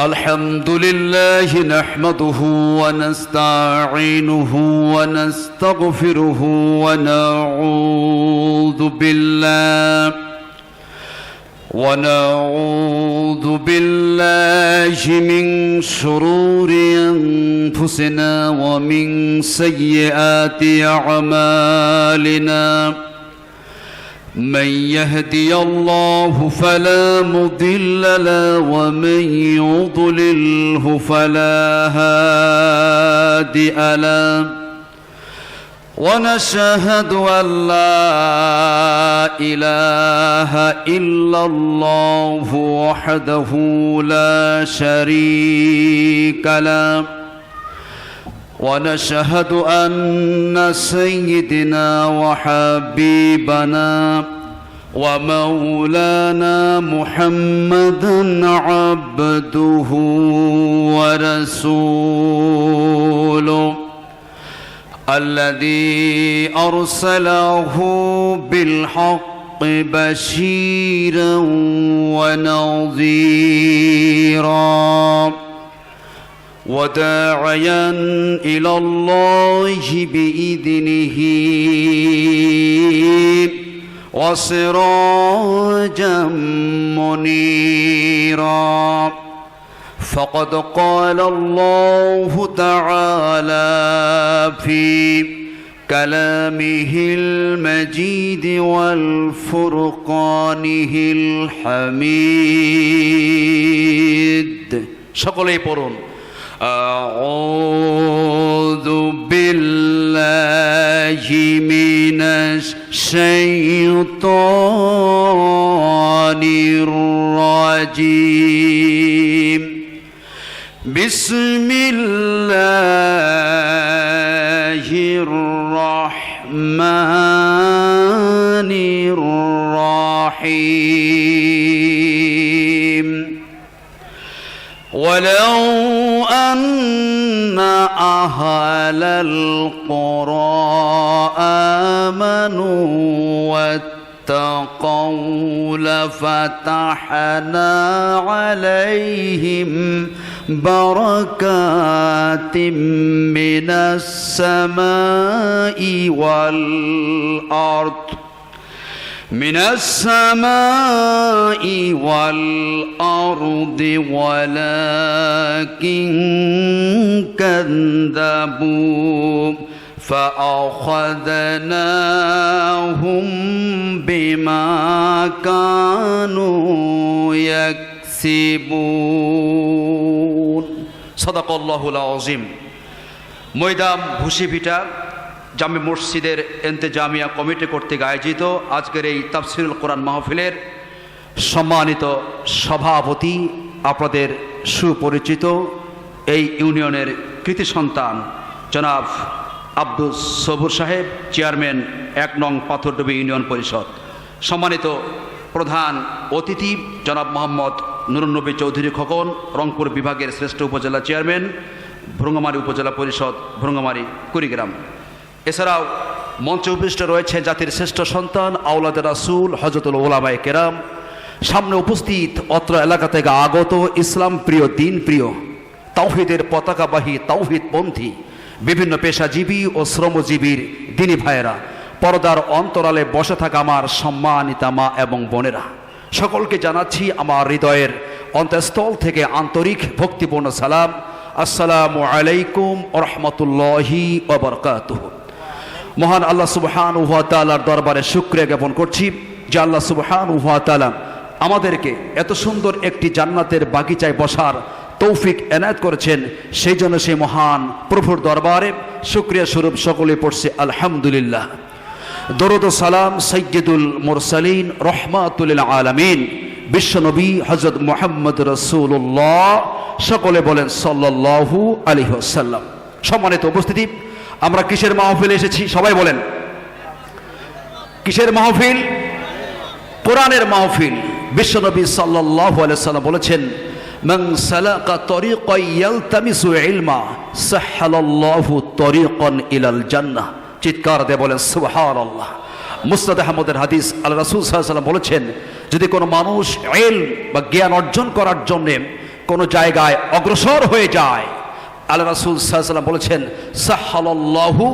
الحمد لله نحمده ونستعينه ونستغفره ونعوذ بالله من شرور أنفسنا ومن سيئات أعمالنا من يهدي الله فلا مضل له ومن يضلله فلا هادي له ونشهد أن لا إله إلا الله وحده لا شريك له ونشهد أن سيدنا وحبيبنا ومولانا محمدا عبده ورسوله الذي أرسله بالحق بشيرا ونظيرا وداعيا إلى الله بإذنه وسراجا منيرا فقد قال الله تعالى في كلامه المجيد والفرقانه الحميد সকলেই পড়ুন أعوذ بالله من الشيطان الرجيم بسم الله الرحمن الرحيم ولو أن أهل القرى آمنوا واتقوا لفتحنا عليهم بركات من السماء والأرض ولكن كذبوا فأخذناهم بما كانوا يكسبون صدق الله العظيم ময়দান ভুসিভিটা জামে মসজিদের ইন্তেজামিয়া কমিটি কর্তৃক আয়োজিত আজকের এই তাফসিরুল কোরআন মাহফিলের সম্মানিত সভাপতি, আপনাদের সুপরিচিত এই ইউনিয়নের কৃতি সন্তান জনাব আব্দুল সবুর সাহেব, চেয়ারম্যান ১ নং পাথরডুবি ইউনিয়ন পরিষদ, সম্মানিত প্রধান অতিথি জনাব মোহাম্মদ নুরুন্নবী চৌধুরী খোকন, রংপুর বিভাগের শ্রেষ্ঠ উপজেলা চেয়ারম্যান, ভ্রুঙ্গামারী উপজেলা পরিষদ, ভ্রুঙ্গামারী কুড়িগ্রাম। এছাড়াও মঞ্চে উপবিষ্ট রয়েছে জাতির শ্রেষ্ঠ সন্তান আওলাদে রাসূল হযরতুল উলামায়ে কেরাম, সামনে উপস্থিত অত্র এলাকা থেকে আগত ইসলাম প্রিয়, দিন প্রিয়, তাওহীদের পতাকাবাহী, তাওহীদপন্থী বিভিন্ন পেশাজীবী ও শ্রমজীবীর দিনী ভাইয়েরা, পর্দার অন্তরালে বসে থাকা আমার সম্মানিতা মা এবং বোনেরা, সকলকে জানাচ্ছি আমার হৃদয়ের অন্তঃস্থল থেকে আন্তরিক ভক্তিপূর্ণ সালাম। আসসালামু আলাইকুম ওয়া রাহমাতুল্লাহি ওয়া বারাকাতুহু। মহান আল্লাহ সুবহানাহু ওয়া তাআলার দরবারে শুকরিয়া জ্ঞাপন করছি যে আল্লাহ সুবহানাহু ওয়া তাআলা আমাদেরকে এত সুন্দর একটি জান্নাতের বাগিচায় বসার তৌফিক এনায়েত করেছেন। সেই জন্য সেই মহান প্রভুর দরবারে শুকরিয়া স্বরূপ সকলে পড়ছে আলহামদুলিল্লাহ। দরুদ ও সালাম সাইয়্যিদুল মুরসালিন রাহমাতুল লিল আলামিন বিশ্বনবী হযরত মুহাম্মদ রাসূলুল্লাহ, সকলে বলেন সাল্লাল্লাহু আলাইহি ওয়াসাল্লাম। সম্মানিত উপস্থিতি, আমরা কিসের মাহফিলে এসেছি? সবাই বলেন কিসের মাহফিল? কোরআনের মাহফিল। বিশ্বনবী সাল্লাল্লাহু আলাইহি ওয়াসাল্লাম বলেছেন, মান সালাকা তরিকান ইয়ালতামিসু ইলমা সাহহালাল্লাহু তরিকান ইলাল জান্নাহ। চিৎকার দিয়ে বলেন সুবহানাল্লাহ। মুসনাদ আহমদের হাদিস, আল্লাহ রাসূল সাল্লাল্লাহু আলাইহি ওয়াসাল্লাম বলেছেন, যদি কোনো মানুষ ইলম বা জ্ঞান অর্জন করার জন্য কোনো জায়গায় অগ্রসর হয়ে যায়, আল্লাহ রাসূল সাল্লাল্লাহু আলাইহি ওয়াসাল্লাম বলেছেন সাহালাল্লাহু,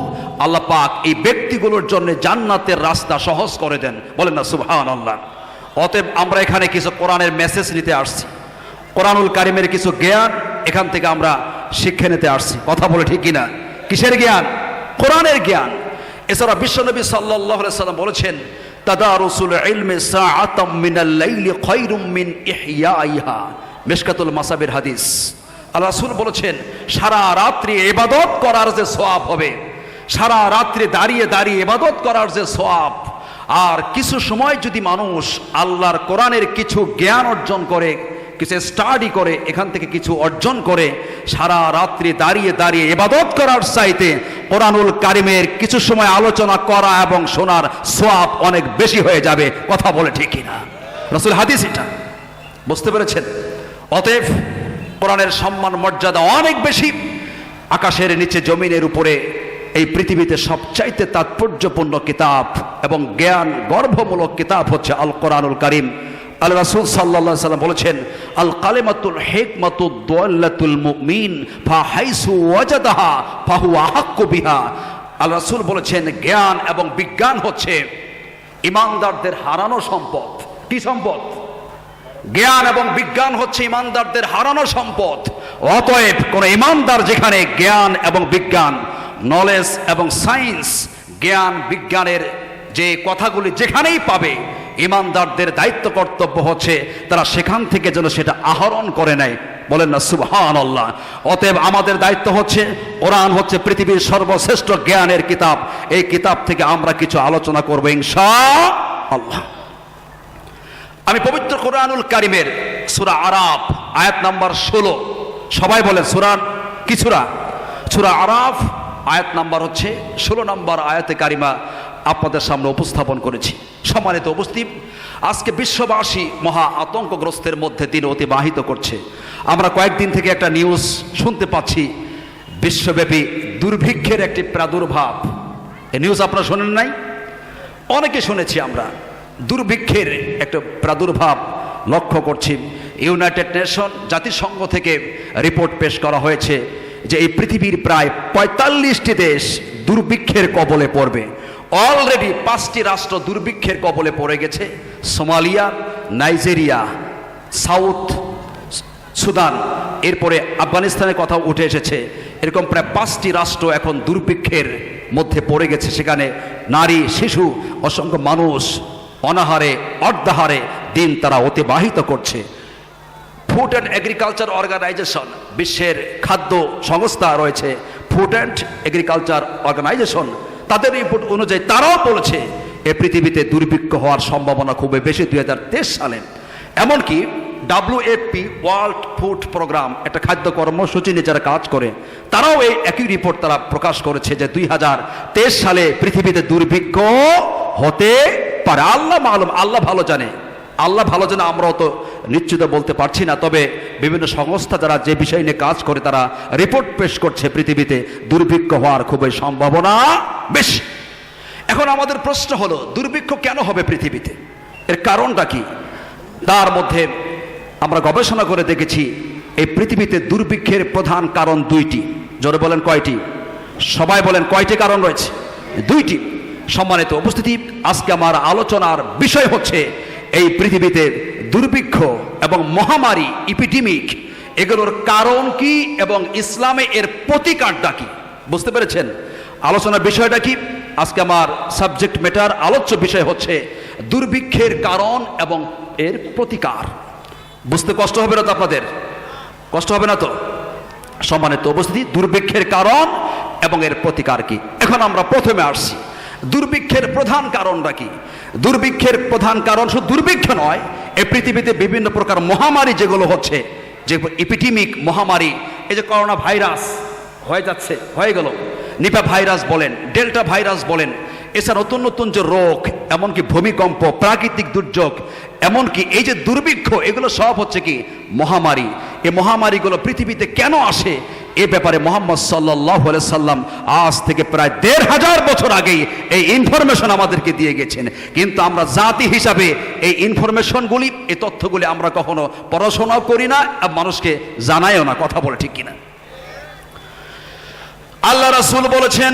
আল্লাহ পাক এই ব্যক্তিগুলোর জন্য জান্নাতের রাস্তা সহজ করে দেন। বলেন না সুবহানাল্লাহ। অতএব আমরা এখানে কিছু কোরআনের মেসেজ নিতে আসছি, কোরআনুল কারিমের কিছু জ্ঞান এখান থেকে আমরা শিক্ষা নিতে আসছি। কথা বলে ঠিক কিনা? কিসের জ্ঞান? কোরআনের জ্ঞান। এছাড়া বিশ্বনবী সাল্লাল্লাহু আলাইহি ওয়াসাল্লাম বলেছেন তাদারুসুল ইলমি সাআতাম মিনাল লাইলি খায়রুম মিন ইহইয়াইহা, মিশকাতুল মাসাবির হাদিস। আল্লাহ রাসূল বলেছেন সারা রাত্রি ইবাদত করার যে সওয়াব হবে, সারা রাত্রি দাঁড়িয়ে দাঁড়িয়ে ইবাদত করার যে সওয়াব, আর কিছু সময় যদি মানুষ আল্লাহর কোরআনের কিছু জ্ঞান অর্জন করে, কিছু স্টাডি করে, এখান থেকে কিছু অর্জন করে, সারা রাত্রি দাঁড়িয়ে দাঁড়িয়ে ইবাদত করার চাইতে কোরআনুল কারিমের কিছু সময় আলোচনা করা এবং শোনার সওয়াব অনেক বেশি হয়ে যাবে। কথা বলে ঠিক কিনা? রাসূল হাদিস এটা বুঝতে পেরেছেন। অতএব কোরআনের সম্মান মর্যাদা অনেক বেশি। আকাশের নিচে জমিনের উপরে এই পৃথিবীতে সবচাইতে তাৎপর্যপূর্ণ কিতাব এবং জ্ঞান গর্ভমূলক কিতাব হচ্ছে আল কোরআনুল কারীম। আল্লাহ রাসূল সাল্লাল্লাহু আলাইহি ওয়াসাল্লাম বলেছেন আল কালিমাতুল হিকমাতুদ দাল্লাতুল মুমিন ফা হাইসু ওয়াজাদাহা ফাহুয়া আহাক্কু বিহা। আল্লাহ রাসূল বলেছেন জ্ঞান এবং বিজ্ঞান হচ্ছে ঈমানদারদের হারানো সম্পদ। কি সম্পদ? জ্ঞান এবং বিজ্ঞান হচ্ছে ঈমানদারদের হারানো সম্পদ। অতএব কোন ঈমানদার যেখানে জ্ঞান এবং বিজ্ঞান, নলেজ এবং সায়েন্স, জ্ঞান বিজ্ঞানের যে কথাগুলি যেখানেই পাবে, ঈমানদারদের দায়িত্ব কর্তব্য হচ্ছে তারা সেখান থেকে যেন সেটা আহরণ করে নেয়। বলেন না সুবহানাল্লাহ। অতএব আমাদের দায়িত্ব হচ্ছে, কোরআন হচ্ছে পৃথিবীর সর্বশ্রেষ্ঠ জ্ঞানের কিতাব, এই কিতাব থেকে আমরা কিছু আলোচনা করব ইনশাআল্লাহ। আমি পবিত্র কোরআনুল কারীমের সূরা আরাফ আয়াত নাম্বার 16, সবাই বলেন সূরা কি সূরা? সূরা আরাফ আয়াত নাম্বার হচ্ছে 16 নম্বর আয়াতে কারিমা আপনাদের সামনে উপস্থাপন করেছি। সম্মানিত উপস্থিত, আজকে বিশ্ববাসী মহা আতঙ্কগ্রস্তের মধ্যে দিন অতিবাহিত করছে। আমরা কয়েকদিন থেকে একটা নিউজ শুনতে পাচ্ছি, বিশ্বব্যাপী দুর্ভিক্ষের একটি প্রাদুর্ভাব। এই নিউজ আপনারা শোনেন নাই? অনেকে শুনেছি আমরা। দুর্ভিক্ষের একটা প্রাদুর্ভাব লক্ষ্য করছি। ইউনাইটেড নেশন, জাতিসংঘ থেকে রিপোর্ট পেশ করা হয়েছে যে এই পৃথিবীর প্রায় 45টি দেশ দুর্ভিক্ষের কবলে পড়বে। অলরেডি 5টি রাষ্ট্র দুর্ভিক্ষের কবলে পড়ে গেছে: সোমালিয়া, নাইজেরিয়া, সাউথ সুদান, এরপরে আফগানিস্তানের কথা উঠে এসেছে। এরকম প্রায় 5টি রাষ্ট্র এখন দুর্ভিক্ষের মধ্যে পড়ে গেছে। সেখানে নারী, শিশু, অসংখ্য মানুষ অনাহারে অর্ধাহারে দিন তারা অতিবাহিত করছে। ফুড অ্যান্ড এগ্রিকালচার অর্গানাইজেশন, বিশ্বের খাদ্য সংস্থা রয়েছে, ফুড অ্যান্ড এগ্রিকালচার অর্গানাইজেশন, তাদের রিপোর্ট অনুযায়ী তারাও বলেছে এ পৃথিবীতে দুর্ভিক্ষ হওয়ার সম্ভাবনা খুবই বেশি 2023 সালে। এমনকি WFP, ওয়ার্ল্ড ফুড প্রোগ্রাম, একটা খাদ্য কর্মসূচি নিয়ে যারা কাজ করে, তারাও এই একই রিপোর্ট তারা প্রকাশ করেছে যে 2023 সালে পৃথিবীতে দুর্ভিক্ষ হতে পারে। আল্লাহ মালুম, আল্লাহ ভালো জানে, আল্লাহ ভালো জানে, আমরাও তো নিশ্চিত বলতে পারছি না। তবে বিভিন্ন সংস্থা যারা যে বিষয় নিয়ে কাজ করে তারা রিপোর্ট পেশ করছে পৃথিবীতে দুর্ভিক্ষ হওয়ার খুবই সম্ভাবনা বেশি। এখন আমাদের প্রশ্ন হলো, দুর্ভিক্ষ কেন হবে পৃথিবীতে? এর কারণটা কি? তার মধ্যে আমরা গবেষণা করে দেখেছি এই পৃথিবীতে দুর্ভিক্ষের প্রধান কারণ 2টি। জোরে বলেন কয়টি? সবাই বলেন কয়টি কারণ রয়েছে? 2টি। সম্মানিত উপস্থিতি, আজকে আমার আলোচনার বিষয় হচ্ছে এই পৃথিবীতে দুর্ভিক্ষ এবং মহামারী, ইপিডেমিক, এগুলোর কারণ কি এবং ইসলামে এর প্রতিকারটা কি। বুঝতে পেরেছেন আলোচনার বিষয়টা কি? আজকে আমার সাবজেক্ট ম্যাটার, আলোচ্য বিষয় হচ্ছে দুর্ভিক্ষের কারণ এবং এর প্রতিকার। বুঝতে কষ্ট হবে না তো? আপনাদের কষ্ট হবে না তো? সম্মানিত উপস্থিতি, দুর্ভিক্ষের কারণ এবং এর প্রতিকার কি। এখন আমরা প্রথমে আসছি, দুর্ভিক্ষের প্রধান কারণটা কি। দুর্ভিক্ষের প্রধান কারণ শুধু দুর্ভিক্ষ নয়, এই পৃথিবীতে বিভিন্ন প্রকার মহামারী যেগুলো হচ্ছে, যে এপিডেমিক মহামারী, এই যে করোনা ভাইরাস হয়ে যাচ্ছে, হয়ে গেল, নিপা ভাইরাস বলেন, ডেল্টা ভাইরাস বলেন, এছাড়া নতুন নতুন যে রোগ, এমনকি ভূমিকম্প, প্রাকৃতিক দুর্যোগ, এমনকি এই যে দুর্ভিক্ষ, এগুলো সব হচ্ছে কি মহামারী। এই মহামারীগুলো পৃথিবীতে কেন আসে, এ ব্যাপারে মুহাম্মদ সাল্লাল্লাহু আলাইহি সাল্লাম আজ থেকে প্রায় ১৫০০ বছর আগেই এই ইনফরমেশন আমাদেরকে দিয়ে গেছেন, কিন্তু আমরা জাতি হিসাবে এই ইনফরমেশনগুলি, এই তথ্যগুলি আমরা কখনো পড়াশোনাও করি না, মানুষকে জানাইও না। কথা বলে ঠিক কিনা? আল্লাহ রাসূল বলেছেন,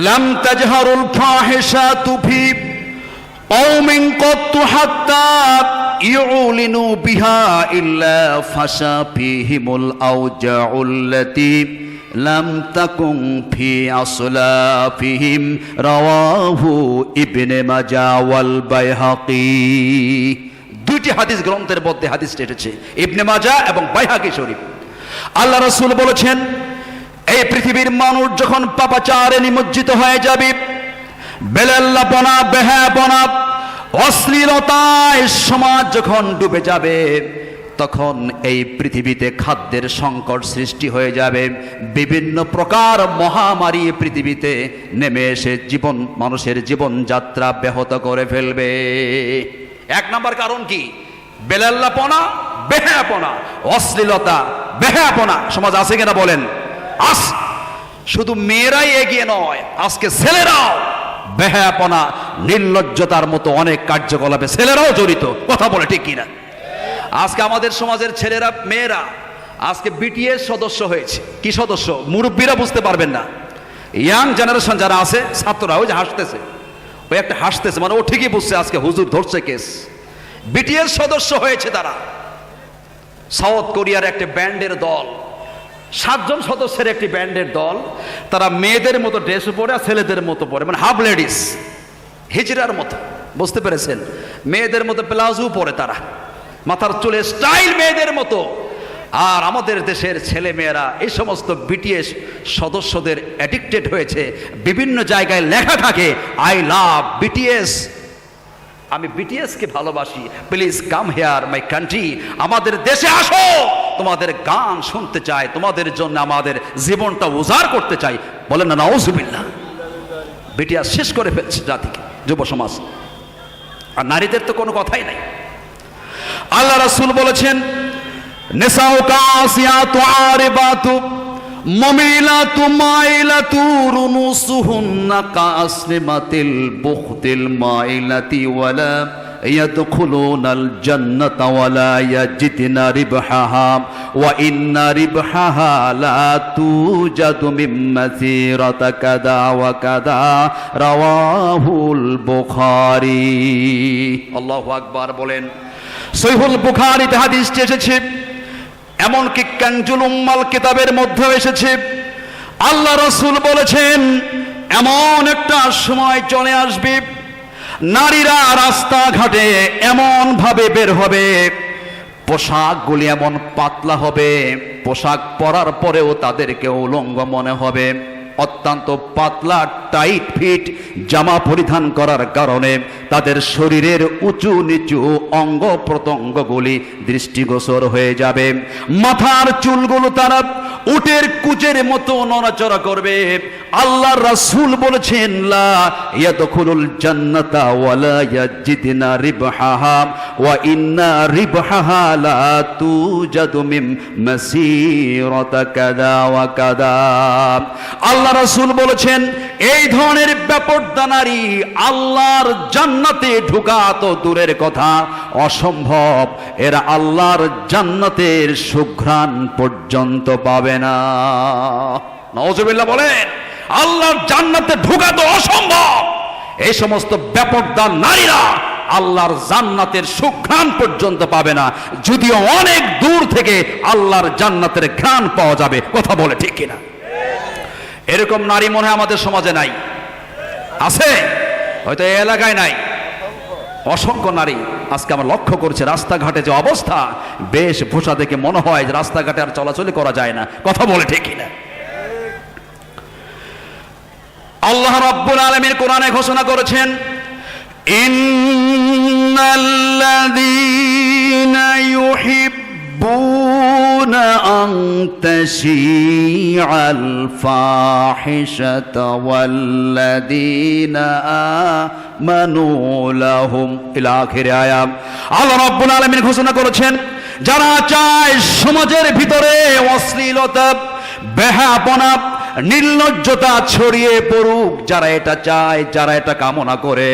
লাম তাজহারুল ফাহিশাতু ফি কওমিন ক্বাত্তু হাত্তা ইউলিনু বিহা ইল্লা ফাশা ফীহিমুল আওজাউল্লাতী লাম তাকুন ফি আসলাফিহিম, রাওয়াহু ইবনে মাজাহ ওয়াল বাইহাকী। দুইটি হাদিস গ্রন্থের মধ্যে হাদিসটি এসেছে, ইবনে মাজাহ এবং বাইহাকী শরীফ। আল্লাহ রাসূল বলেছেন, এই পৃথিবীর মানুষ যখন পাপাচারে নিমজ্জিত হয়ে যাবে, বেলাল্লাপনা, বেহায়াপনা, অশ্লীলতায় সমাজ যখন ডুবে যাবে, তখন এই পৃথিবীতে খাদ্যের সংকট সৃষ্টি হয়ে যাবে। বিভিন্ন প্রকার মহামারী পৃথিবীতে নেমে এসে মানুষের জীবনযাত্রা ব্যাহত করে ফেলবে। এক নম্বর কারণ কি? বেলাল্লাপনা, বেহায়াপনা, অশ্লীলতা, বেহায়াপনা সমাজ আছে কিনা বলেন? শুধু মেয়েরাই এগিয়ে নয়, আজকে ছেলেরাও বেহায়াপনা, নির্লজ্জতার মতো অনেক কার্যকলাপে ছেলেরাও জড়িত। কথা বলে ঠিক কিনা? আজকে আমাদের সমাজের ছেলেরা, মেয়েরা আজকে বিটিএস সদস্য হয়েছে। কি সদস্য? মুরব্বীরা বুঝতে পারবেন না, ইয়াং জেনারেশন যারা আছে, ছাত্ররা, ওই যে হাসতেছে, ওই একটা হাসতেছে, মানে ও ঠিকই বুঝছে আজকে হুজুর ধরছে কেস। বিটিএস সদস্য হয়েছে তারা। সাউথ কোরিয়ার একটা ব্যান্ডের দল, 7 জন সদস্যের একটি ব্যান্ডের দল, তারা মেয়েদের মতো ড্রেস পরে আর ছেলেদের মতো পরে, মানে হাফ লেডিস, হিজড়ার মতো। বুঝতে পেরেছেন? মেয়েদের মতো প্লাজো পরে তারা, মাথার চুলে স্টাইল মেয়েদের মতো। আর আমাদের দেশের ছেলে মেয়েরা এই সমস্ত বিটিএস সদস্যদের অ্যাডিক্টেড হয়েছে। বিভিন্ন জায়গায় লেখা থাকে, আই লাভ বিটিএস, আমি বিটিএসকে ভালোবাসি, please come here my country, আমাদের দেশে আসো, তোমাদের গান শুনতে চাই, তোমাদের জন্য আমাদের জীবনটা উজাড় করতে চাই। বলেন না নাউজুবিল্লাহ। বিটিএস শেষ করে ফেলছে জাতিকে, যুব সমাজ। আর নারীদের তো কোনো কথাই নাই। আল্লাহ রাসূল বলেছেন, নিসাউ কাসিয়াতু আরিবাতু মুমিলাতু মাইলাতু রুনুসুহুন্না কাসলিমাতিল বুখতিল মাইলাতি ওয়ালা ইয়াদখুলুনাল জান্নাতা ওয়ালা ইয়াজিদনা রিবহাহা ওয়া ইন্না রিবহাহা লা তুজাদু মিন মাসিরাতা কাদা ওয়া কাদা, রাওয়াহুল বুখারী। আল্লাহু আকবার বলেন। সহিহুল বুখারীতে হাদিসটি এসেছে, এমনকি কানজুল উম্মাল কিতাবের মধ্যে এসেছে। আল্লাহ রাসূল বলেছেন, এমন একটা সময় চলে আসবে, নারীরা রাস্তাঘাটে এমন ভাবে বের হবে, পোশাকগুলি এমন পাতলা হবে, পোশাক পরার পরেও তাদেরকে উলঙ্গ মনে হবে। অত্যন্ত পাতলা টাইট ফিট জামা পরিধান করার কারণে তাদের শরীরের উঁচু নিচু অঙ্গ প্রত্যঙ্গগুলি দৃষ্টিগোচর হয়ে যাবে। মাথার চুলগুলো তারা উটের কুচের মতো নড়াচড়া করবে। আল্লাহর রাসূল বলেছেন, লা ইয়াদখুলুল জান্নাতা ওয়ালা ইয়াজিদনা রিবহাহা ওয়া ইন্না রিবহাহা লা তুজাদু মিন মাসিরাতা কাদা ওয়া কাদা। আল্লাহ রাসূল বলেছেন, এই ধরনের বেপরদা নারী আল্লাহর জান্নাতে ঢোকা তো দূরের কথা, অসম্ভব, এরা আল্লাহর জান্নাতের সুঘ্রাণ পর্যন্ত পাবে না। নাউজুবিল্লাহ বলেন। আল্লাহর জান্নাতে ঢোকা তো অসম্ভব, এই সমস্ত বেপরদা নারীরা আল্লাহর জান্নাতের সুঘ্রাণ পর্যন্ত পাবে না, যদিও অনেক দূর থেকে আল্লাহর জান্নাতের ঘ্রাণ পাওয়া যাবে। কথা বলে ঠিক কিনা? এরকম নারী মনে হয় আমাদের সমাজে নাই, আছে হয়তো এই এলাকায় নাই, অসংখ্য নারী। আজকে আমরা লক্ষ্য করছি রাস্তাঘাটে যে অবস্থা, বেশভূষা দেখে মনে হয় যে রাস্তাঘাটে আর চলাচলই করা যায় না। কথা বলে ঠিক কিনা? আল্লাহ রাব্বুল আলামিন কোরআনে ঘোষণা করেছেন, ইন্নাল্লাযীনা ইউহিব্বুনা আন তাশীআল ফাহিশাতা ওয়াল্লাযীনা আমানু লাহুম, ইলা আখির আয়াত। আল্লাহ রাব্বুল আলামিন ঘোষণা করেছেন, যারা চায় সমাজের ভিতরে অশ্লীলতা, বেহায়াপনা, নির্লজ্জতা ছড়িয়ে পড়ুক, যারা এটা চায়, যারা এটা কামনা করে,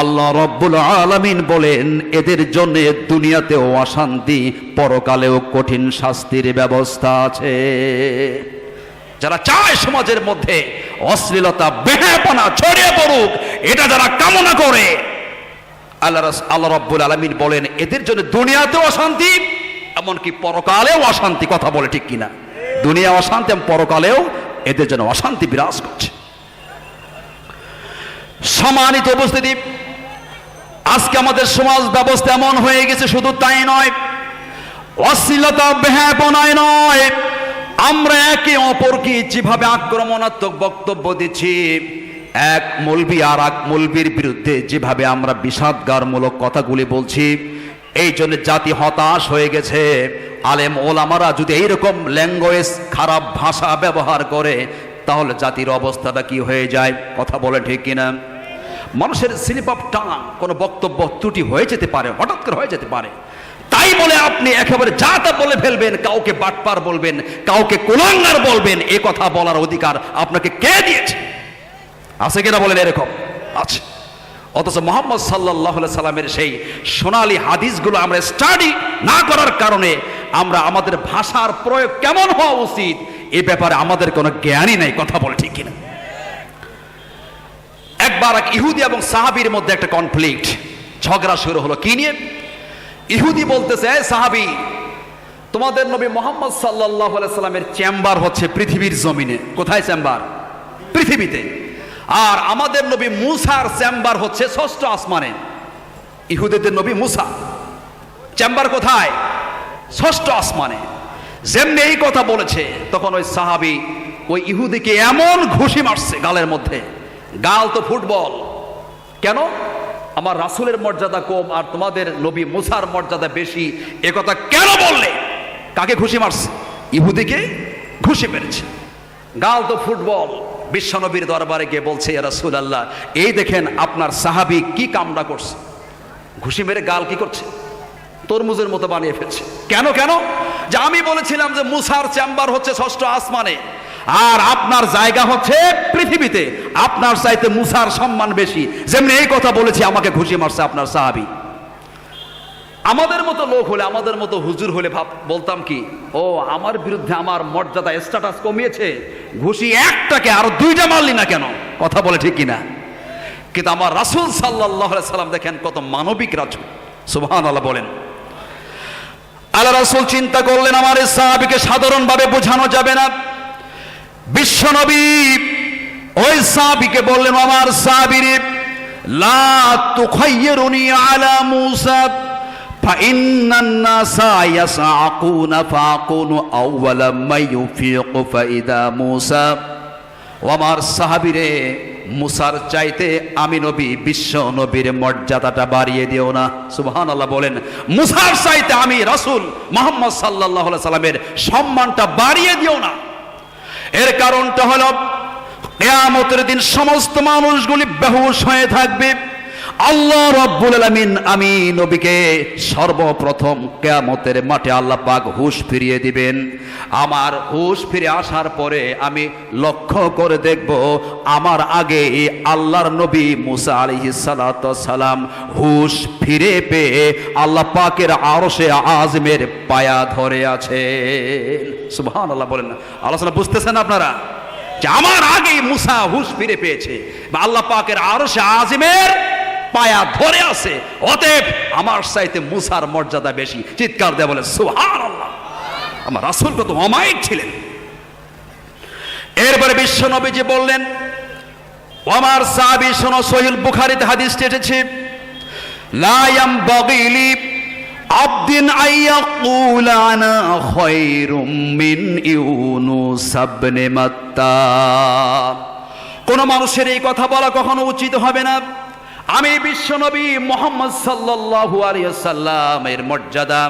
আল্লাহ রব্বুল আলামিন বলেন এদের জন্য দুনিয়াতেও অশান্তি, পরকালেও কঠিন শাস্তির ব্যবস্থা আছে। যারা চায় সমাজের মধ্যে অশ্লীলতা, বেহায়াপনা ছড়িয়ে পড়ুক, এটা যারা কামনা করে, আল্লাহ রব্বুল আলামিন বলেন এদের জন্য দুনিয়াতেও অশান্তি, এমনকি পরকালেও অশান্তি। কথা বলে ঠিক কিনা? দুনিয়া অশান্তি এবং পরকালেও এদের জন্য অশান্তি বিরাজ করছে। সম্মানিত উপস্থিতি, আজকে আমাদের সমাজ ব্যবস্থা এমন হয়ে গেছে, শুধু তাই নয়, অশ্লীলতা, বেহায়াপনায় নয়, আমরা একে অপরকে যেভাবে আক্রমণাত্মক বক্তব্য দিচ্ছি, এক মৌলবি আর এক মৌলবির বিরুদ্ধে যেভাবে আমরা বিষাদগারমূলক কথাগুলি বলছি, এই জন্য জাতি হতাশ হয়ে গেছে। আলেম ওলামারা যদি এইরকম ল্যাঙ্গুয়েজ, খারাপ ভাষা ব্যবহার করে, তাহলে জাতির অবস্থাটা কি হয়ে যায়? কথা বলে ঠিক কিনা? মানুষের স্লিপ অফ টাং, কোনো বক্তব্য ত্রুটি হয়ে যেতে পারে, হঠাৎ করে হয়ে যেতে পারে। তাই বলে আপনি একেবারে যা তা বলে ফেলবেন, কাউকে বাটপার বলবেন, কাউকে কুলাঙ্গার বলবেন, এ কথা বলার অধিকার আপনাকে কে দিয়েছে? আছে কিনা বলেন? এরকম আছে। অথচ মুহাম্মদ সাল্লাল্লাহু আলাইহি সাল্লামের সেই সোনালী হাদিসগুলো আমরা স্টাডি না করার কারণে আমরা আমাদের ভাষার প্রয়োগ কেমন হওয়া উচিত এ ব্যাপারে আমাদের কোনো জ্ঞানই নাই। কথা বলে ঠিক কিনা? একবার এক ইহুদি এবং সাহাবীর মধ্যে একটা কনফ্লিক্ট, ঝগড়া শুরু হলো। কি নিয়ে? ইহুদি বলতেছে, সাহাবী, তোমাদের নবী মুহাম্মদ সাল্লাল্লাহু আলাইহি সাল্লামের চেম্বার হচ্ছে পৃথিবীর জমিনে। কোথায় চেম্বার? পৃথিবীতে। আর আমাদের নবী মুসার চেম্বার হচ্ছে ষষ্ঠ আসমানে। ইহুদিদের নবী মুসা চেম্বার কোথায়? ষষ্ঠ আসমানে। যেমনি এই কথা বলেছে, তখন ওই সাহাবী ওই ইহুদিকে এমন ঘুষি মারছে গালের মধ্যে। গাল তো ফুটবল। কেন? আমার রাসূলের মর্যাদা কম আর তোমাদের নবী মুসার মর্যাদা বেশি, এ কথা কেন বললে? কাকে ঘুষি মারছে? ইহুদিকে ঘুষি মেরেছে। গাল তো ফুটবল। বিশ্বনবীর দরবারে গিয়ে বলছে, ইয়া রাসূলুল্লাহ, এই দেখেন আপনার সাহাবী কি কামনা করছে, ঘুষি মেরে গাল কি করছে? তরমুজের মতো বানিয়ে ফেলছে। কেন? যে আমি বলেছিলাম যে মুসার চেম্বার হচ্ছে ষষ্ঠ আসমানে আর আপনার জায়গা হচ্ছে পৃথিবীতে, আপনার চাইতে মুসার সম্মান বেশি। যেমনি এই কথা বলেছি, আমাকে ঘুষি মারছে আপনার সাহাবী। আমাদের মতো লোক হলে, আমাদের মতো হুজুর হলে বলতাম কি, ও আমার বিরুদ্ধে আমার মর্যাদা, স্ট্যাটাস কমিয়েছে, ঘুষি একটাকে আরো দুইটা মারলি না কেন? কথা বলে ঠিক কিনা? কিন্তু আমার রাসূল সাল্লাল্লাহু আলাইহি সাল্লাম দেখেন কত মানবিক রাসূল। সুবহানাল্লাহ বলেন। আল্লাহ রাসূল চিন্তা করলেন আমার এই সাহাবীকে সাধারণভাবে বোঝানো যাবে না। বিশ্বনবী ওই সাহাবীকে বললেন, আমার সাহাবীরে, লা তুখায়্যিরুনি আলা মুসা ফাইন্নান নাসা ইয়াসআকুনা ফাকুনু আউওয়ালা মা ইউফিকু ফাইদা মুসা। ও আমার সাহাবীরে, মুসার চাইতে আমি নবী বিশ্ব নবীর মর্যাদাটা বাড়িয়ে দিও না। সুবহানাল্লাহ বলেন। মুসার চাইতে আমি রাসূল মুহাম্মদ সাল্লাল্লাহু আলাইহি সাল্লামের সম্মানটা বাড়িয়ে দিও না। এর কারণটা হলো, কিয়ামতের দিন সমস্ত মানুষগুলি বেহুশ হয়ে থাকবে। আল্লাহ রাব্বুল আলামিন আমি নবীকে সর্বপ্রথম কিয়ামতের মাঠে আল্লাহ পাক হুঁশ ফিরিয়ে দিবেন। আমার হুঁশ ফিরে আসার পরে আমি লক্ষ্য করে দেখব, আমার আগে আল্লাহর নবী মুসা আলাইহিস সালাতু ওয়াস সালাম হুঁশ ফিরে পেয়ে আল্লাহ পাকের আরশে আযমের পায়া ধরে আছেন। সুবহানাল্লাহ বলেন। আলোচনা বুঝতেছেন আপনারা? যে আমার আগেই মুসা হুঁশ ফিরে পেয়েছে বা আল্লাহ পাকের আরশে আযমের পায়া ধরে আছে, অতএব আমার চাইতে মুসার মর্যাদা বেশি। চিৎকার দিয়ে বলে সুবহানাল্লাহ। আমার রাসূল কত অমায়িক ছিলেন। এরপরে বিশ্ব নবীজি বললেন, আমার সাহাবী শোনো, সহিহ বুখারীতে হাদিসটি এসেছে, লা ইয়ামবাগি লি আবদিন আইয়াকুল আনা খায়রুম মিন ইউনুস ইবনে মাত্তা। কোন মানুষের এই কথা বলা কখনো উচিত হবে না, আমি বিশ্বনবী মুহাম্মদ সাল্লাল্লাহু আলাইহি ওয়াসাল্লামের মর্যাদা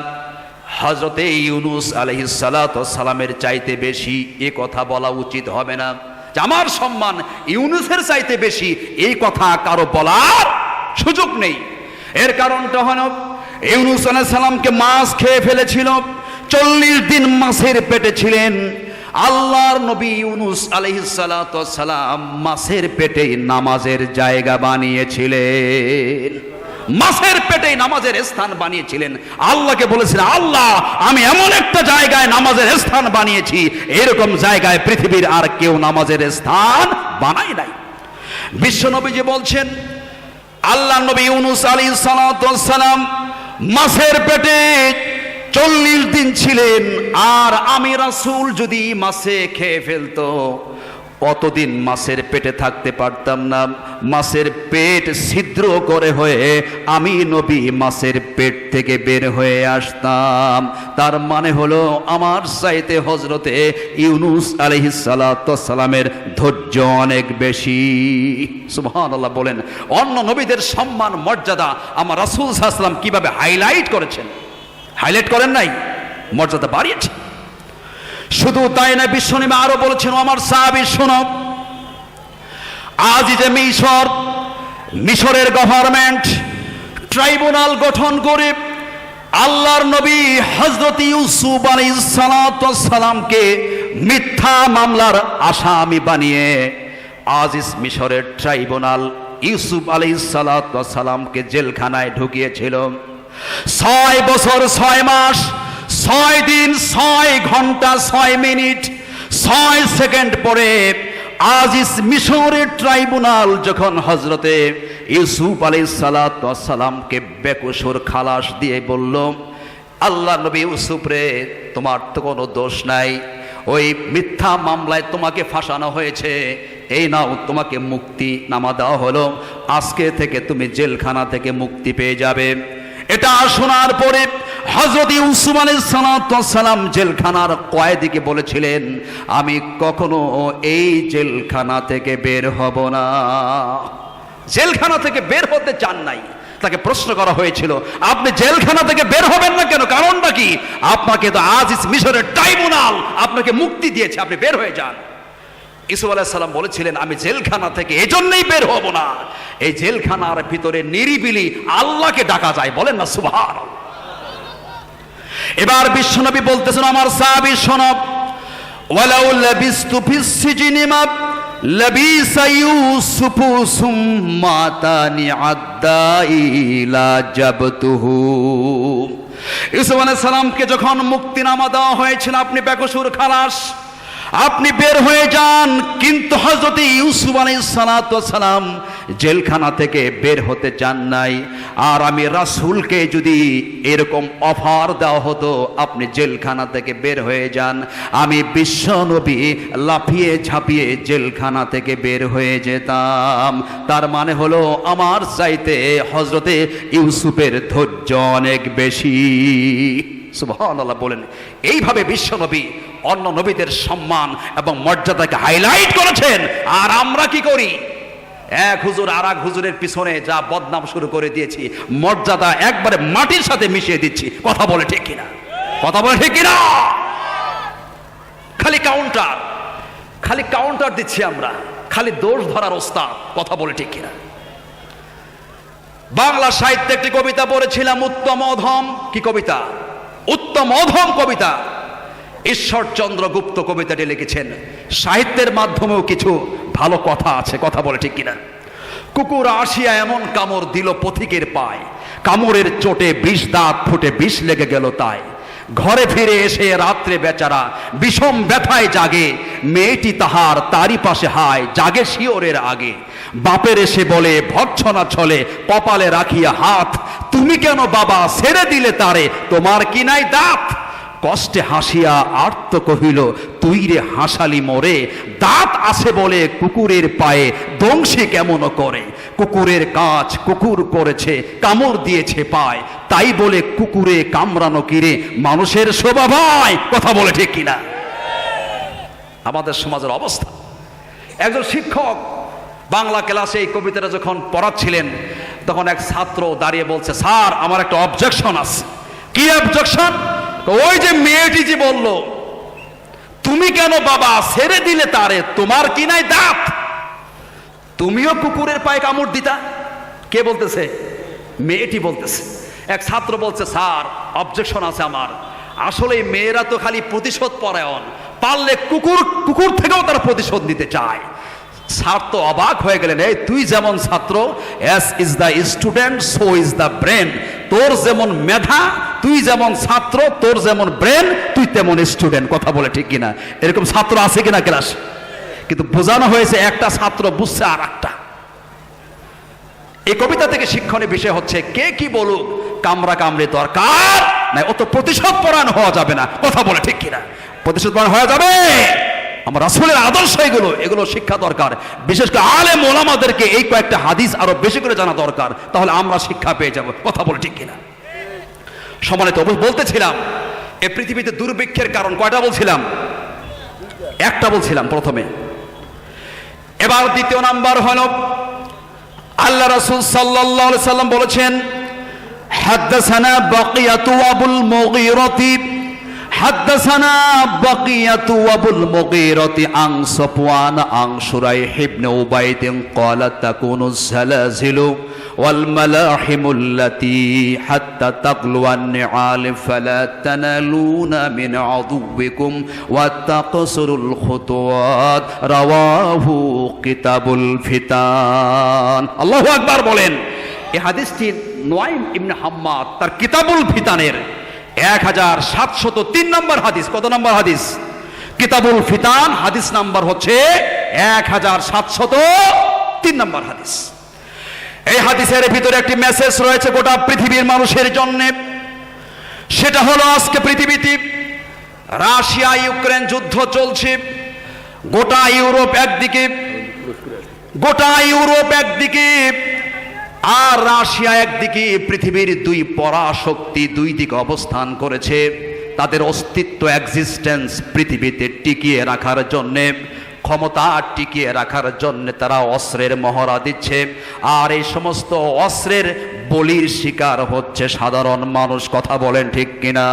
হযরতে ইউনুস আলাইহিস সালাতু ওয়াস সালামের চাইতে বেশি, এই কথা বলা উচিত হবে না। যে আমার সম্মান ইউনুসের চাইতে বেশি, এই কথা কারো বলার সুযোগ নেই। এর কারণটা হলো, ইউনূস আলাইহিস সালামকে মাছ খেয়ে ফেলেছিল, 40 দিন মাছের পেটে ছিলেন। আল্লাহর নবী ইউনূস আলাইহিস সালাতু ওয়াস সালাম মাছের পেটে নামাজের জায়গা বানিয়েছিলেন, মাছের পেটে নামাজের স্থান বানিয়েছিলেন। আল্লাহকে বলেছিলেন, আল্লাহ আমি এমন একটা জায়গায় নামাজের স্থান বানিয়েছি, এরকম জায়গায় পৃথিবীর আর কেউ নামাজের স্থান বানায় নাই। বিশ্ব নবীজি বলছেন, আল্লাহ নবী ইউনূস আলাইহিস সালাতু ওয়াস সালাম মাছের পেটে 40 দিন ছিলেন, আর আমি রাসূল যদি মাছে খেয়ে ফেলতো অতদিন মাছের পেটে থাকতে পারতাম না, মাছের পেট ছিদ্র করে হয়ে আমি নবী মাছের পেট থেকে বের হয়ে আসতাম। তার মানে হলো আমার চাইতে হযরতে ইউনূস আলাইহিস সালাতু ওয়াস সালামের ধৈর্য অনেক বেশি। সুবহানাল্লাহ বলেন। অন্য নবীদের সম্মান মর্যাদা আমার রাসূল সাল্লাল্লাহু আলাইহি ওয়াসাল্লাম কিভাবে হাইলাইট করেছেন, হাইলাইট করেন নাই, মর্যাদা বাড়িয়েছেন। শুধু তাই না, বিশ্বনবী আরো বলেছেন, আমার সাহাবী শোনো, আজ যে মিশরের গভর্নমেন্ট ট্রাইব্যুনাল গঠন করে আল্লাহর নবী হযরত ইউসুফ আলাইহিস সালাতু ওয়াস সালামকে মিথ্যা মামলার আসামি বানিয়ে আজ মিশরের ট্রাইব্যুনাল ইউসুফ আলাইহিস সালাতু ওয়াস সালামকে জেলখানায় ঢুকিয়েছিল। 6 বছর 6 মাস 6 দিন 6 ঘন্টা 6 মিনিট 6 সেকেন্ড পরে আজ মিশরের ট্রাইব্যুনাল যখন হযরতে ইউসুফ আলাইহিস সালাতু ওয়াস সালামকে বেকসুর খালাস দিয়ে বলল, আল্লাহ নবী ইউসুফ রে, তোমার তো কোনো দোষ নাই, ওই মিথ্যা মামলায় তোমাকে ফাঁসানো হয়েছে, এই নাও তোমাকে মুক্তি নামা দেওয়া হলো, আজকে থেকে তুমি জেলখানা থেকে মুক্তি পেয়ে যাবে। এটা শোনার পরে হযরত ইউসুফ আলাইহিস সালাতু ওয়াস সালাম জেলখানার কয়েদিকে বলেছিলেন, আমি কখনো এই জেলখানা থেকে বের হব না। জেলখানা থেকে বের হতে চান নাই। তাকে প্রশ্ন করা হয়েছিল, আপনি জেলখানা থেকে বের হবেন না কেন, কারণটা কি? আপনাকে তো আজ মিশরের ট্রাইব্যুনাল আপনাকে মুক্তি দিয়েছে, আপনি বের হয়ে যান। ইউসুফ আলাইহিস সালাম বলেছিলেন, আমি জেলখানা থেকে এজন্যই বের হব না, এই জেলখানার ভিতরে নিরিবিলি আল্লাহকে ডাকা যায়, বলেন না সুবহানাল্লাহ। এবার বিশ্বনবী বলতেছেন, আমার সাহাবী শোনো, ওয়ালাউ লাবিস্তু ফিস সিজনি মা লাবিসা ইউসুফু সুম্মা তানি আদাইলা জাবতুহু। ইউসুফ আলাইহিস সালামকে যখন মুক্তিনামা দেওয়া হয়েছিল, আপনি বেকসুর খালাস, আপনি বের হয়ে যান, কিন্তু হযরত ইউসুফ আলাইহিস সালাতু ওয়াস সালাম জেলখানা থেকে বের হতে চান নাই। আর আমি রাসূলকে যদি এরকম অফার দেওয়া হতো, আপনি জেলখানা থেকে বের হয়ে যান, আমি বিশ্ব নবী লাফিয়ে ঝাঁপিয়ে জেলখানা থেকে বের হয়ে যেতাম। তার মানে হলো আমার চাইতে হযরতে ইউসুফের ধৈর্য অনেক বেশি। সুবহানাল্লাহ বলেন। এইভাবে বিশ্ব নবী অন্য নবীদের সম্মান এবং মর্যাদাকে হাইলাইট করেছেন। আর আমরা কি করি? এক হুজুর আর এক হুজুরের পিছনে যা বদনাম শুরু করে দিয়েছি, মর্যাদা একবারে মাটির সাথে মিশিয়ে দিচ্ছি। কথা বলে ঠিক কিনা? কথা বলে ঠিক কিনা? খালি কাউন্টার দিচ্ছি আমরা, খালি দোষ ধরার ওস্তাদ। কথা বলে ঠিক কিনা? বাংলা সাহিত্যে একটি কবিতা পড়েছিলাম, উত্তম অধম। কি কবিতা? উত্তম অধম কবিতা। ঈশ্বরচন্দ্র গুপ্ত কবিতাটি লিখেছেন। সাহিত্যের মাধ্যমেও কিছু ভালো কথা আছে। কথা বলে ঠিক কিনা? কুকুর আসিয়া এমন কামড় দিল পথিকের পায়, কামড়ের চোটে 20 দাঁত ফুটে 20 লেগে গেল তাই। ঘরে ফিরে এসে রাত্রে বেচারা বিষম ব্যথায় জাগে, মেয়েটি তাহার তারি পাশে হায়, জাগে শিওরের আগে। বাপের এসে বলে ভর্ৎসনা ছলে কপালে রাখিয়া হাত, তুমি কেন বাবা ছেড়ে দিলে তারে, তোমার কি নাই দাঁত? কষ্টে হাসিয়া আর্ত কহিল, তুই রে হাসালি মোরে, দাঁত আছে বলে কুকুরের পায়ে দংশে কেমন করে। কুকুরের কাজ কুকুর করেছে, কামড় দিয়েছে পায়, তাই বলে কুকুরে কামড়ানো কিরে মানুষের শোভা হয়। কথা বলে ঠিক কিনা? আমাদের সমাজের অবস্থা। একজন শিক্ষক বাংলা ক্লাসে এই কবিতাটা যখন পড়াচ্ছিলেন, তখন এক ছাত্র দাঁড়িয়ে বলছে, স্যার আমার একটা অবজেকশন আছে। কি অবজেকশন? ওই যে মেয়েটি যে বলল, তুমি কেন বাবা ছেড়ে দিলে তারে, তোমার কি নাই দাঁত? তুমিও কুকুরের পায়ে কামড় দিতা। কে বলতেছে? মেয়েটি বলতেছে। এক ছাত্র বলছে, স্যার অবজেকশন আছে আমার, আসলে মেয়েরা তো খালি প্রতিশোধ পরায়ণ, পারলে কুকুর থেকেও তারা প্রতিশোধ নিতে চায়। স্যার তো অবাক হয়ে গেলেন, এই তুই যেমন ছাত্র, as is the student so is the brain, তোর যেমন মেধা, তুই যেমন ছাত্র, তোর যেমন ব্রেন, তুই তেমন স্টুডেন্ট। কথা বলে ঠিক কিনা? এরকম ছাত্র আছে কিনা ক্লাস? কিন্তু বোঝানো হয়েছে একটা ছাত্র বুঝছে আর একটা। এই কবিতা থেকে শিক্ষণীয় বিষয় হচ্ছে, কে কি বলুক কামড়া কামড়ে দরকার না, অত প্রতিশোধ পরায়ণ হওয়া যাবে না। কথা বলে ঠিক কিনা? প্রতিশোধ পরায়ণ হওয়া যাবে। আমার রাসূলের আদর্শ এগুলো শিক্ষা দরকার। বিশেষ করে আলেম ওলামাদেরকে এই কয়েকটা হাদিস আরো বেশি করে জানা দরকার, তাহলে আমরা শিক্ষা পেয়ে যাব। কথা বলে ঠিক কিনা? সম্মানিত, বলতেছিলাম এই পৃথিবীতে দুর্ভিক্ষের কারণ কয়টা বলছিলাম? একটা বলছিলাম প্রথমে। এবার দ্বিতীয় নাম্বার হলো, আল্লাহ রাসূল সাল্লাল্লাহু আলাইহি সাল্লাম বলেছেন, হাদাসানা বাকিয়াতু আবুল মুগীরাতি, হাদাসানা বাকিয়াতু আবুল মুগীরাতি আন সাফওয়ান আন শুরাইহ ইবনে উবাইদ ক্বালা তাকুনু যালাজিলু ওয়াল মালাহিমুল্লাতী হাত্তা তাগলু আন-নিআল ফালা তানালুনা মিন আদুবিকুম ওয়া তাকসুরুল খুতুওয়াত, রাওয়াহু কিতাবুল ফিতান। আল্লাহু আকবার বলেন। এই হাদিসটি নুআইম ইবনে হাম্মাদ তার কিতাবুল ফিতানের 1703 নম্বর হাদিস। কত নম্বর হাদিস? কিতাবুল ফিতান হাদিস নাম্বার হচ্ছে 1703 নম্বর হাদিস। এই হাদিসের ভিতরে একটি মেসেজ রয়েছে গোটা পৃথিবীর মানুষের জন্য। সেটা হলো, আজকে পৃথিবীতে রাশিয়া ইউক্রেন যুদ্ধ চলছে, গোটা ইউরোপ একদিকে আর রাশিয়া একদিকে। পৃথিবীর দুই পরাশক্তি দুই দিকে অবস্থান করেছে। তাদের অস্তিত্ব, এক্সিস্টেন্স পৃথিবীতে টিকিয়ে রাখার জন্যে, ক্ষমতা টিকিয়ে রাখার জন্য তারা অস্ত্রের মহড়া দিচ্ছে। আর এই সমস্ত অস্ত্রের বলির শিকার হচ্ছে সাধারণ মানুষ। কথা বলেন ঠিক কিনা?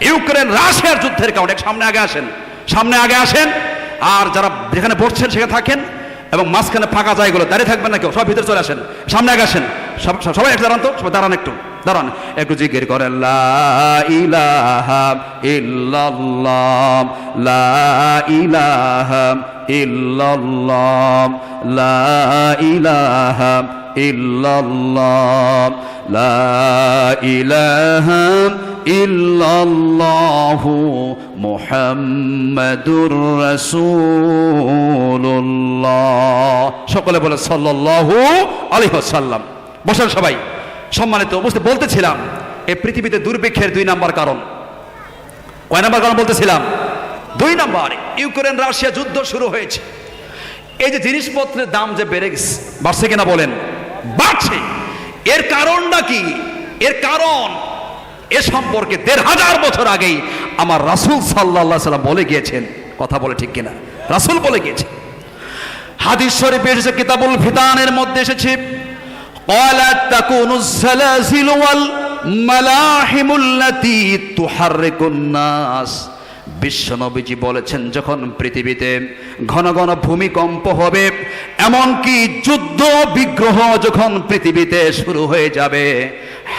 ইউক্রেন রাশিয়ার যুদ্ধের কারণে সামনে আগে আসেন আর যারা যেখানে বসছেন সেখানে থাকেন, এবং মাঝখানে ফাঁকা জায়গাগুলো দাঁড়িয়ে থাকবেন না কেউ, সব ভিতরে চলে আসেন, সামনে আগে আসেন। সবাই একটু দাঁড়ান তো, সবাই দাঁড়ান, একটু জিকির করেন, লা ইলাহা ইল্লাল্লাহ, লা ইলাহা ইল্লাল্লাহ, লা ইলাহা ইল্লাল্লাহ, লা ইলাহা ইল্লাল্লাহু মুহাম্মাদুর রাসূলুল্লাহ। সকলে বলে সাল্লাল্লাহু আলাইহি ওয়াসাল্লাম। বসেন সবাই। সম্মানিত উপস্থিত, বলতেছিলাম এই পৃথিবীতে দুর্ভিক্ষের 2 নম্বর কারণ। কয় নম্বর কারণ বলতেছিলাম? 2 নম্বর। ইউক্রেন রাশিয়া যুদ্ধ শুরু হয়েছে। এই যে জিনিসপত্রের দাম যে বেড়ে গেছে, বাড়ছে কিনা বলেন? বাড়ছে। এর কারণটা কি? এর কারণ এ সম্পর্কে 1500 বছর আগেই আমার রাসূল সাল্লাল্লাহু আলাইহি ওয়াসাল্লাম বলে গিয়েছেন। কথা বলে ঠিক কিনা? রাসূল বলে গিয়েছেন। হাদিস শরীফে এসেছে, কিতাবুল ফিতানের মধ্যে এসেছে, ক্বালা তাকুনু যালাজিল ওয়াল মালাহিমুল্লাতী তুহাররিকুন নাস। বিশ্বনবীজি বলেছেন, যখন পৃথিবীতে ঘন ঘন ভূমিকম্প হবে, এমনকি যুদ্ধ বিগ্রহ যখন পৃথিবীতে শুরু হয়ে যাবে,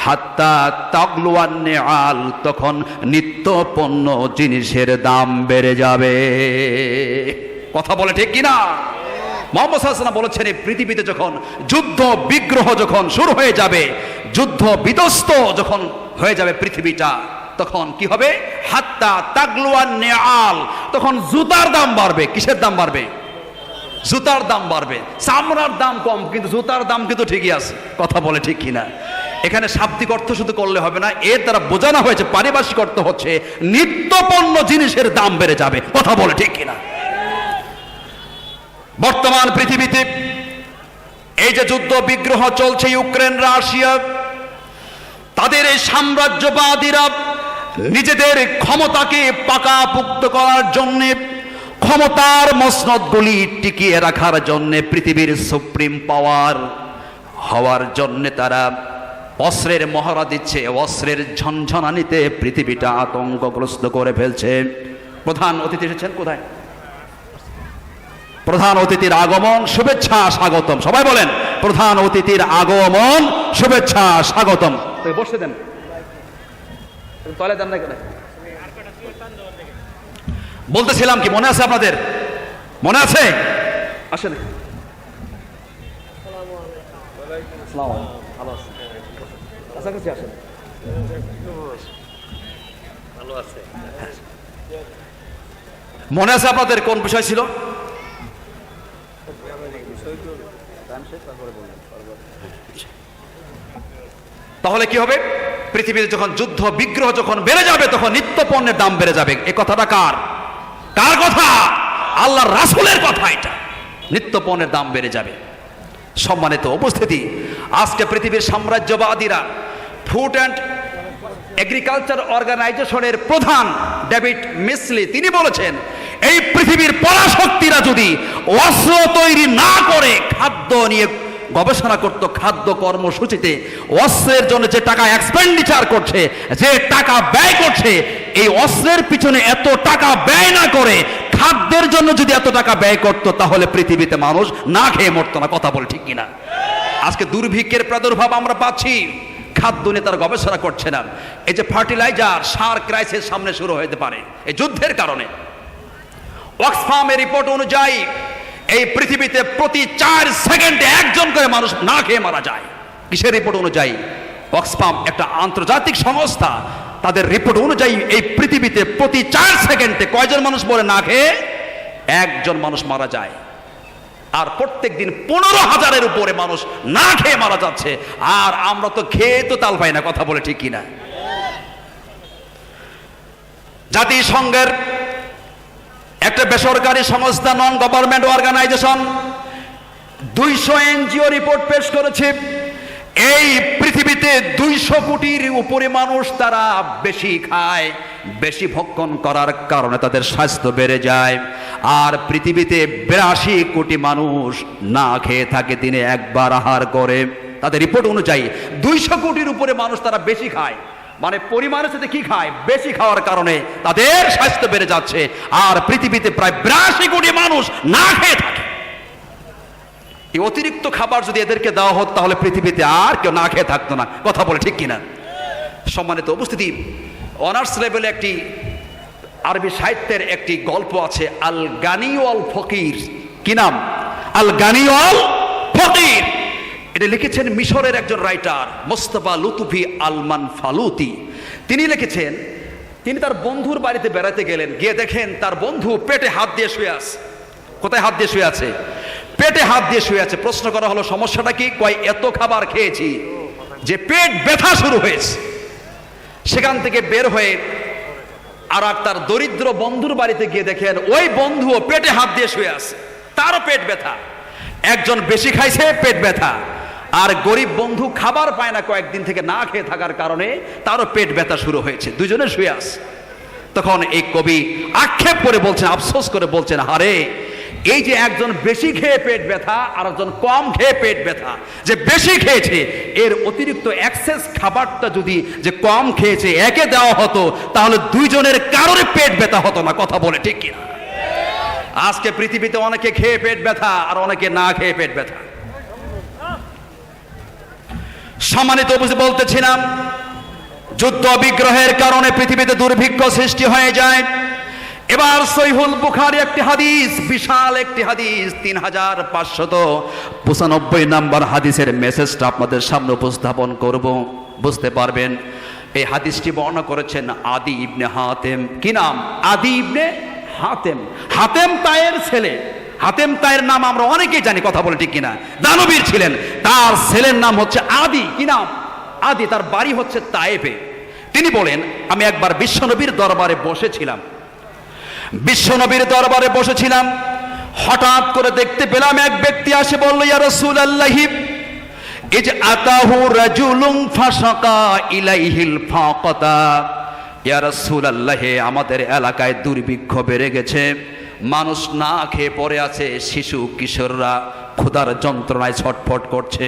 হাত্তা তাগলু আন-নিআল, তখন নিত্য পণ্য জিনিসের দাম বেড়ে যাবে। কথা বলে ঠিক কিনা? মুহাম্মদ সাল্লাল্লাহু আলাইহি ওয়াসাল্লাম বলেছেন, এই পৃথিবীতে যখন যুদ্ধ বিগ্রহ যখন শুরু হয়ে যাবে, যুদ্ধ বিধ্বস্ত যখন হয়ে যাবে পৃথিবীটা, তখন কি হবে? হাত্তা তাগলু আন-নিআল, তখন জুতার দাম বাড়বে। কিসের দাম বাড়বে? জুতার দাম বাড়বে। চামড়ার দাম কম, কিন্তু জুতার দাম কিন্তু ঠিকই আছে। কথা বলে ঠিক কিনা? এখানে শাব্দিক অর্থ শুধু করলে হবে না, এর দ্বারা বোঝানো হয়েছে পারিভাষিক অর্থ হচ্ছে নিত্যপণ্য জিনিসের দাম বেড়ে যাবে। কথা বলে ঠিক কিনা? বর্তমান পৃথিবীতে এই যে যুদ্ধ বিগ্রহ চলছে ইউক্রেন রাশিয়া, তাদের এই সাম্রাজ্যবাদীরা নিজেদের ক্ষমতাকে পাকাপোক্ত করার জন্য, ক্ষমতার মসনদগুলি টিকিয়ে রাখার জন্য, পৃথিবীর সুপ্রিম পাওয়ার হওয়ার জন্য তারা অস্ত্রের মহড়া দিচ্ছে। অস্ত্রের ঝনঝনানিতে পৃথিবীটা আতঙ্কগ্রস্ত করে ফেলছে। প্রধান অতিথি এসেছেন কোথায়? প্রধান অতিথির আগমন, শুভেচ্ছা, স্বাগতম। সবাই বলেন প্রধান অতিথির আগমন, শুভেচ্ছা, স্বাগতম। বসে দেন, তলে দেন না কেন? বলতেছিলাম কি, মনে আছে আপনাদের? মনে আছে? আসেন। ভালো আছে, কাছাকাছি আসেন। মনে আছে আপনাদের কোন বিষয় ছিল? তাহলে কি হবে? পৃথিবীতে যখন যুদ্ধ বিগ্রহ যখন বেড়ে যাবে, তখন নিত্য পণ্যের দাম বেড়ে যাবে। এই কথাটা কার কথা? আল্লাহর রাসূলের কথা। এটা নিত্য পণ্যের দাম বেড়ে যাবে। সম্মানিত উপস্থিতি, আজকে পৃথিবীর সাম্রাজ্যবাদীরা ফুড অ্যান্ড এগ্রিকালচার অর্গানাইজেশনের প্রধান ডেভিড মিসলি তিনি বলেছেন, এই পৃথিবীর পরাশক্তিরা যদি অস্ত্র তৈরি না করে খাদ্য নিয়ে গবেষণা করত, খাদ্য কর্মসূচিতে অস্ত্রের জন্য যে টাকা এক্সপেন্ডিচার করছে, যে টাকা ব্যয় করছে, এই অস্ত্রের পিছনে এত টাকা ব্যয় না করে খাদ্যের জন্য যদি এত টাকা ব্যয় করত, তাহলে পৃথিবীতে মানুষ না খেয়ে মরতো না। কথা বলে ঠিক কিনা? আজকে দুর্ভিক্ষের প্রাদুর্ভাব আমরা পাচ্ছি, খাদ্য নিয়ে তারা গবেষণা করছে না। এই যে ফার্টিলাইজার, সার ক্রাইসিস সামনে শুরু হতে পারে এই যুদ্ধের কারণে। অক্সফামের রিপোর্ট অনুযায়ী এই পৃথিবীতে প্রতি 4 সেকেন্ডে একজন করে মানুষ না খেয়ে মারা যায়। কিসের রিপোর্ট অনুযায়ী? অক্সফাম একটা আন্তর্জাতিক সংস্থা, তাদের রিপোর্ট অনুযায়ী এই পৃথিবীতে প্রতি 4 সেকেন্ডে কয়জন মানুষ বলে না খেয়ে? একজন মানুষ মারা যায়। আর প্রত্যেক দিন 15,000-এর উপরে মানুষ না খেয়ে মারা যাচ্ছে। আর আমরা তো খেয়ে তো তাল পাই না। কথা বলে ঠিক কিনা? জাতিসংঘের একটা বেসরকারি সংস্থা, non government organisation 200 NGO report পেশ করেছে। এই পৃথিবীতে 200 কোটির উপরে মানুষ তারা বেশি খায়, বেশি ভক্ষণ করার কারণে তাদের স্বাস্থ্য বেড়ে যায়। আর পৃথিবীতে 82 কোটি মানুষ না খেয়ে থাকে, দিনে একবার আহার করে। তাদের রিপোর্ট অনুযায়ী 200 কোটির উপরে মানুষ তারা বেশি খায়, মানে পরিমাণের সাথে কি খায়? বেশি খাওয়ার কারণে তাদের স্বাস্থ্য বেড়ে যাচ্ছে। আর পৃথিবীতে প্রায় 82 কোটি মানুষ না খেয়ে থাকে। এই অতিরিক্ত খাবার যদি এদেরকে দেওয়া হতো, তাহলে পৃথিবীতে আর কেউ না খেয়ে থাকতো না। কথা বলে ঠিক কিনা? সম্মানিত উপস্থিতি, অনার্স লেভেলে একটি আরবি সাহিত্যের একটি গল্প আছে, আল গানি ওয়াল ফকির। কি নাম? আল গানি ওয়াল ফকির। এটা লিখেছেন মিশরের একজন রাইটার মোস্তফা লুতুফি আলমান ফালুতি। তিনি লিখেছেন, তিনি তার বন্ধুর বাড়িতে বেড়াতে গেলেন, গিয়ে দেখেন তার বন্ধু পেটে হাত দিয়ে শুয়ে আছে। কোথায় হাত দিয়ে শুয়ে আছে? পেটে হাত দিয়ে শুয়ে আছে। প্রশ্ন করা হলো, সমস্যাটা কি? কয়, এত খাবার খেয়েছি যে পেট ব্যথা শুরু হয়েছে। সেখান থেকে বের হয়ে আর তার দরিদ্র বন্ধুর বাড়িতে গিয়ে দেখেন ওই বন্ধুও পেটে হাত দিয়ে শুয়ে আছে, তারও পেট ব্যথা। একজন বেশি খাইছে, পেট ব্যথা। আর গরিব বন্ধু খাবার পায় না, কয়েকদিন থেকে না খেয়ে থাকার কারণে তারও পেট ব্যথা শুরু হয়েছে। দুজনে শুয়ে আছে। তখন এই কবি আক্ষেপ করে বলছেন, আফসোস করে বলছেন, হারে, এই যে একজন বেশি খেয়ে পেট ব্যথা আর একজন কম খেয়ে পেট ব্যথা, যে বেশি খেয়েছে এর অতিরিক্ত এক্সেস খাবারটা যদি যে কম খেয়েছে একে দেওয়া হতো, তাহলে দুইজনের কারোর পেট ব্যথা হতো না। কথা বলে ঠিক কিনা? আজকে পৃথিবীতে অনেকে খেয়ে পেট ব্যথা আর অনেকে না খেয়ে পেট ব্যথা। সম্মানিত বলতেছিলাম, যুদ্ধ বিগ্রহের কারণে পৃথিবীতে দুর্ভিক্ষ সৃষ্টি হয়ে যায়। এবার সহিহুল বুখারী একটি হাদিস, বিশাল একটি হাদিস, 3595 নম্বর হাদিসের মেসেজটা আপনাদের সামনে উপস্থাপন করব, বুঝতে পারবেন। এই হাদিসটি বর্ণনা করেছেন আদি ইবনে হাতেম। কি নাম? আদি ইবনে হাতেম। হাতেম তায়ের ছেলে। হাতেম তায়ের নাম আমরা অনেকেই জানি। কথা বলে ঠিক কিনা? দানবীর ছিলেন। তার ছেলের নাম হচ্ছে আদি। কি নাম? আদি। তার বাড়ি হচ্ছে তায়েফে। তিনি বলেন, আমি একবার বিশ্বনবীর দরবারে বসেছিলাম। হঠাৎ করে দেখতে পেলাম এক ব্যক্তি আসে বলল, ইয়া রাসূলুল্লাহ, ইজ আতাহু রাজুলুন ফাসাকা ইলাইহিল ফাকাতা। ইয়া রাসূলুল্লাহ, আমাদের এলাকায় দুর্ভিক্ষ বেড়ে গেছে, মানুষ না খেয়ে পড়ে আছে, শিশু কিশোররা ক্ষুধার যন্ত্রণায় ছটফট করছে।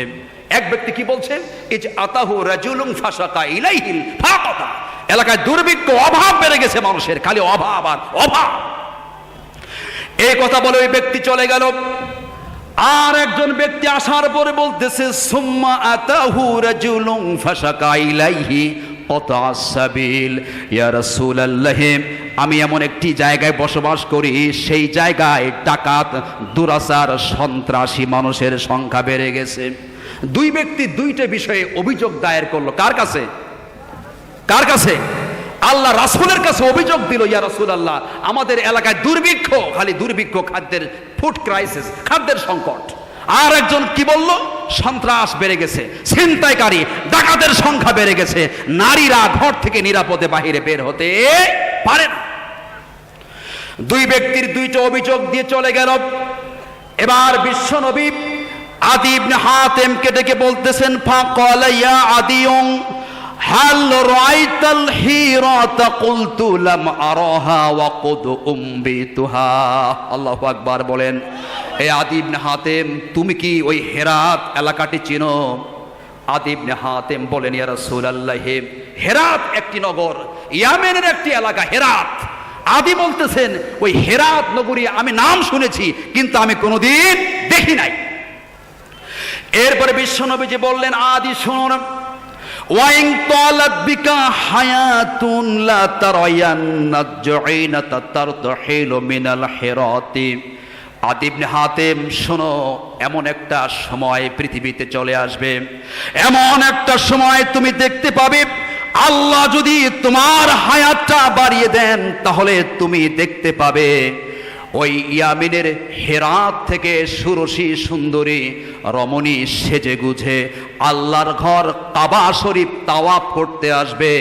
এক ব্যক্তি কি বলছে? ইজ আতাহু রাজুলুন ফাসাকা ইলাইহিল ফাকাতা। এলাকায় দুর্ভিক্ষ, অভাব বেড়ে গেছে মানুষের, খালি অভাব আর অভাব। এই কথা বলে ওই ব্যক্তি চলে গেল। আর একজন ব্যক্তি আসার পরে বলতেছে সুম্মা আতাহু রাজুলুন ফাশাকা ইলাইহি কতা'আস সাবিল, ইয়া রাসূলুল্লাহ, আমি এমন একটি জায়গায় বসবাস করি, সেই জায়গায় ডাকাত, দুরাচার, সন্ত্রাসী মানুষের সংখ্যা বেড়ে গেছে। দুই ব্যক্তি দুইটা বিষয়ে অভিযোগ দায়ের করলো। কার কাছে? কার কাছে? আল্লাহ রাসূলের কাছে অভিযোগ দিল, ইয়া রাসূলুল্লাহ, আমাদের এলাকায় দুর্ভিক্ষ, খালি দুর্ভিক্ষ, খাদ্যের ফুড ক্রাইসিস, খাদ্যের সংকট। আর একজন কি বলল? সন্ত্রাস বেড়ে গেছে, ছিনতাইকারী, ডাকাতের সংখ্যা বেড়ে গেছে, নারীরা ঘর থেকে নিরাপদে বাহিরে বের হতে পারে না। দুই ব্যক্তির দুইটা অভিযোগ দিয়ে চলে গেল। এবার বিশ্বনবী আদি ইবনে হাতেমকে ডেকে বলতেছেন, ফাকালা ইয়া আদিয়ুন হাল রাআইতাল হিরাতা কুলতু লাম আরাহা ওয়া কুদ উমবিতুহা। আল্লাহু আকবার বলেন। এ আদি ইবনে হাতেম, তুমি কি ওই হেরাত এলাকাটি চিনো? আদি ইবনে হাতেম বলেন, ইয়া রাসূলুল্লাহ, হেরাত একটি নগর, ইয়ামেনের একটি এলাকা হেরাত। আদি বলতেছেন, ওই হেরাত নগরী আমি নাম শুনেছি, কিন্তু আমি কোনোদিন দেখি নাই। এরপরে বিশ্বনবীজি বললেন, আদি শুনুন, ওয়াইন তালাত বিকা হায়াতুন লা তারায়ান্না জুইনাতা তারতাহিলু মিনাল হিরাতি। আদি ইবনে হাতেম, শোনো, এমন একটা সময় পৃথিবীতে চলে আসবে, এমন একটা সময় তুমি দেখতে পাবে, আল্লাহ যদি তোমার হায়াতটা বাড়িয়ে দেন, তাহলে তুমি দেখতে পাবে ওই ইয়ামিনের হেরাত থেকে সুরসী সুন্দরী রমণী সেজে গুজে আল্লাহর ঘর কাবা শরীফ তাওয়াফ করতে আসবে।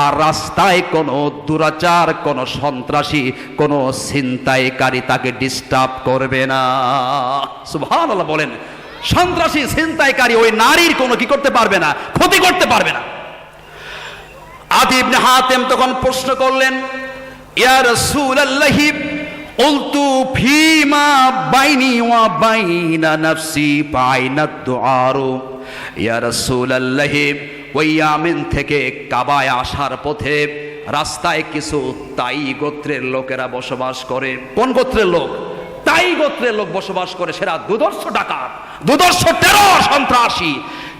আর রাস্তায় কোনো দুরাচার, কোনো সন্ত্রাসী, কোনো ছিনতাইকারী তাকে ডিস্টার্ব করবে না। সুবহানাল্লাহ বলেন। সন্ত্রাসী, ছিনতাইকারী ওই নারীর কোনো কি করতে পারবে না, ক্ষতি করতে পারবে না। আদি ইবনে হাতেম তখন প্রশ্ন করলেন, ইয়া রাসূলুল্লাহ, কুলতু ফীমা বাইনি ওয়া বাইনা নাফসি ফাআইনাদ দুআরু। ইয়া রাসূলুল্লাহ, ওই ইয়ামিন থেকে কাবায় আসার পথে রাস্তায় কিছু তাই গোত্রের লোকেরা বসবাস করে। কোন গোত্রের লোক? তাই গোত্রের লোক বসবাস করে। সেরা দুর্ধর্ষ ডাকাত, দুর্ধর্ষ টেরর, সন্ত্রাসী।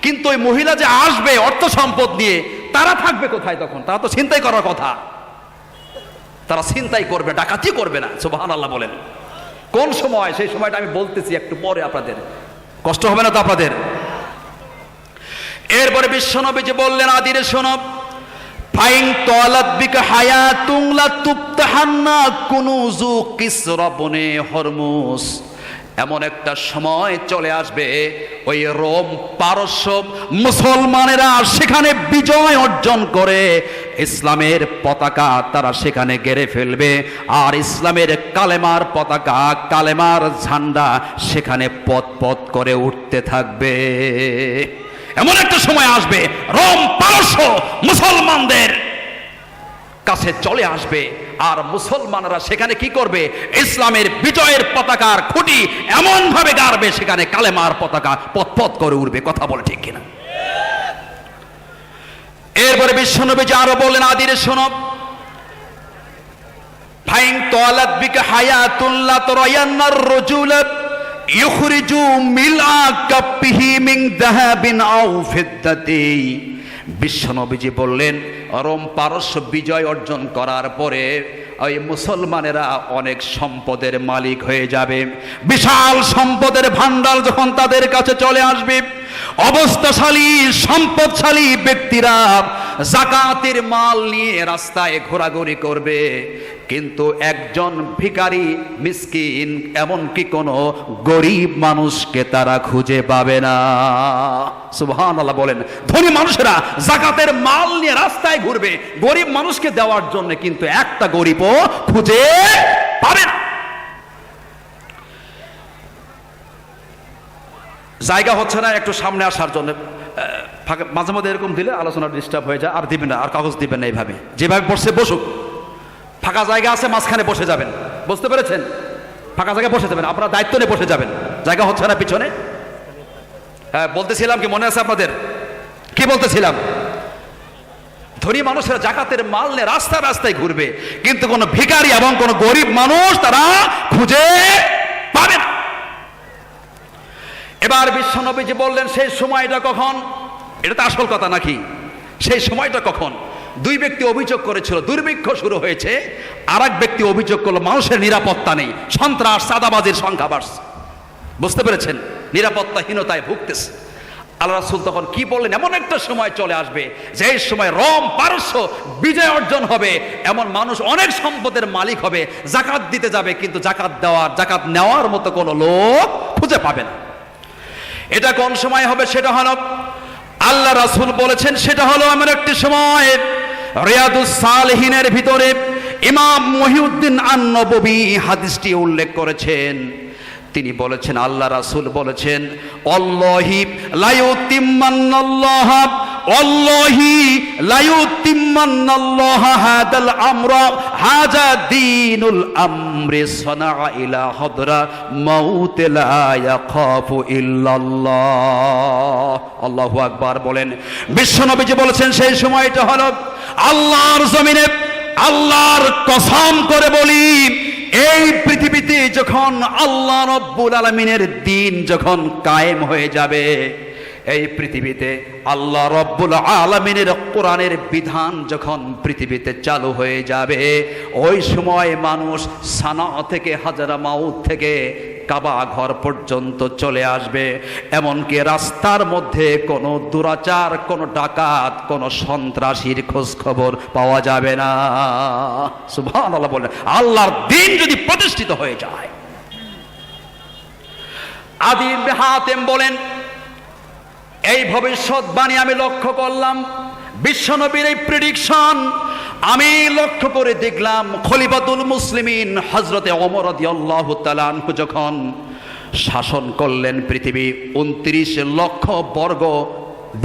কিন্তু ওই মহিলা যে আসবে অর্থ সম্পদ নিয়ে, তারা থাকবে কোথায় তখন? তারা তো ছিনতাই করার কথা, তারা ছিনতাই করবে, ডাকাতি করবে না। সুবহানাল্লাহ বলেন। কোন সময়? সেই সময়টা আমি বলতেছি একটু পরে, আপনাদের কষ্ট হবে না তো আপনাদের? এরপরে বিশ্বনবীজি বললেন, আদিরে শোনো, ফাইন তালাত বিকা হায়াতুন লা তুফতাহান্না কুনুজু কিসরা বনে হরমুজ। এমন একটা সময় চলে আসবে, ওই রোম পারস্য মুসলমানেরা সেখানে বিজয় অর্জন করে ইসলামের পতাকা তারা সেখানে গেড়ে ফেলবে। আর ইসলামের কালেমার পতাকা, কালেমার ঝান্ডা সেখানে পথ পথ করে উঠতে থাকবে। এমন একটা সময় আসবে, রোম পারস্য মুসলমানদের কাছে চলে আসবে, আর মুসলমানরা সেখানে কি করবে? ইসলামের বিজয়ের পতাকার খুঁটি এমন ভাবে গাড়বে, সেখানে কালেমার পতাকা পথ পথ করে উঠবে। কথা বলে ঠিক কিনা? এরপরে বিশ্বনবীজি আরো বলেন, আদিরে শোনো, ফাইন তালাত বিকা হায়াতুন লা তারায়ান্নার রাজুল ইখরিজু মিলআ কাফিহি মিন যাহাবিন আও ফিদ্দাতি। বিশ্বনবীজি বললেন, রোম পারস্য বিজয় অর্জন করার পরে ওই মুসলমানেরা অনেক সম্পদের মালিক হয়ে যাবে। বিশাল সম্পদের ভান্ডার যখন তাদের কাছে চলে আসবে, অবস্থাশালী সম্পদশালী ব্যক্তিরা যাকাতের মাল নিয়ে রাস্তায় ঘোরাঘুরি করবে, কিন্তু একজন ভিখারি, মিসকিন, এমনকি কোনো গরিব মানুষকে তারা খুঁজে পাবে না। সুবহানাল্লাহ বলেন। ধনী মানুষেরা যাকাতের মাল নিয়ে রাস্তায় ঘুরবে গরিব মানুষকে দেওয়ার জন্য, কিন্তু একটা গরিবও খুঁজে পাবে না। জায়গা হচ্ছে না একটু সামনে আসার জন্য, মাঝে মধ্যে এরকম দিলে আলোচনা ডিস্টার্ব হয়ে যায়। আর দিবেন না, আর কাগজ দিবেন না, এইভাবে যেভাবে বসে বসুক। ফাঁকা জায়গা আছে, মাঝখানে বসে যাবেন। বুঝতে পেরেছেন? ফাঁকা জায়গায় বসে যাবেন, আপনারা দায়িত্ব নিয়ে বসে যাবেন। জায়গা হচ্ছে না পিছনে। হ্যাঁ, বলতেছিলাম কি, মনে আছে আপনাদের? কি বলতেছিলাম? ধনী মানুষেরা যাকাতের মাল নিয়ে রাস্তায় রাস্তায় ঘুরবে, কিন্তু কোনো ভিখারি এবং কোনো গরিব মানুষ তারা খুঁজে পাবে না। এবার বিশ্বনবীজি বললেন, সেই সময়টা কখন? এটা তো আসল কথা নাকি? সেই সময়টা কখন? দুই ব্যক্তি অভিযোগ করেছিল, দুর্ভিক্ষ শুরু হয়েছে। আর এক ব্যক্তি অভিযোগ করলো, মানুষের নিরাপত্তা নেই, সন্ত্রাস চাঁদাবাজির সংখ্যা বাড়ছে। বুঝতে পেরেছেন? নিরাপত্তাহীনতায় ভুগতেছে। আল্লাহ রাসূল তখন কি বললেন? এমন একটা সময় চলে আসবে যে সময় রোম পারস্য বিজয় অর্জন হবে, এমন মানুষ অনেক সম্পদের মালিক হবে, জাকাত দিতে যাবে কিন্তু জাকাত নেওয়ার মতো কোনো লোক খুঁজে পাবে না। এটা কোন সময় হবে? সেটা হলো, আল্লাহ রাসূল বলেছেন, সেটা হলো এমন একটি সময়, রিয়াদুস সালিহিনের ভিতরে ইমাম মহিউদ্দিন আন-নববী হাদিসটি উল্লেখ করেছেন। তিনি বলেছেন, আল্লাহ রাসূল বলেছেন, আল্লাহি লা ইউতিম্মান্নাল্লাহ আল্লাহি লা ইউতিম্মান্নাল্লাহ হাদাল আমরা হাযা দীনুল আমরি সানা ইলা হাদরা মাউত লা ইয়াখাফু ইল্লাল্লাহ। আল্লাহু আকবার বলেন। বিশ্বনবীজি বলেছেন, সেই সময়টা হলো, আল্লাহর জমিনে আল্লাহর কসম করে বলি, এই পৃথিবীতে যখন আল্লাহ রাব্বুল আলামিনের দ্বীন যখন কায়েম হয়ে যাবে, এই পৃথিবীতে আল্লাহ রাব্বুল আলামিনের কোরআনের বিধান যখন পৃথিবীতে চালু হয়ে যাবে, ওই সময় মানুষ সানা থেকে হাজারা মাউত থেকে কাবা ঘর পর্যন্ত চলে আসবে। এমনকি রাস্তার মধ্যে কোনো দুরাচার, কোনো ডাকাত, কোনো সন্ত্রাসীর খোঁজ খবর পাওয়া যাবে না। সুবহানাল্লাহ বলেন। আল্লাহর দ্বীন যদি প্রতিষ্ঠিত হয়ে যায়। আদি ইবনে হাতেম বলেন, এই ভবিষ্যৎবাণী আমি লক্ষ্য করলাম, বিশ্বনবীর এই প্রেডিকশন আমি লক্ষ্য করে দেখলাম, খলিফাতুল মুসলিমিন হযরতে ওমর রাদিয়াল্লাহু তাআলা আনহু যখন শাসন করলেন পৃথিবী 29 লক্ষ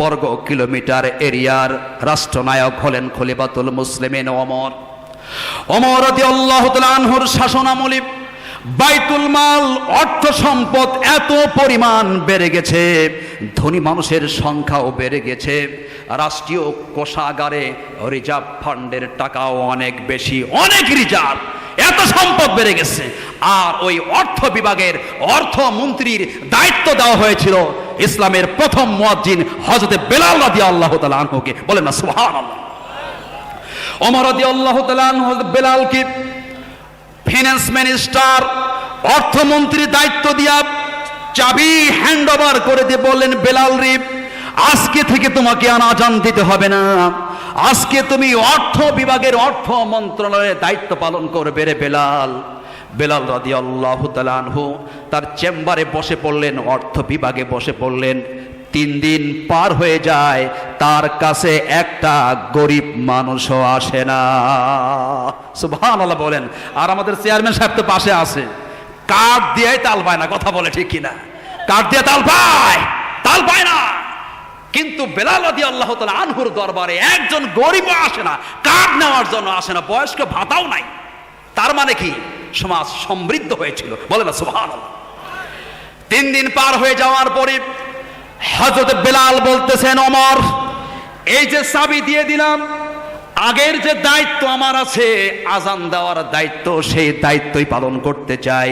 বর্গ কিলোমিটার এরিয়ার রাষ্ট্রনায়ক হলেন খলিফাতুল মুসলিমিন ওমর রাদিয়াল্লাহু তাআলা আনহুর শাসনামলে বাইতুল মাল অর্থ সম্পদ এত পরিমাণ বেড়ে গেছে, ধনী মানুষের সংখ্যাও বেড়ে গেছে, রাষ্ট্রীয় কোষাগারে রিজার্ভ ফান্ডের টাকাও অনেক বেশি, অনেক রিজার্ভ, এত সম্পদ বেড়ে গেছে। আর ওই অর্থ বিভাগের অর্থমন্ত্রীর দায়িত্ব দেওয়া হয়েছিল ইসলামের প্রথম মুয়াজ্জিন হযরত বেলাল রাদিয়াল্লাহু তাআলা আনহুকে। বলেন না সুবহানাল্লাহ। ওমর রাদিয়াল্লাহু তাআলা আনহু বেলালকে ফিনান্স মিনিস্টার, অর্থমন্ত্রীর দায়িত্ব দিয়া চাবি হ্যান্ড ওভার করে দিয়ে বললেন, বেলাল রে, আজকে থেকে তোমাকে আজান দিতে হবে না, আজকে তুমি অর্থ বিভাগের অর্থ মন্ত্রণালয়ের দায়িত্ব পালন করবে রে বেলাল। বেলাল রাদিয়াল্লাহু তাআলা আনহু তার চেম্বারে বসে পড়লেন, অর্থ বিভাগে বসে পড়লেন। 3 দিন পার হয়ে যায়, তার কাছে একটা গরিব মানুষও আসে না। সুবহানাল্লাহ বলেন। আর আমাদের চেয়ারম্যান সাহেব তো পাশে আছে, কার্ড দিয়ে তাল পায় না, কথা বলে ঠিক কিনা? কার্ড দিয়ে তাল পায় না। কিন্তু বেলাল রাদিয়াল্লাহু তাআলা আনহুর দরবারে একজন গরিবও আসে না, কার্ড নেওয়ার জন্য আসে না, বয়স্ক ভাতাও নাই। তার মানে কি? সমাজ সমৃদ্ধ হয়েছিল। বলে না সুবহানাল্লাহ। 3 দিন পার হয়ে যাওয়ার পরে হযরত বেলাল বলতেছেন, ওমর, এই যে চাবি দিয়ে দিলাম, আগের যে দায়িত্ব আমার আছে আজান দেওয়ার দায়িত্ব, সেই দায়িত্বই পালন করতে চাই,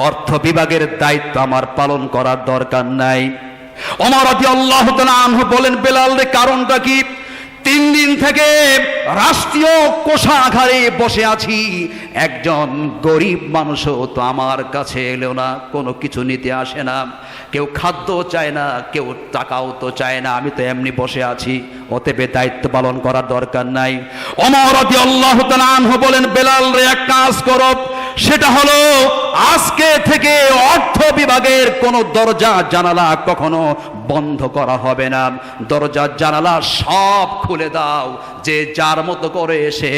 অর্থ বিভাগের দায়িত্ব আমার পালন করার দরকার নাই। ওমর রাদিয়াল্লাহু তাআলা আনহু বলেন, বেলাল রে, কারণটা কি? 3 দিন থেকে রাষ্ট্রীয় কোষাগারে বসে আছি, একজন গরিব মানুষও তো আমার কাছে এলো না, কোনো কিছু নিতে আসে না, কেউ খাদ্য চায় না, কেউ টাকাও তো চায় না, আমি তো এমনি বসে আছি, অতএব দায়িত্ব পালন করার দরকার নাই। ওমর রাদিয়াল্লাহু তাআলা আনহু বলেন, বেলাল রে, এক কাজ করো, সেটা হলো আজকে থেকে অর্থ বিভাগের কোনো দরজা জানালা কখনো বন্ধ করা হবে না, দরজা জানালা সব খুলে দাও, যে যার মতো করে এসে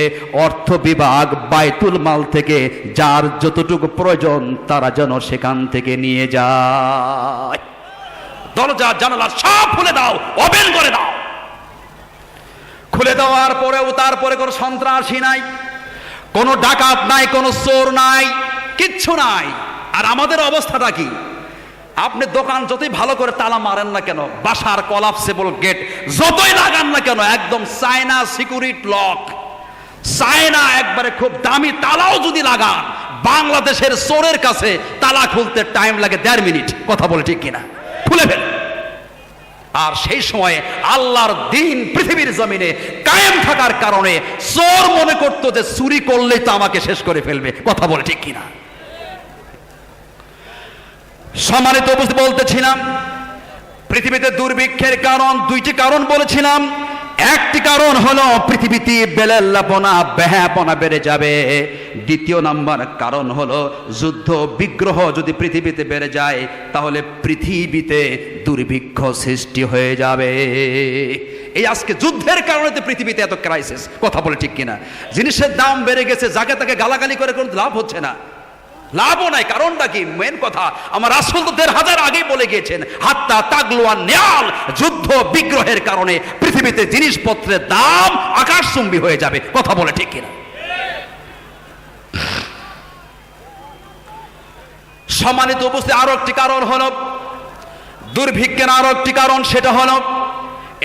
অর্থ বিভাগ বাইতুল মাল থেকে যার যতটুকু প্রয়োজন তারা যেন সেখান থেকে নিয়ে যায়। দরজা জানালা সব খুলে দাও, ওপেন করে দাও। খুলে দেওয়ার পরেও তারপরে কোনো সন্ত্রাসী নাই, কোনো ডাকাত নাই, কোনো চোর নাই, কিচ্ছু নাই। আর আমাদের অবস্থাটা কি? আপনি দোকান যতই ভালো করে তালা মারেন না কেন, বাসার কলাপসেবল গেট যতই লাগান না কেন, একদম চায়না সিকিউরিটি লক, চায়না একবারে খুব দামি তালাও যদি লাগান, বাংলাদেশের চোরের কাছে তালা খুলতে টাইম লাগে 1.5 মিনিট, কথা বলে ঠিক কিনা, খুলে ফেলে। আর সেই সময়ে আল্লাহর দ্বীন পৃথিবীর জমিনে কায়েম থাকার কারণে চোর মনে করতো যে চুরি করলেই তো আমাকে শেষ করে ফেলবে, কথা বলে ঠিক কিনা। সম্মানিত উপস্থিতি, বলতেছিলাম পৃথিবীতে দুর্ভিক্ষের কারণ 2টি কারণ বলেছিলাম। একটি কারণ হলো পৃথিবীতে বেলেল্লাপনা বেহাপনা বেড়ে যাবে। দ্বিতীয় নাম্বার কারণ হলো যুদ্ধ বিগ্রহ যদি পৃথিবীতে বেড়ে যায় তাহলে পৃথিবীতে দুর্ভিক্ষ সৃষ্টি হয়ে যাবে। এই আজকে যুদ্ধের কারণে তো পৃথিবীতে এত ক্রাইসিস, কথা বলে ঠিক কিনা। জিনিসের দাম বেড়ে গেছে, যাকে তাকে গালাগালি করে কোনো লাভ হচ্ছে না, লাভও নাই। কারণটা কি? মেন কথা আমার রাসূল তো 1500 আগেই বলে গিয়েছেন, হাত্তা তাগলুয়া নেয়াল, যুদ্ধ বিগ্রহের কারণে পৃথিবীতে জিনিসপত্রের দাম আকাশচুম্বী হয়ে যাবে, কথা বলে ঠিক কিনা। সম্মানিত উপস্থিতি, আরো একটি কারণ হলো দুর্ভিক্ষের, আরো একটি কারণ সেটা হলো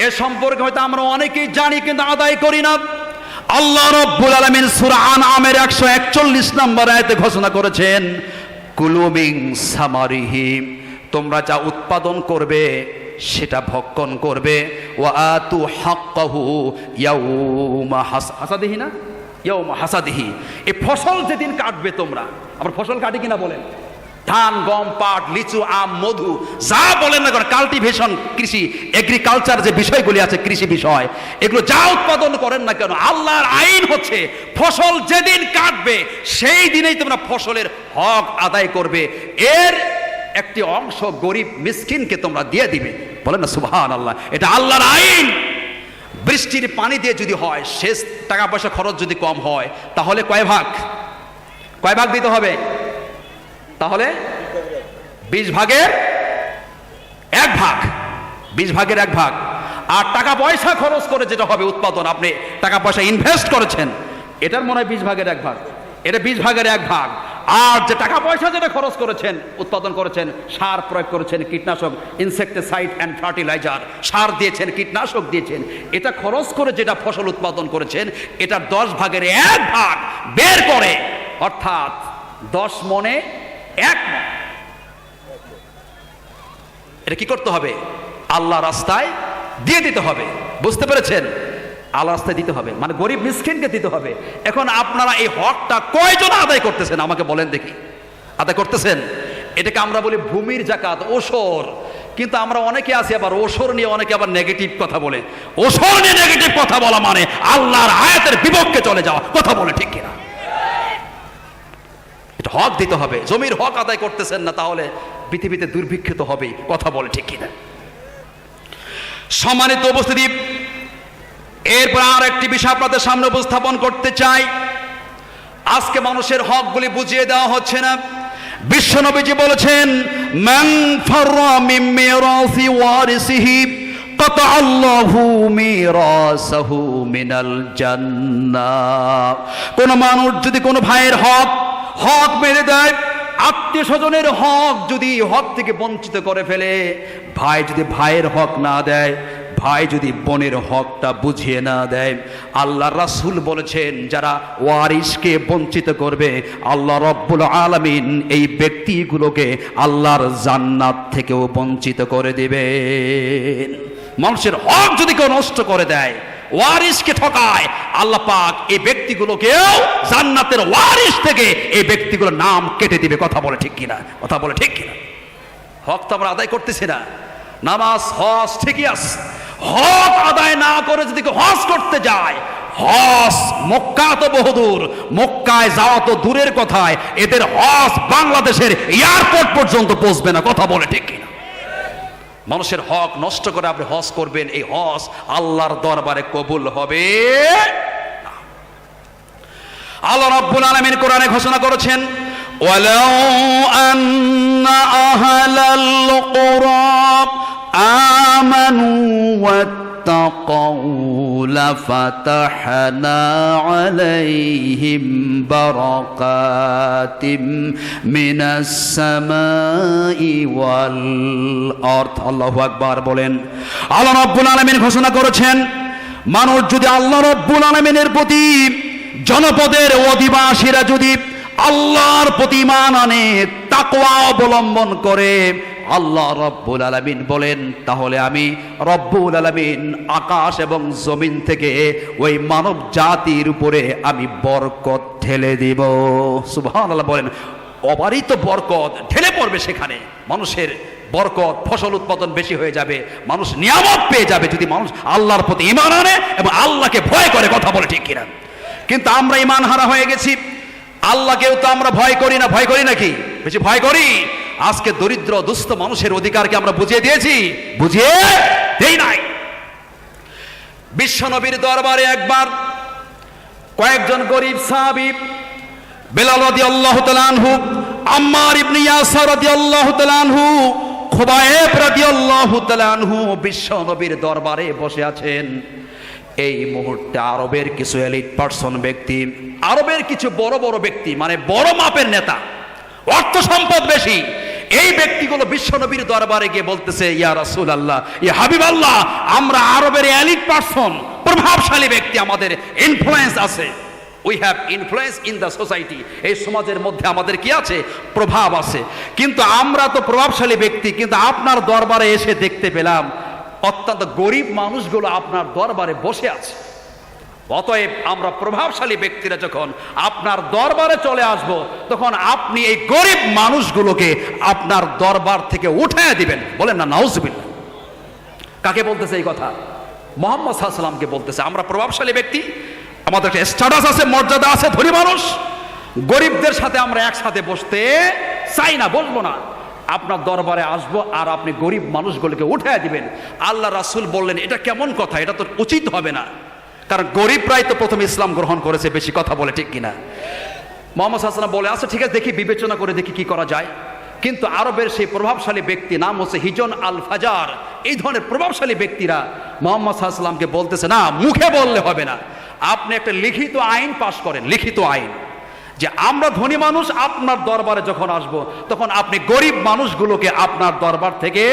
এ সম্পর্কে হয়তো আমরা অনেকেই জানি কিন্তু আদায় করি না। আল্লাহ রাব্বুল আলামিন সূরা আনআমের 141 নম্বর আয়াতে ঘোষণা করেছেন, কুলু মিন সামারিহি, তোমরা যা উৎপাদন করবে সেটা ভক্ষণ করবে, ওয়া আতু হাক্কাহু ইয়াউমা হাসাদিহি, না ইয়াউমা হাসাদিহি, এই ফসল যেদিন কাটবে তোমরা, আমরা ফসল কাটি কিনা বলেন, ধান, গম, পাট, লিচু, আম, মধু, যা বলেন না, কাল্টিভেশন, কৃষি, এগ্রিকালচার যে বিষয়গুলি আছে, কৃষি বিষয়, এগুলো যা উৎপাদন করেন না কেন, আল্লাহর আইন হচ্ছে ফসল যেদিন কাটবে সেই দিনেই তোমরা ফসলের হক আদায় করবে। এর একটি অংশ গরিব মিসকিনকে তোমরা দিয়ে দিবে, বলেন না সুবহানাল্লাহ। এটা আল্লাহর আইন। বৃষ্টির পানি দিয়ে যদি হয়, শেষ টাকা পয়সা খরচ যদি কম হয়, তাহলে কয় ভাগ দিতে হবে? তাহলে 20 ভাগের 1 ভাগ, 20 ভাগের 1 ভাগ। আর টাকা পয়সা খরচ করে যেটা হবে উৎপাদন, আপনি টাকা পয়সা ইনভেস্ট করেছেন, এটার মনে হয় 20 ভাগের 1 ভাগ, এটা 20 ভাগের 1 ভাগ। আর যে টাকা পয়সা যেটা খরচ করেছেন, উৎপাদন করেছেন, সার প্রয়োগ করেছেন, কীটনাশক, ইনসেক্টিসাইড অ্যান্ড ফার্টিলাইজার, সার দিয়েছেন, কীটনাশক দিয়েছেন, এটা খরচ করে যেটা ফসল উৎপাদন করেছেন, এটা 10 ভাগের 1 ভাগ বের করে, অর্থাৎ 10 মনে 1 মণ, এটা কি করতে হবে? আল্লাহ রাস্তায় দিয়ে দিতে হবে, বুঝতে পেরেছেন? আল্লাহ রাস্তায় দিতে হবে, মানে গরিব মিসকিনকে দিতে হবে। এখন আপনারা এই হকটা কয়জন আদায় করতেছেন আমাকে বলেন দেখি, আদায় করতেছেন? এটাকে আমরা বলি ভূমির যাকাত, ওসর। কিন্তু আমরা অনেকে আছি আবার ওসর নিয়ে অনেকে আবার নেগেটিভ কথা বলে। ওসর নিয়ে নেগেটিভ কথা বলা মানে আল্লাহর আয়াতের বিপক্ষে চলে যাওয়া, কথা বলে ঠিক কিনা। এটা হক দিতে হবে, জমির হক আদায় করতেছেন না, তাহলে পৃথিবীতে দুর্ভিক্ষিত হবেই, কথা বলে ঠিক কিনা। সম্মানিত উপস্থিতি, এরপর আর একটি বিষয় আপনাদের সামনে উপস্থাপন করতে চাই। আজকে মানুষের হকগুলি বুঝিয়ে দেওয়া হচ্ছে না। বিশ্বনবীজি বলেছেন, মান ফাররা মিন মিরাসি ওয়ারিসিহি কাতা আল্লাহু মিরাসাহু মিনাল জান্নাহ। কোন মানুষ যদি কোন ভাইয়ের হক মেরে দেয়, আত্মীয় স্বজনের হক যদি হক থেকে বঞ্চিত করে ফেলে, ভাই যদি ভাইয়ের হক না দেয়, ভাই যদি বোনের হকটা বুঝিয়ে না দেয়, আল্লাহ রাসূল বলেছেন যারা ওয়ারিসকে বঞ্চিত করবে, আল্লাহ রব্বুল আলামিন এই ব্যক্তিগুলোকে আল্লাহর জান্নাত থেকেও বঞ্চিত করে দিবেন। মানুষের হক যদি কেউ নষ্ট করে দেয়, ওয়ারিসকে ঠকায়, আল্লাহ পাক এই ব্যক্তিগুলোকেও জান্নাতের ওয়ারিস থেকে এই ব্যক্তিগুলোর নাম কেটে দিবে, কথা বলে ঠিক কিনা, কথা বলে ঠিক কিনা। হক তো আমরা আদায় করতেছি না। নামাজ, হজ ঠিকই আছে, হক আদায় না করে যদি কেউ হজ করতে যায়, হজ মক্কা তো বহুদূর, মক্কায় যাওয়া তো দূরের কথায়, এদের হজ বাংলাদেশের এয়ারপোর্ট পর্যন্ত পৌঁছবে না, কথা বলে ঠিক কিনা। মানুষের হক নষ্ট করে আপনি হজ করবেন, এই হজ আল্লাহর দরবারে কবুল হবে না। আল্লাহ রাব্বুল আলামিন কোরআনে ঘোষণা করেছেন, ওয়ালাউ আন্না আহলাল কুরা আমানু ওয়াত্তাকাউ লাফাতাহনা আলাইহিম বারাকাতিম মিনাস সামাই ওয়াল আরদ। আল্লাহু আকবার বলেন। আল্লাহ রাব্বুল আলামিন ঘোষণা করেছেন, মানুষ যদি আল্লাহ রাব্বুল আলামিনের প্রতি, জনপদের অধিবাসীরা যদি আল্লাহর প্রতি ঈমান আনে, তাকওয়া অবলম্বন করে, আল্লাহ রব্বুল আলামিন বলেন তাহলে আমি রব্বুল আলামিন আকাশ এবং জমিন থেকে ওই মানব জাতির উপরে আমি বরকত ঢেলে দিব। সুবহানাল্লাহ বলেন, অবারিত বরকত ঢেলে পড়বে সেখানে। মানুষের বরকত, ফসল উৎপাদন বেশি হয়ে যাবে, মানুষ নিয়ামত পেয়ে যাবে যদি মানুষ আল্লাহর প্রতি ঈমান আনে এবং আল্লাহকে ভয় করে। কথা বলে ঠিক কিনা? কিন্তু আমরা ঈমান হারা হয়ে গেছি। আল্লাহকেও তো আমরা ভয় করি না। ভয় করি নাকি? বেশি ভয় করি। আজকে দরিদ্র দুস্থ মানুষের অধিকারকে আমরা বুঝিয়ে দিয়েছি? বুঝিয়ে দেই নাই। বিশ্বনবীর দরবারে একবার কয়েকজন গরিব সাহাবী, বেলাল রাদিয়াল্লাহু তাআলা আনহু, আম্মার ইবনে ইয়াসির রাদিয়াল্লাহু তাআলা আনহু, খুবাইব রাদিয়াল্লাহু তাআলা আনহু বিশ্বনবীর দরবারে বসে আছেন। এই মুহূর্তে আরবের কিছু এলিট পার্সন ব্যক্তি, আরবের কিছু বড় বড় ব্যক্তি, মানে বড় মাপের নেতা, অর্থ সম্পদ বেশি, এই ব্যক্তিগুলো বিশ্বনবীর দরবারে গিয়ে বলতেছে, ইয়া রাসূলুল্লাহ, ইয়া হাবিবাল্লাহ, আমরা আরবের এলিট পার্সন, প্রভাবশালী ব্যক্তি, আমাদের ইনফ্লুয়েন্স আছে, we have influence in the society, এই সমাজের মধ্যে আমাদের কি আছে? প্রভাব আছে। কিন্তু আমরা তো প্রভাবশালী ব্যক্তি, কিন্তু আপনার দরবারে এসে দেখতে পেলাম অত্যন্ত গরিব মানুষগুলো আপনার দরবারে বসে আছে। অতএব আমরা প্রভাবশালী ব্যক্তিরা যখন আপনার দরবারে চলে আসব, তখন আপনি এই গরিব মানুষগুলোকে আপনার দরবার থেকে উঠায় দিবেন। বলেন না নাউজুবিল্লাহ। কাকে বলতেছে এই কথা? মুহাম্মদ সাল্লাল্লাহু আলাইহি ওয়াসাল্লামকে বলতেছে। আমরা প্রভাবশালী ব্যক্তি, আমাদের একটা স্ট্যাটাস আছে, মর্যাদা আছে, ধনী মানুষ, গরিবদের সাথে আমরা একসাথে বসতে চাই না, বলবো না। আপনার দরবারে আসব আর আপনি গরিব মানুষগুলোকে উঠায় দিবেন। আল্লাহ রাসূল বললেন, এটা কেমন কথা? এটা তো উচিত হবে না, কারণ গরিবরাই তো প্রথম ইসলাম গ্রহণ করেছে। বেশি কথা বলে ঠিক কিনা? মুহাম্মদ সাল্লাল্লাহু আলাইহি ওয়াসাল্লাম বলে, আচ্ছা ঠিক আছে, দেখি, বিবেচনা করে দেখি কি করা যায়। কিন্তু আরবের সেই প্রভাবশালী ব্যক্তি নাম হচ্ছে হিজন আল ফাজার, এই ধরনের প্রভাবশালী ব্যক্তিরা মুহাম্মদ সাল্লাল্লাহু আলাইহি ওয়াসাল্লামকে বলতেছে, না, মুখে বললে হবে না, আপনি একটা লিখিত আইন পাশ করেন, লিখিত আইন, যে আমরা ধনী মানুষ আপনার দরবারে যখন আসব, তখন আপনি গরিব মানুষগুলোকে আপনার দরবার থেকে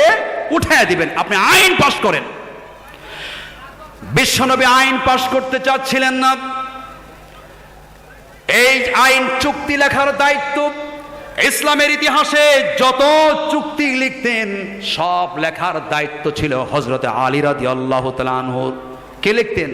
উঠায় দিবেন। আপনি আইন পাশ করেন। বিশ্বনবী আইন পাশ করতে চাচ্ছিলেন না। এই আইন চুক্তি লেখার দায়িত্ব, ইসলামের ইতিহাসে যত চুক্তি লিখতেন সব লেখার দায়িত্ব ছিল হযরত আলী রাদিয়াল্লাহু তাআলা আনহু। কে লিখতেন?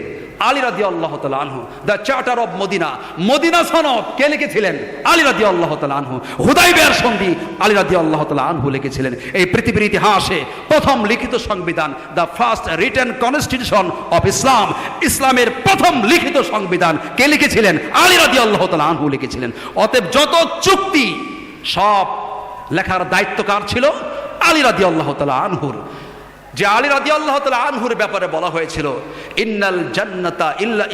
আলী রাদিয়াল্লাহু তাআলা আনহু। The charter of Medina, Medina সনদ কে লিখেছিলেন? আলী রাদিয়াল্লাহু তাআলা আনহু। হুদাইবিয়ার সন্ধি আলী রাদিয়াল্লাহু তাআলা আনহু লিখেছিলেন। এই পৃথিবীর ইতিহাসে প্রথম লিখিত সংবিধান, the first written constitution of Islam, ইসলামের প্রথম লিখিত সংবিধান কে লিখেছিলেন? আলী রাদিয়াল্লাহু তাআলা আনহু লিখেছিলেন। অতএব যত চুক্তি সব লেখার দায়িত্ব কার ছিল? আলী রাদিয়াল্লাহু তাআলা আনহুর। যে আলী রাদিয়াল্লাহু তাআলা আনহুর ব্যাপারে বলা হয়েছিল,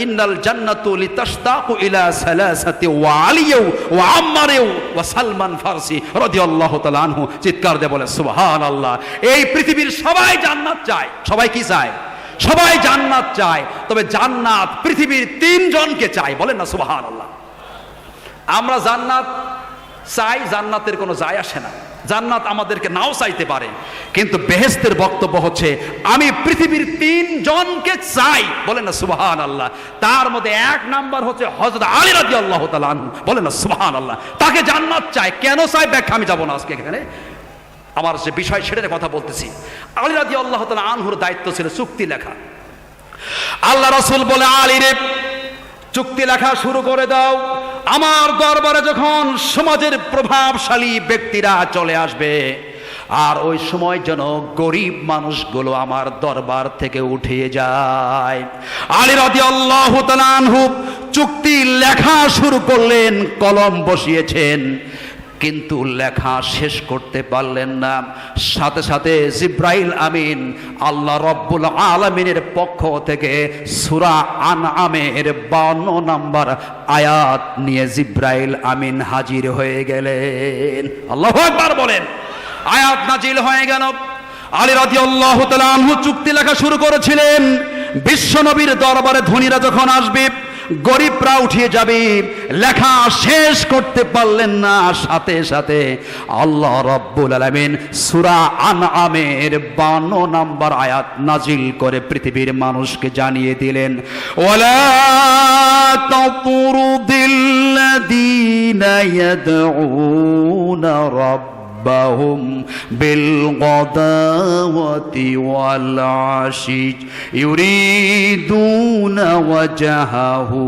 ইন্নাল জান্নাতু লিতাশতাকু ইলা সালাসাতি ওয়া আলিয়ু ওয়া আম্মারু ওয়া সালমান ফারসি রাদিয়াল্লাহু তাআলা আনহু। চিৎকার দিয়ে বলে সুবহানাল্লাহ। এই পৃথিবীর সবাই জান্নাত চায়। সবাই কি চায়? সবাই জান্নাত চায়। তবে জান্নাত পৃথিবীর 3 জনকে চায়। বলেন না সুবহানাল্লাহ। আমরা জান্নাত চাই, জান্নাতের কোনো যায় আসে না, জান্নাত আমাদেরকে নাও চাইতে পারে, কিন্তু বেহেশতের বক্তব্য হচ্ছে আমি পৃথিবীর 3 জনকে চাই। বলেন না সুবহানাল্লাহ। তার মধ্যে 1 নাম্বার হচ্ছে হযরত আলী রাদিয়াল্লাহু তাআলা আনহু। বলেন না সুবহানাল্লাহ। তাকে জান্নাত চাই। কেন চাই ব্যাখ্যা আমি যাব না আজকে এখানে, আমার যে বিষয় সেটার কথা বলতেছি। আলী রাদিয়াল্লাহু তাআলা আনহুর দায়িত্ব ছিল চুক্তি লেখা। আল্লাহ রাসূল বলে, আলী রে, চুক্তি লেখা শুরু করে দাও। আমার দরবারে যখন সমাজের প্রভাবশালী ব্যক্তিরা চলে আসবে, আর ওই সময় যেন গরিব মানুষগুলো আমার দরবার থেকে উঠে যায়। আলী রাদিয়াল্লাহু তাআলা আনহু চুক্তি লেখা শুরু করলেন, কলম বসিয়েছেন, কিন্তু লেখা শেষ করতে পারলেন না। সাথে সাথে জিব্রাইল আমিন আল্লাহ রব্বুল আলামিনের পক্ষ থেকে সূরা আনআমের 52 নম্বর আয়াত নিয়ে জিব্রাইল আমিন হাজির হয়ে গেলেন। আল্লাহু আকবার বলেন। আয়াত নাজিল হয়ে গেল। আলী রাদিয়াল্লাহু তাআলা আনহু চুক্তি লেখা শুরু করেছিলেন। বিশ্বনবীর দরবারে ধনীরা যখন আসবে, গরিবরা উঠিয়ে যাবে, লেখা শেষ করতে পারলেন না। সাথে সাথে আল্লাহ রাব্বুল আলামিন সূরা আনআমের 52 নম্বর আয়াত নাজিল করে পৃথিবীর মানুষকে জানিয়ে দিলেন, ওয়ালা তাতুরুদিল্লাযী ইয়াদউনা রাব্বাহুম বিল গাদাওয়াতি ওয়াল আশি ইউরিদুনা ওয়াজহাহু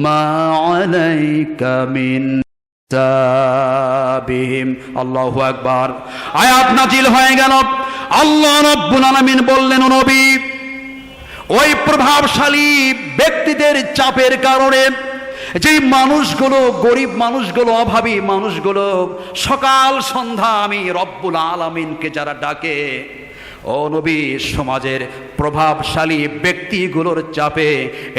মা আলাইকা মিন হিসাবিহিম। আল্লাহু আকবার। আয়াত নাজিল হয়ে গেল। আল্লাহ রাব্বুল আলামিন বললেন, ও নবী, ওই প্রভাবশালী ব্যক্তিদের চাপের কারণে যে মানুষগুলো, গরিব মানুষগুলো, অভাবী মানুষগুলো সকাল সন্ধ্যা আমি রব্বুল আলামিনকে যারা ডাকে, ও নবী, সমাজের প্রভাবশালী ব্যক্তিগুলোর চাপে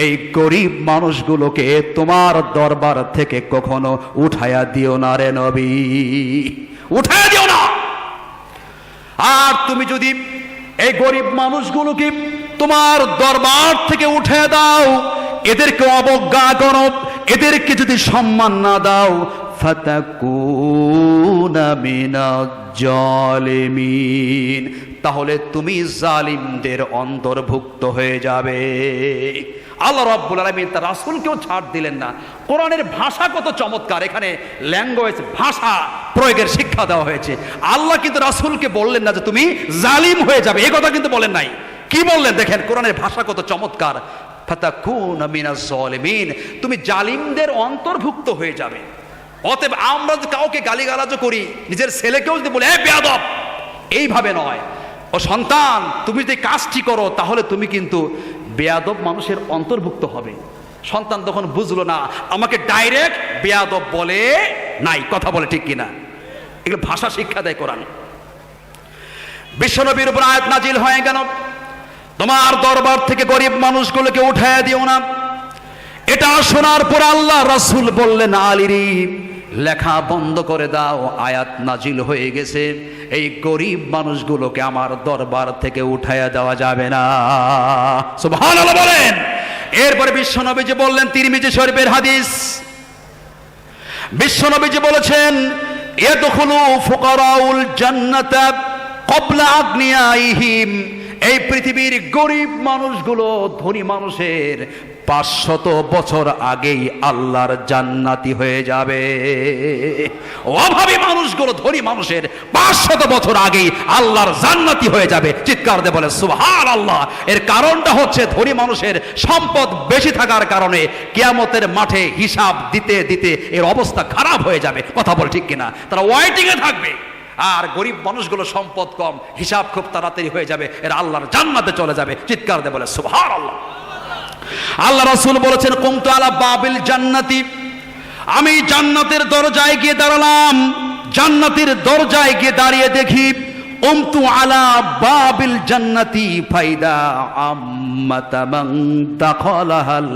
এই গরিব মানুষগুলোকে তোমার দরবার থেকে কখনো উঠায়া দিও না রে নবী, উঠায়া দিও না। আর তুমি যদি এই গরিব মানুষগুলোকে তোমার দরবার থেকে উঠে দাও, এদেরকে অবজ্ঞা করো, এদেরকে যদি সম্মান না দাও, ফাতাকুনা মিনাজ জালিমিন, তাহলে তুমি জালিমদের অন্তর্ভুক্ত হয়ে যাবে। আল্লাহ রাব্বুল আলামিন তার রাসূলকেও ছাড় দিলেন না। কোরআনের ভাষা কত চমৎকার, এখানে ল্যাঙ্গুয়েজ, ভাষা প্রয়োগের শিক্ষা দেওয়া হয়েছে। আল্লাহ কিন্তু রাসূলকে বললেন না যে তুমি জালিম হয়ে যাবে, এই কথা কিন্তু বলেন নাই। কি বললেন দেখেন, কোরআনের ভাষা কত চমৎকার, ফাতাকুনা মিনাজ জালিমিন, তুমি জালিমদের অন্তর্ভুক্ত হয়ে যাবে। অতএব আমরা যদি কাউকে গালিগালাজ করি, নিজের ছেলেকেও যদি বলে এ বেয়াদব, এইভাবে নয়। ও সন্তান, তুমি যদি কাজটি করো তাহলে তুমি কিন্তু বেয়াদব মানুষের অন্তর্ভুক্ত হবে। সন্তান তখন বুঝলো না, আমাকে ডাইরেক্ট বেয়াদব বলে নাই, কথা বলে ঠিক কিনা? এগুলো ভাষা শিক্ষা দেয় কোরআন। বিশ্বনবীর উপর আয়াত নাজিল হয়ে গেল, তোমার দরবার থেকে গরিব মানুষগুলোকে উঠায় দিও না। এটা শোনার পর আল্লাহ রাসূল বললেন, আলীরি, লেখা বন্ধ করে দাও, আয়াত নাজিল হয়ে গেছে, এই গরিব মানুষগুলোকে আমার দরবার থেকে উঠায়া দেওয়া যাবে না। সুবহানাল্লাহ বলেন। এরপরে বিশ্বনবীজি বললেন, তিরমিজি শরীফের হাদিস, বিশ্বনবীজি বলেছেন, ইয়াদখুলু ফুকারাউল জান্নাতা ক্বাবলা আগনিয়াইহিম, এই পৃথিবীর গরিব মানুষগুলো ধনী মানুষের 500 বছর আগেই আল্লাহর জান্নাতি হয়ে যাবে। অভাবী মানুষগুলো ধনী মানুষের 500 বছর আগেই আল্লাহর জান্নাতি হয়ে যাবে। চিৎকার দিয়ে বলে সুবহানাল্লাহ। এর কারণটা হচ্ছে ধনী মানুষের সম্পদ বেশি থাকার কারণে কিয়ামতের মাঠে হিসাব দিতে দিতে এর অবস্থা খারাপ হয়ে যাবে। কথা বল ঠিক কিনা? তারা ওয়েটিং এ থাকবে। আর গরিব মানুষগুলো সম্পদ কম, হিসাব খুব তাড়াতাড়ি হয়ে যাবে, এরা আল্লাহর জান্নাতে চলে যাবে। চিৎকার দিয়ে বলে সুবহানাল্লাহ। আল্লাহ রাসূল বলেছেন, কুমতু আলা বাবিল জান্নাতি, আমি জান্নাতের দরজায় গিয়ে দাঁড়ালাম। জান্নাতের দরজায় গিয়ে দাঁড়িয়ে দেখি, উমতু আলা বাবিল জান্নাতি ফাইদা আম্মাতা মান দাখালাহাল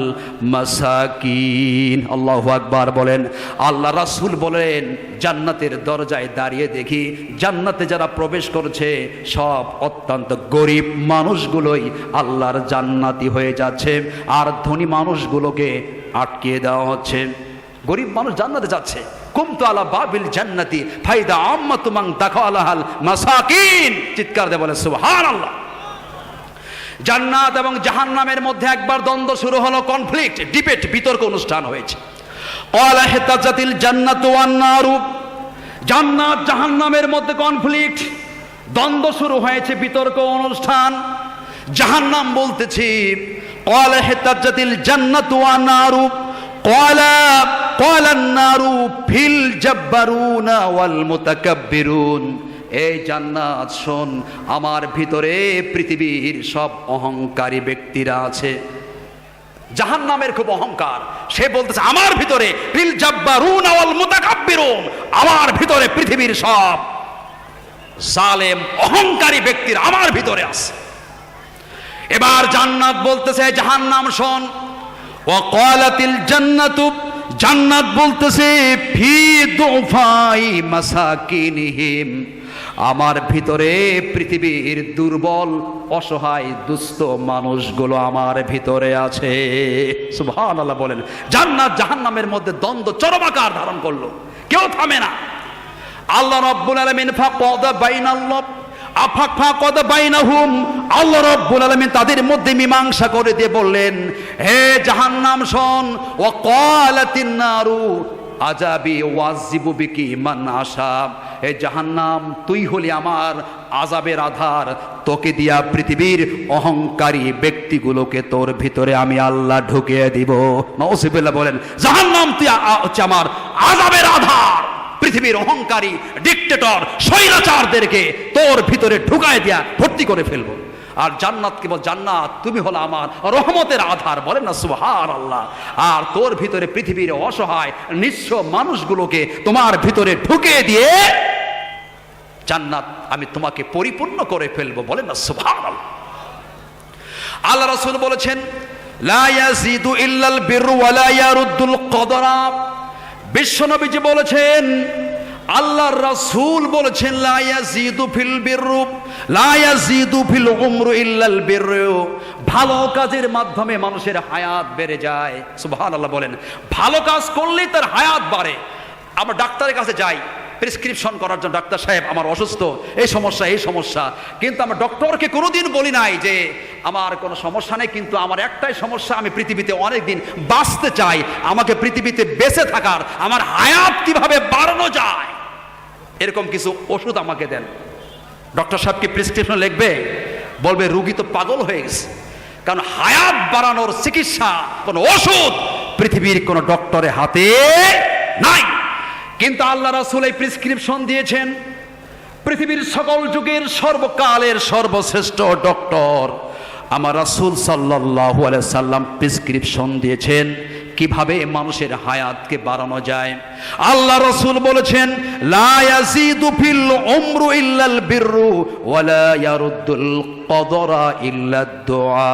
মাসাকিন। আল্লাহু আকবার বলেন। আল্লাহ রাসূল বলেন, জান্নাতের দরজায় দাঁড়িয়ে দেখি জান্নাতে যারা প্রবেশ করছে সব অত্যন্ত গরিব মানুষগুলোই আল্লাহর জান্নাতি হয়ে যাচ্ছে, আর ধনী মানুষগুলোকে আটকিয়ে দেওয়া হচ্ছে। গরিব মানুষ জান্নাতে যাচ্ছে। কুমতু আলা বাবিল জান্নাতি ফাইদা আম্মাতু মান দাখালাহাল মাসাকিন। চিৎকার দিয়ে বলে সুবহানাল্লাহ। জান্নাত এবং জাহান্নামের মধ্যে একবার দ্বন্দ্ব শুরু হলো, কনফ্লিক্ট, ডিবেট, বিতর্ক অনুষ্ঠান হয়েছে। ক্বালা হিতাজাতিল জান্নাতু ওয়ান নারু, জান্নাত জাহান্নামের মধ্যে কনফ্লিক্ট, দ্বন্দ্ব শুরু হয়েছে, বিতর্ক অনুষ্ঠান। জাহান্নাম বলতেছে, ক্বালা হিতাজাতিল জান্নাতু ওয়ান নারু ক্বালান নারু ফিল জাব্বারুনা ওয়াল মুতাকাব্বিরুন। এই জান্নাত শোন, আমার ভিতরে পৃথিবীর সব অহংকারী ব্যক্তিরা আছে। জাহান্নামের খুব অহংকার, সে বলতেছে আমার ভিতরে ফিল জাব্বারুনা ওয়াল মুতাকাব্বিরুন, আমার ভিতরে পৃথিবীর সব জালেম অহংকারী ব্যক্তিরা আমার ভিতরে আছে। এবার জান্নাত বলতেছে, জাহান্নাম শোন, ওয়াকালাতিল জান্নাতু, জান্নাত বলতেছে ফি দুফাই মাসাকিনিহিম, আমার ভিতরে পৃথিবীর দুর্বল, অসহায়, দুস্থ মানুষগুলো আমার ভিতরে আছে। সুবহানাল্লাহ বলেন। জান্নাত জাহান্নামের মধ্যে দ্বন্দ্ব চরমাকার ধারণ করলো, কেউ থামে না। আল্লাহ রাব্বুল আলামিন ফাকাদা বাইনাল্লাহ আফাকাদা বাইনাহুম, আল্লাহ রাব্বুল আলামিন তাদের মধ্যে মীমাংসা করে দিয়ে বললেন, হে জাহান্নাম শোন, ওয়া ক্বালাতিন নারু, আযাবি ওয়াজিবু বিকি মান আশা। এ জাহান্নাম, তুই হলি আমার আযাবের আধার, তোকে দিয়া পৃথিবীর অহংকারী ব্যক্তিগুলোকে তোর ভিতরে আমি আল্লাহ ঢুকিয়ে দিব। নাউযুবিল্লাহ বলেন, জাহান্নাম তুই হচ্ছে আমার আযাবের আধার, পৃথিবীর অহংকারী ডিক্টেটর স্বৈরাচারদেরকে তোর ভিতরে ঢুকায় দিয়া ভর্তি করে ফেলবো। আর জান্নাত কি বল, জান্নাত তুমি হলো আমার রহমতের আধার, বলেন না সুবহানাল্লাহ। আর তোর ভিতরে পৃথিবীর অসহায় নিঃস্ব মানুষগুলোকে তোমার ভিতরে ঢুকিয়ে দিয়ে জান্নাত আমি তোমাকে পরিপূর্ণ করে ফেলবো, বলেন না সুবহানাল্লাহ। আল্লাহ রাসূল বলেছেন, লা ইয়াজিদু ইল্লাল বিররু ওয়া লা ইয়ারুদ্দুল কদরা। বিশ্বনবীজি বলেছেন, আল্লাহর রাসূল বলেছেন, লা ইয়াজিদু ফিল বিররু লা ইয়াজিদু ফিল উমরু ইল্লাল বিররু। ভালো কাজের মাধ্যমে মানুষের হায়াত বেড়ে যায়। সুবহানাল্লাহ বলেন, ভালো কাজ করলেই তার হায়াত বাড়ে। আমরা ডাক্তারের কাছে যাই প্রেসক্রিপশন করার জন্য, ডাক্তার সাহেব আমার অসুস্থ, এই সমস্যা এই সমস্যা, কিন্তু আমরা ডক্টরকে কোনোদিন বলি নাই যে আমার কোনো সমস্যা নেই, কিন্তু আমার একটাই সমস্যা, আমি পৃথিবীতে অনেক দিন বাঁচতে চাই, আমাকে পৃথিবীতে বেঁচে থাকার, আমার হায়াত কিভাবে বাড়ানো যায়, এরকম কিছু ওষুধ আমাকে দেন। ডক্টর সাহেব কি প্রেসক্রিপশন লিখবে? বলবে রুগী তো পাগল হয়ে গেছে, কারণ হায়াত বাড়ানোর চিকিৎসা কোনো ওষুধ পৃথিবীর কোনো ডক্টরের হাতে নাই। কিন্তু আল্লাহ রাসূল এই প্রেসক্রিপশন দিয়েছেন। পৃথিবীর সকল যুগের সর্বকালের সর্বশ্রেষ্ঠ ডক্টর আমার রাসূল সাল্লাল্লাহু আলাইহি সাল্লাম প্রেসক্রিপশন দিয়েছেন কিভাবে মানুষের হায়াতকে বাড়ানো যায়। আল্লাহ রাসূল বলেছেন, লা ইয়াজিদু ফিল উমরু ইল্লাল বিররু ওয়া লা ইয়ারুদ্দুল কদরা ইল্লাদ দুআ।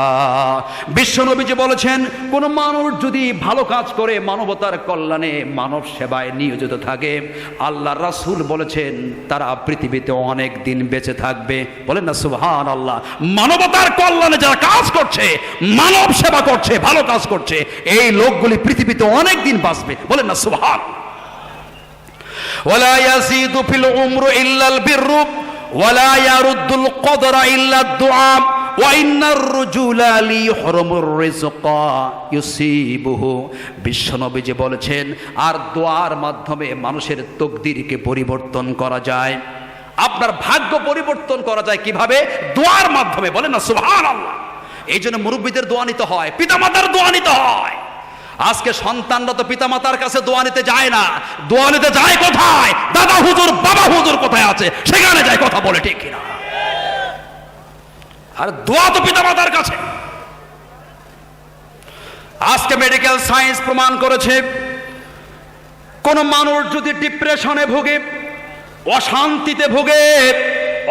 বিশ্বনবীজি বলেছেন, কোন মানুষ যদি ভালো কাজ করে মানবতার কল্যাণে মানব সেবায় নিয়োজিত থাকে, আল্লাহ রাসূল বলেছেন তারা পৃথিবীতে অনেক দিন বেঁচে থাকবে, বলেন না সুবহানাল্লাহ। মানবতার কল্যাণে যারা কাজ করছে, মানব সেবা করছে, ভালো কাজ করছে, এই লোকগুলি পৃথিবীতে অনেক দিন বাঁচবে, বলেন না সুবহানাল্লাহ। ওয়ালা ইয়াজিদু ফিল উমরু ইল্লাল বিররু ওয়ালা ইয়ারুদ্দুল কদরা ইল্লাদ দুআ ওয়া ইন্নার রাজুলা লিইহরামুর রিজকা ইউসিবুহু। বিশ্বনবীজি বলেছেন, আর দোয়ার মাধ্যমে মানুষের তকদিরকে পরিবর্তন করা যায়। আপনার ভাগ্য পরিবর্তন করা যায় কিভাবে? দোয়ার মাধ্যমে, বলেন না সুবহানাল্লাহ। এই জন্য মুরব্বীদের দোয়া নিতে হয়, পিতামাতার দোয়া নিতে হয়। আজকে সন্তানরা তো পিতামাতার কাছে দোয়া নিতে যায় না, দোয়া নিতে যায় কোথায়? দাদা হুজুর, বাবা হুজুর কোথায় আছে সেখানে যায় কথা বলে, ঠিক কিনা? আর দোয়া তো পিতামাতার কাছে। আজকে মেডিকেল সায়েন্স প্রমাণ করেছে, কোন মানুষ যদি ডিপ্রেশনে ভোগে, অশান্তিতে ভোগে,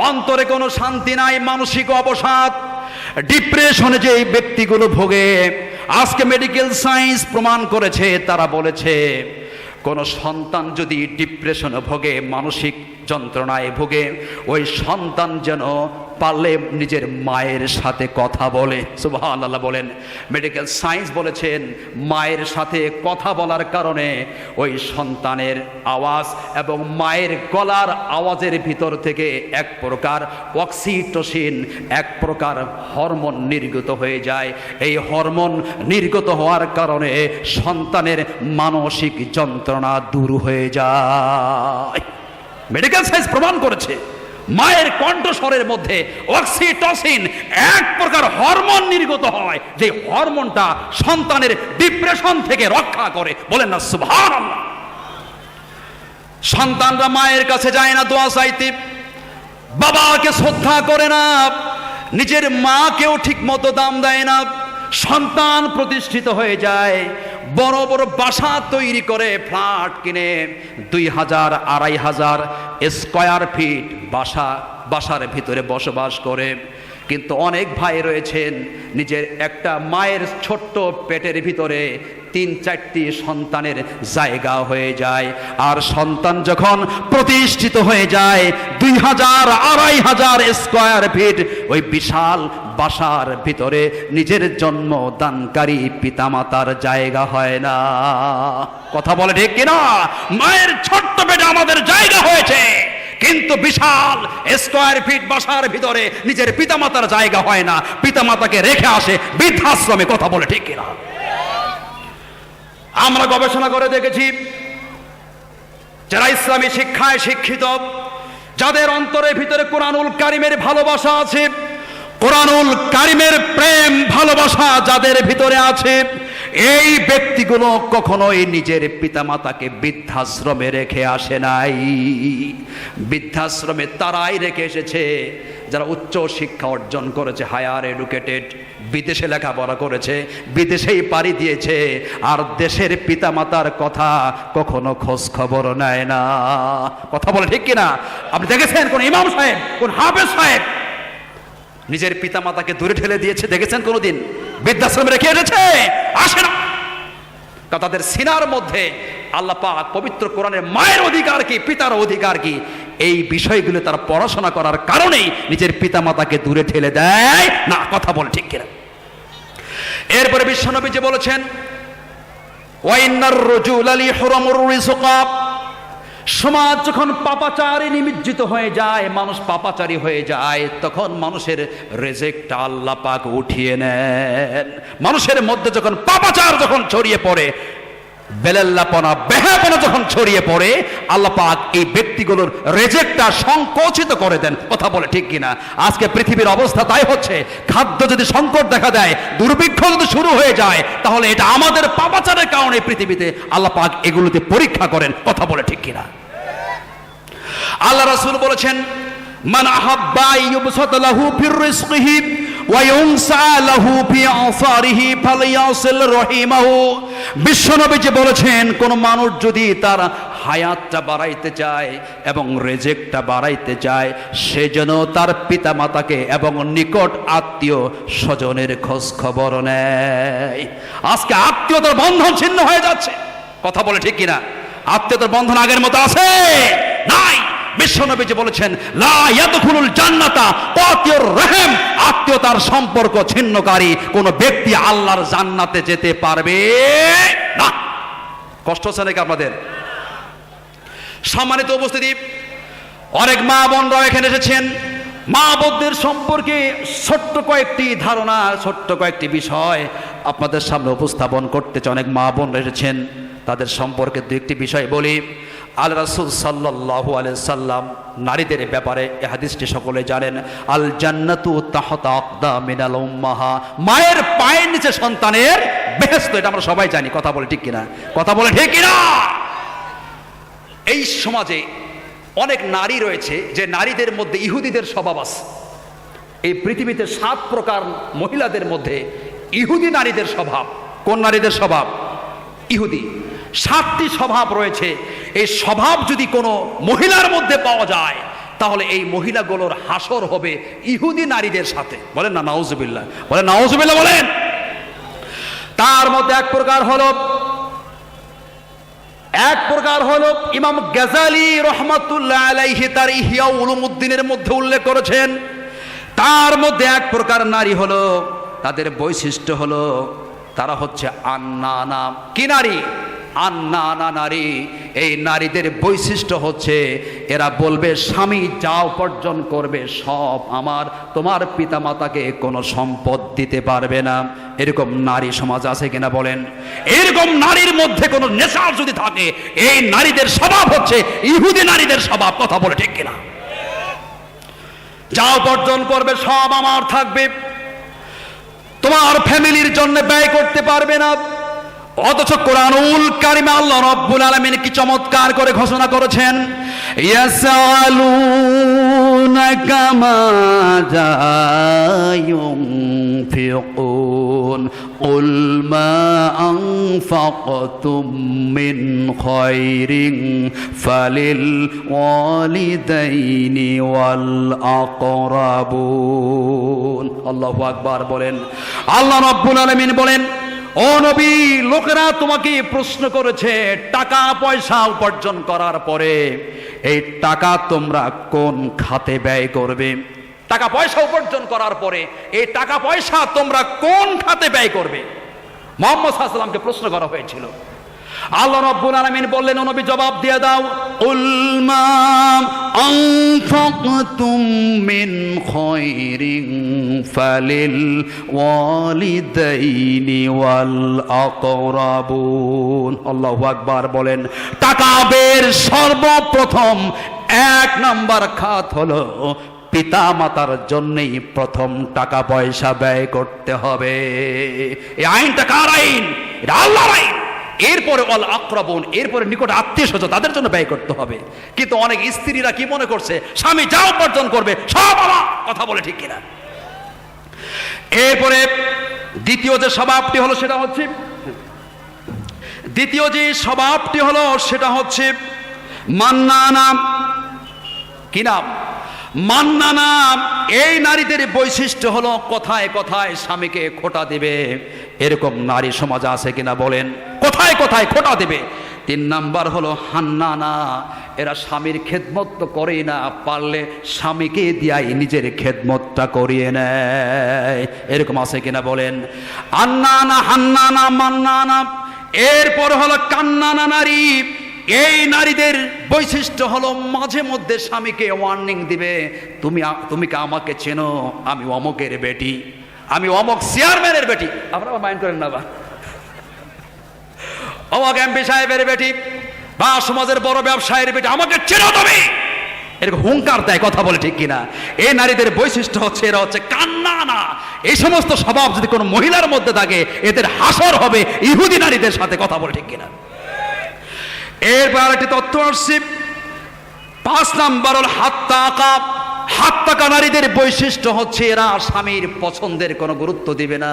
অন্তরে কোনো শান্তি নাই, মানসিক অবসাদ, ডিপ্রেশনে যে ব্যক্তিগুলো ভোগে, আজকে মেডিকেল সায়েন্স প্রমাণ করেছে, তারা বলেছে কোন সন্তান যদি ডিপ্রেশনে ভোগে, মানসিক যন্ত্রণায় ভোগে, ওই সন্তান যেন পারলে নিজের মায়ের সাথে কথা বলে। সুবহানাল্লাহ বলেন। মেডিকেল সায়েন্স বলেছেন মায়ের সাথে কথা বলার কারণে ওই সন্তানের আওয়াজ এবং মায়ের গলার আওয়াজের ভিতর থেকে এক প্রকার অক্সিটোসিন, এক প্রকার হরমোন নির্গত হয়ে যায়। এই হরমোন নির্গত হওয়ার কারণে সন্তানের মানসিক যন্ত্রণা দূর হয়ে যায়। মেডিকেল সায়েন্স প্রমাণ করেছে মায়ের কণ্ঠস্বরের মধ্যে অক্সিটোসিন এক প্রকার হরমোন নির্গত হয়, যে হরমোনটা সন্তানের ডিপ্রেশন থেকে রক্ষা করে, বলেন না সুবহানাল্লাহ। সন্তানরা মায়ের কাছে যায় না দোয়া চাইতে, বাবাকে শ্রদ্ধা করে না, নিজের মাকেও ঠিক মতো দাম দেয় না। সন্তান প্রতিষ্ঠিত হয়ে যায়, বড় বড় বাসা তৈরি করে, ফ্ল্যাট কিনে 2000 2500 স্কয়ার ফিট বাসার ভিতরে বসবাস করে। কিন্তু অনেক ভাই রয়েছেন নিজের একটা মায়ের ছোট্ট পেটের ভিতরে 3-4টি সন্তানের জায়গা হয়ে যায়। আর সন্তান যখন প্রতিষ্ঠিত হয়ে যায় 2000 2500 স্কয়ার ফিট ওই বিশাল বাসার ভিতরে নিজের জন্মদানকারী পিতামাতার জায়গা হয় না। কথা বলে ঠিক কিনা? মায়ের ছোট্ট পেটে আমাদের জায়গা হয়েছে, কিন্তু বিশাল স্কয়ার ফিট বাসার ভিতরে নিজের পিতামাতার জায়গা হয় না, পিতামাতাকে রেখে আসে বৃদ্ধাশ্রমে। কথা বলে ঠিক কিনা? আমরা গবেষণা করে দেখেছি যারা ইসলামী শিক্ষায় শিক্ষিত, যাদের অন্তরের ভিতরে কোরআনুল কারিমের ভালোবাসা আছে, কোরআনুল কারিমের প্রেম ভালোবাসা যাদের ভিতরে আছে, এই ব্যক্তিগুলো কখনোই নিজের পিতামাতাকে বৃদ্ধাশ্রমে রেখে আসে নাই। বৃদ্ধাশ্রমে তারাই রেখে এসেছে যারা উচ্চ শিক্ষা অর্জন করেছে, হায়ার এডুকেটেড, বিদেশে লেখাপড়া করেছে, বিদেশেই পাড়ি দিয়েছে, আর দেশের পিতামাতার কথা কখনো খোঁজ খবর নেয় না। কথা বলে ঠিক কিনা? আপনি দেখেছেন কোন ইমাম সাহেব, কোন হাফেজ সাহেব নিজের পিতামাতাকে দূরে ঠেলে দিয়েছে? দেখেছেন কোনোদিন? বৃদ্ধাশ্রমে রেখে এসেছে? আসে না। তাদের সিনার মধ্যে আল্লাহ পাক পবিত্র কোরআনের মায়ের অধিকার কি, পিতার অধিকার কি, এই বিষয়গুলো তারা পড়াশোনা করার কারণেই নিজের পিতামাতাকে দূরে ঠেলে দেয় না। কথা বলে ঠিক কিনা? এরপরে বিশ্বনবী যে বলেছেন, ওয়াইন্নার রাজুলা লিহুরামুর রিজকা, সমাজ যখন পাপাচারে নিমজ্জিত হয়ে যায়, মানুষ পাপাচারী হয়ে যায়, তখন মানুষের রিজিকটা আল্লাহ পাক উঠিয়ে নেন। মানুষের মধ্যে যখন পাপাচার যখন ছড়িয়ে পড়ে, বেলাল্লাপনা বেহাপনা যখন ছড়িয়ে পড়ে, আল্লাহ পাক এই ব্যক্তিগুলোর রিজিকটা সংকুচিত করে দেন। কথা বলে ঠিক কিনা? আজকে পৃথিবীর অবস্থা তাই হচ্ছে। খাদ্য যদি সংকট দেখা দেয়, দুর্ভিক্ষ যদি শুরু হয়ে যায়, তাহলে এটা আমাদের পাপাচারের কারণে পৃথিবীতে আল্লাহ পাক এগুলোতে পরীক্ষা করেন। কথা বলে ঠিক কিনা? আল্লাহ রাসূল বলেছেন, মান আহাব্বা ইউবসাত লাহু ফির রিজকিহি ওয়া ইউনসা লাহু ফি আসারিহি ফালইয়াসিল রহিমাহু। বিশ্বনবী যে বলেছেন, কোন মানুষ যদি তার হায়াতটা বাড়াইতে চায় এবং রিজিকটা বাড়াইতে চায়, সে যেন তার পিতা মাতাকে এবং নিকট আত্মীয় স্বজনের খোঁজ খবর নেয়। আজকে আত্মীয়তার বন্ধন ছিন্ন হয়ে যাচ্ছে। কথা বলে ঠিক কিনা? আত্মীয়তার বন্ধন আগের মতো আছে? নাই। বিশ্বনবী যে বলেছেন, লা ইয়াদখুলুল জান্নাতা কাতিউর রহিম, আত্মীয়তার সম্পর্ক ছিন্নকারী কোন ব্যক্তি আল্লাহর জান্নাতে যেতে পারবে না। কষ্ট হচ্ছে নাকি আপনাদের? সম্মানিত উপস্থিতি, অনেক মা বোনরা এখানে এসেছেন। মা বোনদের সম্পর্কে ছোট্ট কয়েকটি ধারণা, ছোট্ট কয়েকটি বিষয় আপনাদের সামনে উপস্থাপন করতে চাই। অনেক মা বোনরা এসেছেন, তাদের সম্পর্কে দু একটি বিষয় বলি। আল রাসূল সাল্লাল্লাহু আলাইহি সাল্লাম নারীদের ব্যাপারে এই হাদিসটি সকলে জানেন, আল জান্নাতু তাহতা আকদামিনাল উম্মাহা, মায়ের পায়ের নিচে সন্তানের বেহেশত, এটা আমরা সবাই জানি। কথা বলে ঠিক কিনা? কথা বলে ঠিক কিনা? এই সমাজে অনেক নারী রয়েছে যে নারীদের মধ্যে ইহুদিদের স্বভাব আছে। এই পৃথিবীতে 7 প্রকার মহিলাদের মধ্যে ইহুদি নারীদের স্বভাব। কোন নারীদের স্বভাব? ইহুদি। 7টি স্বভাব রয়েছে। এই স্বভাব যদি কোনো মহিলার মধ্যে পাওয়া যায়, তাহলে এই মহিলাগুলোর হাসর হবে ইহুদি নারীদের সাথে। বলেন না নাউজুবিল্লাহ? বলেন নাউজুবিল্লাহ বলেন। তার মধ্যে এক প্রকার হলো ইমাম গাজালি রহমাতুল্লাহ আলাইহি তার ইহয়া উলুমুদ্দিনের মধ্যে উল্লেখ করেছেন। তার মধ্যে এক প্রকার নারী হলো, তাদের বৈশিষ্ট্য হলো তারা হচ্ছে আন্নানা। কি নারী? আন্নানা নারী। এই নারীদের বৈশিষ্ট্য হচ্ছে এরা বলবে, স্বামী যা উপার্জন করবে সব আমার, তোমার পিতামাতাকে কোনো সম্পদ দিতে পারবে না। এরকম নারী সমাজ আছে কিনা বলেন? এরকম নারীর মধ্যে কোনো নেশা যদি থাকে, এই নারীদের স্বভাব হচ্ছে ইহুদি নারীদের স্বভাব। কথা বলে ঠিক কিনা? যা উপার্জন করবে সব আমার থাকবে, তোমার ফ্যামিলির জন্য ব্যয় করতে পারবে না। অথচ কোরআনুল কারিমে আল্লাহ রাব্বুল আলামিন কি চমৎকার করে ঘোষণা করেছেন, ইয়াসআলুনাকা মাযা ইউনফিকুন কুল মা আনফাকতুম মিন খায়রিন ফালিল ওয়ালিদাইনি ওয়াল আকরাবুন। আল্লাহু আকবার বলেন। আল্লাহ রাব্বুল আলামিন বলেন, ও নবী, লোকেরা তোমাকে প্রশ্ন করেছে টাকা পয়সা উপার্জন করার পরে এই টাকা তোমরা কোন খাতে ব্যয় করবে। টাকা পয়সা উপার্জন করার পরে এই টাকা পয়সা তোমরা কোন খাতে ব্যয় করবে। মুহাম্মদ সাল্লাল্লাহু আলাইহি ওয়াসাল্লামকে প্রশ্ন করা হয়েছিল। আল্লাহ রাব্বুল আলামিন বললেন, ও নবী জবাব দিয়ে দাও, উল মা আনফাকতুম মিন খায়রিন ফালিল ওয়ালিদাইনি ওয়াল আকরাবুন। আল্লাহু আকবার বলেন। টাকা বের সর্বপ্রথম 1 নাম্বার খাত হলো পিতা মাতার জন্যই প্রথম টাকা পয়সা ব্যয় করতে হবে। এই আইনটা কার আইন? এটা আল্লাহর আইন। এরপরে অল আকরাবুন, এরপরে নিকট আত্মীয় স্বজন, তাদের জন্য ব্যয় করতে হবে। কিন্তু অনেক স্ত্রীরা কি মনে করছে, স্বামী যা উপার্জন করবে সব আমার। কথা বলে ঠিক কিনা? এরপরে দ্বিতীয় যে স্বভাবটি হলো সেটা হচ্ছে মান্নানা। কি নাম? মান্নানা। এই নারীদের বৈশিষ্ট্য হলো কথায় কথায় স্বামীকে খোঁটা দেবে। এরকম নারী সমাজ আছে কিনা বলেন? কথায় কথায় খোঁটা দেবে। 3 নাম্বার হলো হান্নানা। এরা স্বামীর খেদমত তো করেই না, পারলে স্বামীকে দিয়াই নিজের খেদমতটা করিয়ে নেয়। এরকম আছে কিনা বলেন? আন্নানা, হান্নানা, মান্নানা। এরপর হলো কান্নানা নারী। এই নারীদের বৈশিষ্ট্য হলো মাঝে মধ্যে স্বামীকে ওয়ার্নিং দিবে, তুমি কি আমাকে চেনো? আমি অমকের বেটি, আমি অমক চেয়ারম্যানের বেটি। আপনারা মাইন্ড করেন না বা? অমক এমপি সাহেবের বেটি বা সমাজের বড় ব্যবসায়ীর বেটি, আমাকে চেনো তুমি? এরকম হুঙ্কার দেয়। কথা বলে ঠিক কিনা? এই নারীদের বৈশিষ্ট্য হচ্ছে এরা হচ্ছে কান্নানা। এই সমস্ত স্বভাব যদি কোনো মহিলার মধ্যে থাকে, এদের হাসর হবে ইহুদি নারীদের সাথে। কথা বলে ঠিক কিনা? এরপর আরেকটি তথ্য আসছে, 5 নাম্বার হল হাত্তাকা। হাত্তাকা নারীদের বৈশিষ্ট্য হচ্ছে এরা স্বামীর পছন্দের কোনো গুরুত্ব দিবে না।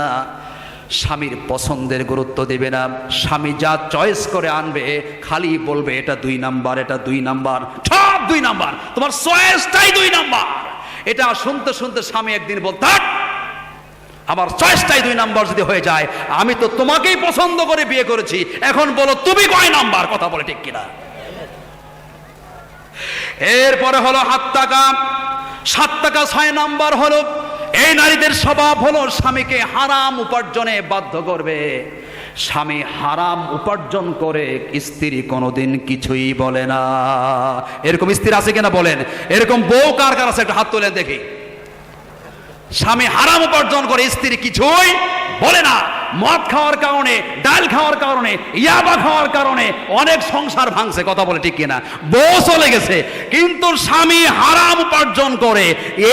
স্বামীর পছন্দের গুরুত্ব দিবে না। স্বামী যা চয়েস করে আনবে খালি বলবে এটা 2 নাম্বার, এটা 2 নাম্বার, সব 2 নাম্বার, তোমার চয়েসটাই 2 নাম্বার। এটা শুনতে শুনতে স্বামী একদিন বলতে, আমার চয়েসটাই 2 নাম্বার যদি হয়ে যায়, আমি তো তোমাকেই পছন্দ করে বিয়ে করেছি, এখন বলো তুমি কয় নাম্বার? কথা বলে ঠিক কিনা? এরপরে হলো হাত্তাকা। 7 টাকা 6 নাম্বার হলো এই নারীদের স্বভাব হলো স্বামীকে হারাম উপার্জনে বাধ্য করবে। স্বামী হারাম উপার্জন করে স্ত্রী কোনোদিন কিছুই বলে না। এরকম স্ত্রী আছে কিনা বলেন? এরকম বউ কার কার আছে? একটা হাত তোলেন দেখি। স্বামী হারাম উপার্জন করে, স্ত্রী কিছুই বলে না। মদ খাওয়ার কারণে, ডাল খাওয়ার কারণে, ইয়াবা খাওয়ার কারণে অনেক সংসার ভাঙছে। কথা বলে ঠিক কিনা? বউ চলে গেছে, কিন্তু স্বামী হারাম উপার্জন করে,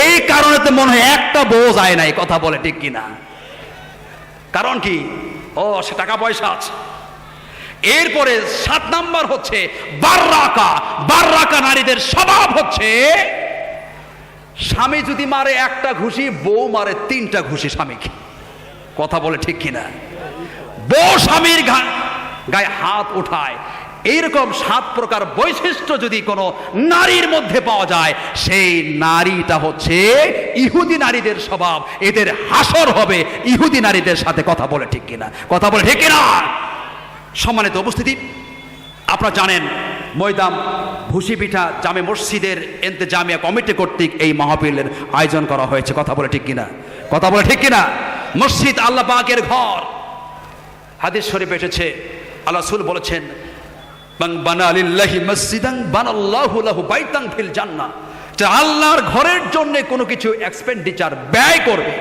এই কারণে তো মনে হয় একটা বউ যায় নাই। কথা বলে ঠিক কিনা? কারণ কি? ও, সে টাকা পয়সা আছে। এরপরে 7 নাম্বার হচ্ছে বাররাকা। বাররাকা নারীদের স্বভাব হচ্ছে স্বামী যদি মারে 1টা ঘুষি, বউ মারে 3টা ঘুষি স্বামীকে। কথা বলে ঠিক কিনা? বউ স্বামীর গায়ে হাত উঠায়। এইরকম 7 প্রকার বৈশিষ্ট্য যদি কোনো নারীর মধ্যে পাওয়া যায়, সেই নারীটা হচ্ছে ইহুদি নারীদের স্বভাব। এদের হাসর হবে ইহুদি নারীদের সাথে। কথা বলে ঠিক কিনা? কথা বলে ঠিক কিনা? সম্মানিত উপস্থিতি, আপনারা জানেন ময়দান ভুসিপিঠা জামে মসজিদের ইন্তেজামিয়া কমিটি কর্তৃক এই মাহফিলের আয়োজন করা হয়েছে। কথা বলে ঠিক কিনা? কথা বলে ঠিক কিনা? মসজিদ আল্লাহ পাকের ঘর। হাদিস শরীফ এসেছে, আল্লাহ রাসূল বলেছেন, মান বানা লিল্লাহি মসজিদান বানাল্লাহু লাহু বাইতান ফিল জান্নাহ। যে আল্লাহর ঘরের জন্য কোনো কিছু এক্সপেন্ডিচার ব্যয় করবে,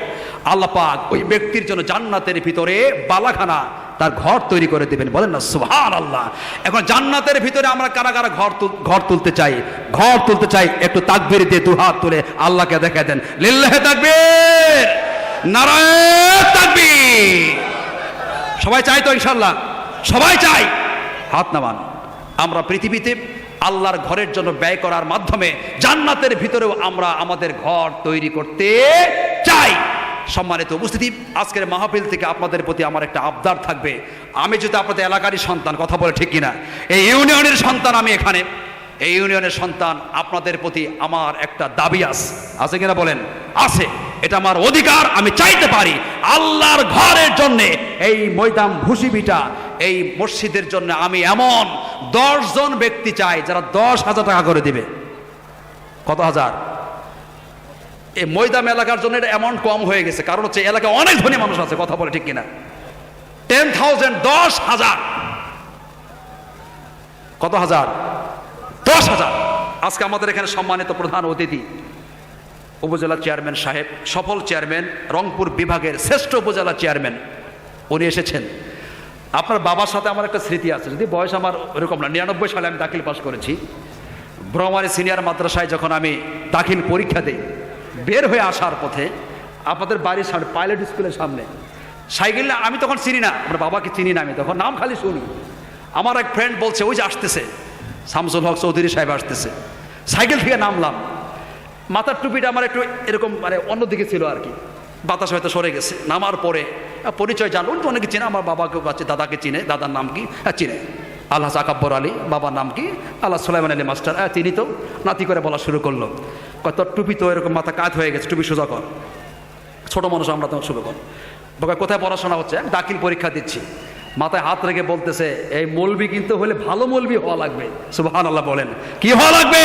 আল্লাহ পাক ওই ব্যক্তির জন্য জান্নাতের ভিতরে বালাখানা, তার ঘর তৈরি করে দিবেন। বলেন না সুবহানাল্লাহ। এখন জান্নাতের ভিতরে আমরা কারা কারা ঘর তুলতে চাই? ঘর তুলতে চাই, একটু তাকবীর দিয়ে 2 হাত তুলে আল্লাহকে দেখায় দেন। লিল্লাহি তাকবীর, নারায়ে তাকবীর। সবাই চাই তো ইনশাআল্লাহ? সবাই চাই? হাত নামান। আমরা পৃথিবীতে আল্লাহর ঘরের জন্য ব্যয় করার মাধ্যমে জান্নাতের ভিতরেও আমরা আমাদের ঘর তৈরি করতে চাই। সম্মানিত উপস্থিতি, আজকের মাহফিল থেকে আপনাদের প্রতি আমার একটা আবদার থাকবে। আমি যদি আপনাদের এলাকারই সন্তান, কথা বলে ঠিক কিনা, এই ইউনিয়নের সন্তান, আমি এখানে এই ইউনিয়নের সন্তান, আপনাদের প্রতি আমার একটা দাবি আছে কিনা বলেন? আছে। এটা আমার অধিকার, আমি চাইতে পারি আল্লাহর ঘরের জন্য, এই ময়দান ভুসিবিটা, এই মসজিদের জন্য আমি এমন 10 জন ব্যক্তি চাই যারা 10,000 টাকা করে দিবে। কত হাজার? এই ময়দান এলাকার জন্য এটা অ্যামাউন্ট কম হয়ে গেছে, কারণ হচ্ছে এলাকায় অনেক ধনী মানুষ আছে। কথা বলে ঠিক কিনা? 10,000, 10,000 কত হাজার? 10,000। আজকে আমাদের এখানে সম্মানিত প্রধান অতিথি উপজেলা চেয়ারম্যান সাহেব, সফল চেয়ারম্যান, রংপুর বিভাগের শ্রেষ্ঠ উপজেলা চেয়ারম্যান, উনি এসেছেন। আপনার বাবার সাথে আমার একটা স্মৃতি আছে, যদি বয়স আমার ওরকম না, 99 সালে আমি দাখিল পাস করেছি। ব্রহ্মারী সিনিয়র মাদ্রাসায় যখন আমি দাখিল পরীক্ষা দিই, বের হয়ে আসার পথে আপনাদের বাড়ির সামনে পাইলট স্কুলের সামনে সাইকেল, আমি তখন চিনি না, আমার বাবাকে চিনি না, আমি তখন নাম খালি শুনি। আমার এক ফ্রেন্ড বলছে ওই যে আসতেছে শামসুল হক চৌধুরী সাহেব আসতেছে। সাইকেল থেকে নামলাম, মাথার টুপিটা আমার একটু এরকম মানে অন্যদিকে ছিল আর কি, বাতাস হয়তো সরে গেছে। নামার পরে পরিচয় জানলো, তো অনেকে চিনে, আমার বাবাকে কাছে দাদাকে চিনে, দাদার নাম কি? চিনে, আল্লাহ আকাব্বর আলী। বাবার নাম কি? আল্লাহ সুলাইমান আলী মাস্টার। তিনি তো নাতি করে বলা শুরু করলো, তোর টুপি তো এরকম মাথা কাত হয়ে গেছে, টুপি সোজা কর। ছোট মানুষ আমরা তো শুরু কর। কোথায় পড়াশোনা হচ্ছে? দাখিল পরীক্ষা দিচ্ছি। মাথায় হাত রেখে বলতেছে, এই মৌলবি কিন্তু হলে ভালো মৌলবি হওয়া লাগবে। সুবহানাল্লাহ বলেন, কি হওয়া লাগবে?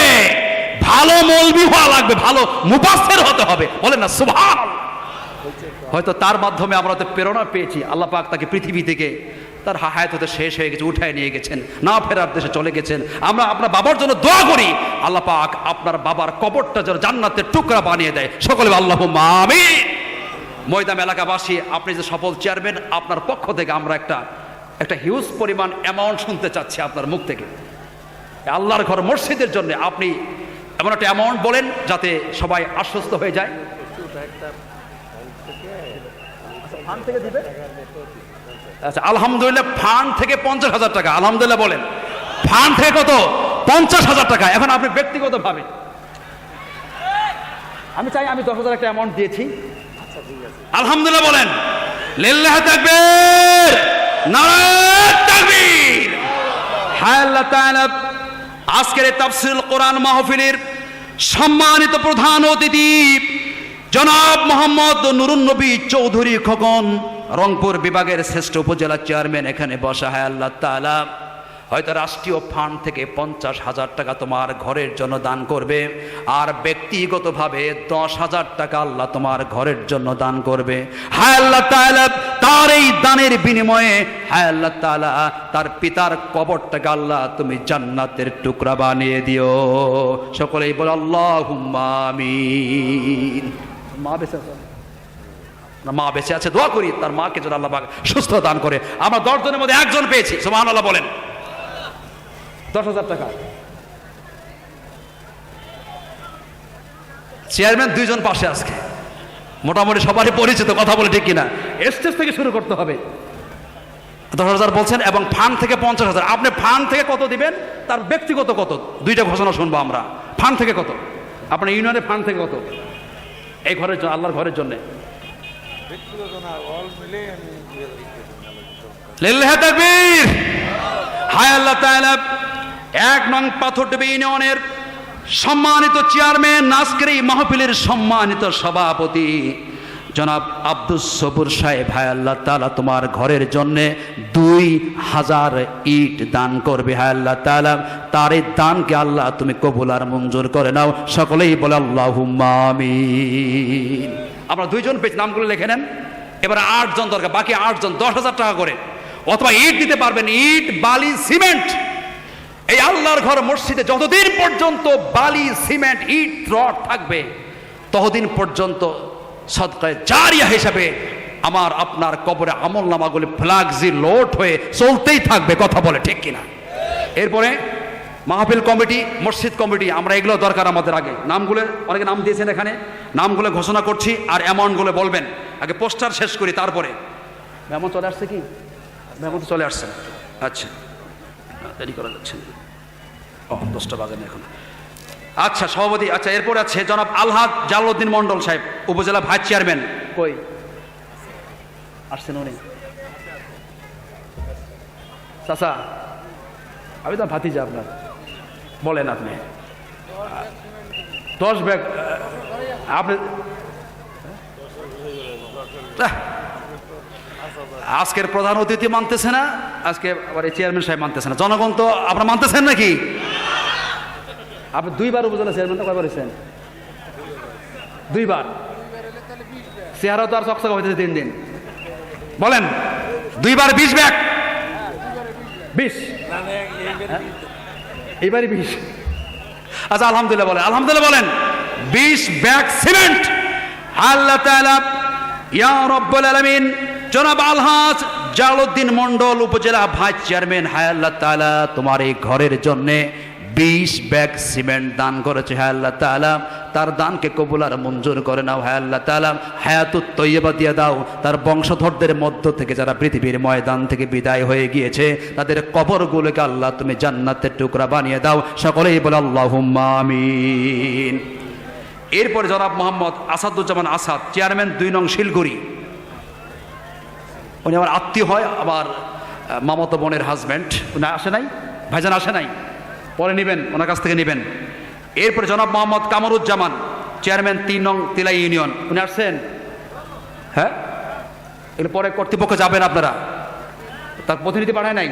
ভালো মৌলবি হওয়া লাগবে, ভালো মুফাসসির হতে হবে, বলেন না সুবহানাল্লাহ। হয়তো তার মাধ্যমে আমরা তো প্রেরণা পেয়েছি, আল্লাহ পাক তাকে পৃথিবী থেকে তার হায়াত হতে শেষ হয়ে গেছে, উঠায় নিয়ে গেছেন, না ফেরার দেশে চলে গেছেন। আমরা আপনার বাবার জন্য দোয়া করি, আল্লাহ পাক আপনার বাবার কবরটা যেন জান্নাতের টুকরা বানিয়ে দেয়, সকলে আল্লাহুম্মা আমিন। ময়দান এলাকাবাসী, আপনি যে সফল চেয়ারম্যান, আপনার পক্ষ থেকে আমরা একটা হিউজ পরিমাণ অ্যামাউন্ট শুনতে চাচ্ছি আপনার মুখ থেকে। আল্লাহর ঘর মসজিদের জন্য আপনি এমন একটা অ্যামাউন্ট বলেন যাতে সবাই আশ্বস্ত হয়ে যায়। আচ্ছা, আলহামদুলিল্লাহ ফান্ড থেকে 50,000 টাকা, আলহামদুলিল্লাহ বলেন। ফান্ড থেকে কত? 50,000 টাকা। এখন আপনি ব্যক্তিগতভাবে, আমি চাই আমি 10,000 একটা অ্যামাউন্ট দিয়েছি, আলহামদুলিল্লাহ বলেন। লিল্লাহি তাকবীর, নারায়ে তাকবীর। হায় আল্লাহ তাআলা, আজকের এই তাফসীরুল কোরআন মাহফিলের সম্মানিত প্রধান অতিথি জনাব মোহাম্মদ নুরুন নবী চৌধুরী খোকন, রংপুর বিভাগের শ্রেষ্ঠ উপজেলা চেয়ারম্যান এখানে বসা। হায় আল্লাহ তাআলা, হয়তো রাষ্ট্রীয় ফান্ড থেকে 50,000 টাকা তোমার ঘরের জন্য দান করবে, আর ব্যক্তিগতভাবে 10,000 টাকা আল্লাহ তোমার ঘরের জন্য দান করবে। হায় আল্লাহ তাআলা, তার এই দানের বিনিময়ে হায় আল্লাহ তাআলা তার পিতার কবরটাকে আল্লাহ তুমি জান্নাতের টুকরা বানিয়ে দিও। সকলেই বলে আল্লাহুম্মা আমিন। মা বেঁচে আছে, মা বেঁচে আছে, দোয়া করি তার মাকে যেন আল্লাহ পাক সুস্থ দান করে। আমরা 10 জনের মধ্যে একজন পেয়েছি, সুবহানাল্লাহ বলেন। 10,000 টাকা। চেয়ারম্যান 2 জন পাশে আজকে, মোটামুটি সবারই পরিচিত, কথা বলে ঠিক কিনা? স্টেজ থেকে শুরু করতে হবে। 10,000 বলছেন, এবং ফান্ড থেকে 50,000। আপনি ফান্ড থেকে কত দিবেন, তার ব্যক্তিগত কত, 2টা ঘোষণা শুনবো আমরা। ফান্ড থেকে কত, আপনার ইউনিয়নের ফান্ড থেকে কত, এই ঘরের জন্য, আল্লাহর ঘরের জন্য। লিল্লাহি তাকবীর। হায় আল্লাহ তাআলা, 1 নং পাথরডুবি ইউনিয়নের সম্মানিত চেয়ারম্যান, আজকের এই মাহফিলের সম্মানিত সভাপতি জনাব আব্দুস সবুর সাহেব, হায় আল্লাহ তাআলা তোমার ঘরের জন্য 2,000 ইট দান করবে। হায় আল্লাহ তাআলা, তার এই দানকে আল্লাহ তুমি কবুল আর মঞ্জুর করে নাও। সকলেই বলে আল্লাহুম্মা আমিন। আমরা 2 জন পেয়েছি, নামগুলো লিখে নেন। এবার 8 জন দরকার, বাকি 8 জন 10,000 টাকা করে, অথবা ইট দিতে পারবেন, ইট, বালি, সিমেন্ট। এই আল্লাহর ঘর মসজিদে যতদিন পর্যন্ত বালি, সিমেন্ট, ইট, রড থাকবে, ততদিন পর্যন্ত সদকায়ে জারিয়া হিসাবে আমার আপনার কবরে আমল নামাগুলি ফ্লাক্সি লোড হয়ে চলতেই থাকবে, কথা বলে ঠিক কিনা? এরপরে মাহফিল কমিটি, মসজিদ কমিটি, আমরা এগুলো দরকার আমাদের। আগে নামগুলো, অনেকে নাম দিয়েছেন এখানে, নামগুলো ঘোষণা করছি, আর অ্যামাউন্টগুলো বলবেন। আগে পোস্টার শেষ করি, তারপরে। মেমন চলে আসছে কি? মেমন তো চলে আসছে। আচ্ছা, দেরি করা যাচ্ছে না, 10টা বাজে না এখন। আচ্ছা সভাপতি, আচ্ছা এরপরে আছে জনাব আলহাজ জালালউদ্দিন মন্ডল সাহেব, উপজেলা ভাইস চেয়ারম্যান। কই আসছেন উনি? চাচা, আমি তো ভাতিজা আপনার, বলেন আপনি। 10 ব্যাগ আপনি। আজকের প্রধান অতিথি মানতেছে না, আজকে আবার এই চেয়ারম্যান সাহেব মানতেছে না। জনগণ তো আপনারা মানতেছেন নাকি? আপনি 2বার উপজেলা চেয়ারম্যানটা কয়বার হয়েছেন? 2বার। চেহারা তো আর চকচকা হইতেছে 3 দিন। বলেন 2বার 20 ব্যাগ। 20 এইবারই 20। আচ্ছা আলহামদুলিল্লাহ বলেন, আলহামদুলিল্লাহ বলেন। 20 ব্যাগ সিমেন্ট আল্লাহ তাআলা ইয়া রব্বুল আলামিন জনাব আলহাজ জালালউদ্দিন মন্ডল উপজেলা ভাইস চেয়ারম্যান, হায় আল্লাহ তাআলা তোমার এই ঘরের জন্যে 20 ব্যাগ সিমেন্ট দান করেছে। হায় আল্লাহ তাআলা তার দানকে কবুল আর মঞ্জুর করে নাও। হায় আল্লাহ তাআলা হায়াতুত তৈয়বা দিয়ে দাও। তার বংশধরদের মধ্য থেকে যারা পৃথিবীর ময়দান থেকে বিদায় হয়ে গিয়েছে তাদের কবরগুলোকে আল্লাহ তুমি জান্নাতের টুকরা বানিয়ে দাও। সকলেই বলে আল্লাহুম্মা আমিন। এরপরে জনাব মোহাম্মদ আসাদুজ্জামান আসাদ, চেয়ারম্যান 2 নং শিলগুড়ি। উনি আমার আত্মীয় হয়, আবার মামাতো বোনের হাজব্যান্ড। উনি আসে নাই, ভাইজান আসে নাই, পরে নেবেন, ওনার কাছ থেকে নেবেন। এরপরে জনাব মোহাম্মদ কামরুজ্জামান, চেয়ারম্যান 3 নং তিলা ইউনিয়ন। উনি আসছেন? হ্যাঁ, এর পরে কর্তৃপক্ষ যাবেন, আপনারা তার প্রতিনিধি পাঠায় নাই।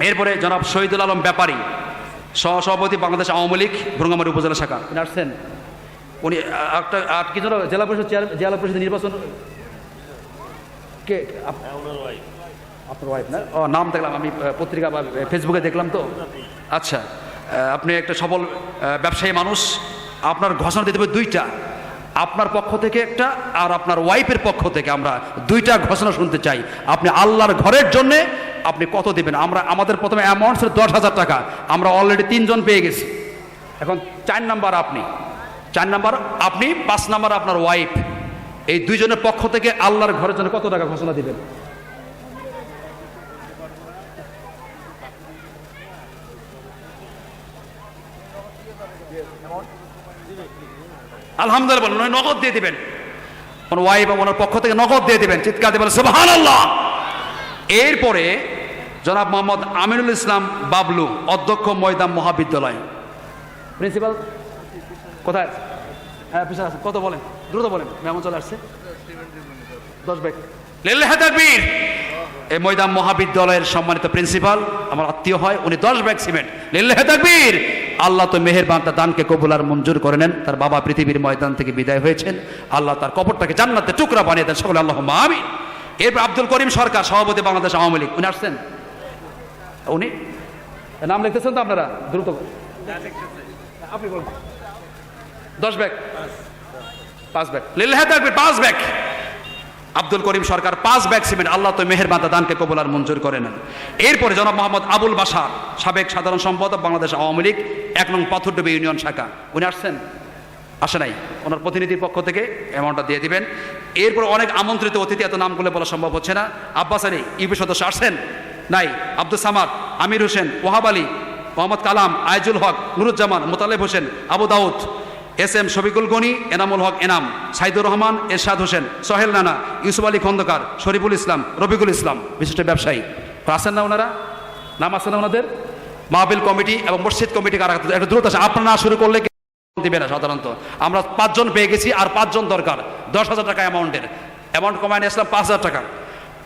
এরপরে জনাব শহীদুল আলম ব্যাপারী, সহসভাপতি বাংলাদেশ আওয়ামী লীগ ভ্রঙ্গামারী উপজেলা শাখা। উনি আসছেন? উনি একটা কি যেন জেলা পরিষদ জেলা পরিষদ নির্বাচন কে আপনার ওয়াইফ না? ও, নাম দেখলাম আমি পত্রিকা বা ফেসবুকে দেখলাম তো। আচ্ছা, আপনি একটা সবল ব্যবসায়ী মানুষ, আপনার ঘোষণা দিতে হবে 2টা, আপনার পক্ষ থেকে একটা আর আপনার ওয়াইফের পক্ষ থেকে। আমরা 2টা ঘোষণা শুনতে চাই। আপনি আল্লাহর ঘরের জন্যে আপনি কত দেবেন? আমাদের প্রথমে অ্যামাউন্ট ছিল 10,000 টাকা, আমরা অলরেডি 3 জন পেয়ে গেছি। এখন 4 নাম্বার আপনি, 4 নাম্বার আপনি, 5 নাম্বার আপনার ওয়াইফ। এই 2 জনের পক্ষ থেকে আল্লাহর ঘরের জন্য কত টাকা ঘোষণা দিবেন? আলহামদুলিল্লাহ, নগদ দিয়ে দিবেন। ওয়াইফ ওনার পক্ষ থেকে নগদ দিয়ে দিবেন। চিৎকার দিয়ে বলেন সুবহানাল্লাহ। এরপরে জনাব মোহাম্মদ আমিনুল ইসলাম বাবলু, অধ্যক্ষ ময়দান মহাবিদ্যালয়। প্রিন্সিপাল কোথায়? হ্যাঁ, পিছনে আছে। কত বলেন? দ্রুত বলেন, মেহমান চলে আসছে। 10 ব্যাগ। লিল্লাহি তাকবীর। এই ময়দান মহাবিদ্যালয়ের সম্মানিত প্রিন্সিপাল আমার আত্মীয় হয়, উনি 10 ব্যাগ সিমেন্ট। লিল্লাহি তাকবীর। আল্লাহ তো মেহেরবান, তার দানকে কবুল আর মঞ্জুর করে নেন। তার বাবা পৃথিবীর ময়দান থেকে বিদায় হয়েছেন, আল্লাহ তার কবরটাকে জান্নাতের টুকরা বানিয়ে দেন। সকলে আল্লাহুম্মা আমিন। এরপর আব্দুল করিম সরকার, সভাপতি বাংলাদেশ আওয়ামী লীগ। উনি আসছেন? উনি নাম লিখতেছেন তো আপনারা? দ্রুত আপনি বলুন। 10 ব্যাগ, 5 ব্যাগ। লিল্লাহি তাকবীর, 5 ব্যাগ। আব্দুল করিম সরকার 5 ব্যাগ সিমেন্ট। আল্লাহ তো মেহেরবান, তার দানকে কবুল আর মঞ্জুর করে নেন। এরপরে জনাব মোহাম্মদ আবুল বাশার, সাবেক সাধারণ সম্পাদক বাংলাদেশ আওয়ামী লীগ 1 নং পাথরডুবি ইউনিয়ন শাখা। উনি আসছেন? আসে নাই। ওনার প্রতিনিধির পক্ষ থেকে অ্যামাউন্টটা দিয়ে দিবেন। এরপর অনেক আমন্ত্রিত অতিথি, এত নামগুলো বলা সম্ভব হচ্ছে না। আব্বাস আলী ইউপি সদস্য আসছেন? নাই। আব্দুল সামাদ, আমির হোসেন, ওয়াহাব আলী, মোহাম্মদ কালাম, আইজুল হক, নুরুজ্জামান, মোতালেব হোসেন, আবু দাউদ, SM শফিকুল গনি, এনামুল হক এনাম, সাইদুর রহমান, এরশাদ হোসেন, সোহেল নানা, ইউসুফ আলী খন্দকার, শরীফুল ইসলাম, রফিকুল ইসলাম, বিশিষ্ট ব্যবসায়ী। আসেন না ওনারা? নাম আসেন না ওনাদের? মাহফিল কমিটি এবং মসজিদ কমিটি কারা? একটু দ্রুত আসে। আপনারা না শুরু করলে দিবে না সাধারণত। আমরা 5 জন পেয়ে গেছি, আর 5 জন দরকার। 10,000 টাকা অ্যামাউন্টের। অ্যামাউন্ট কমায় নিয়ে আসলাম 5,000 টাকা।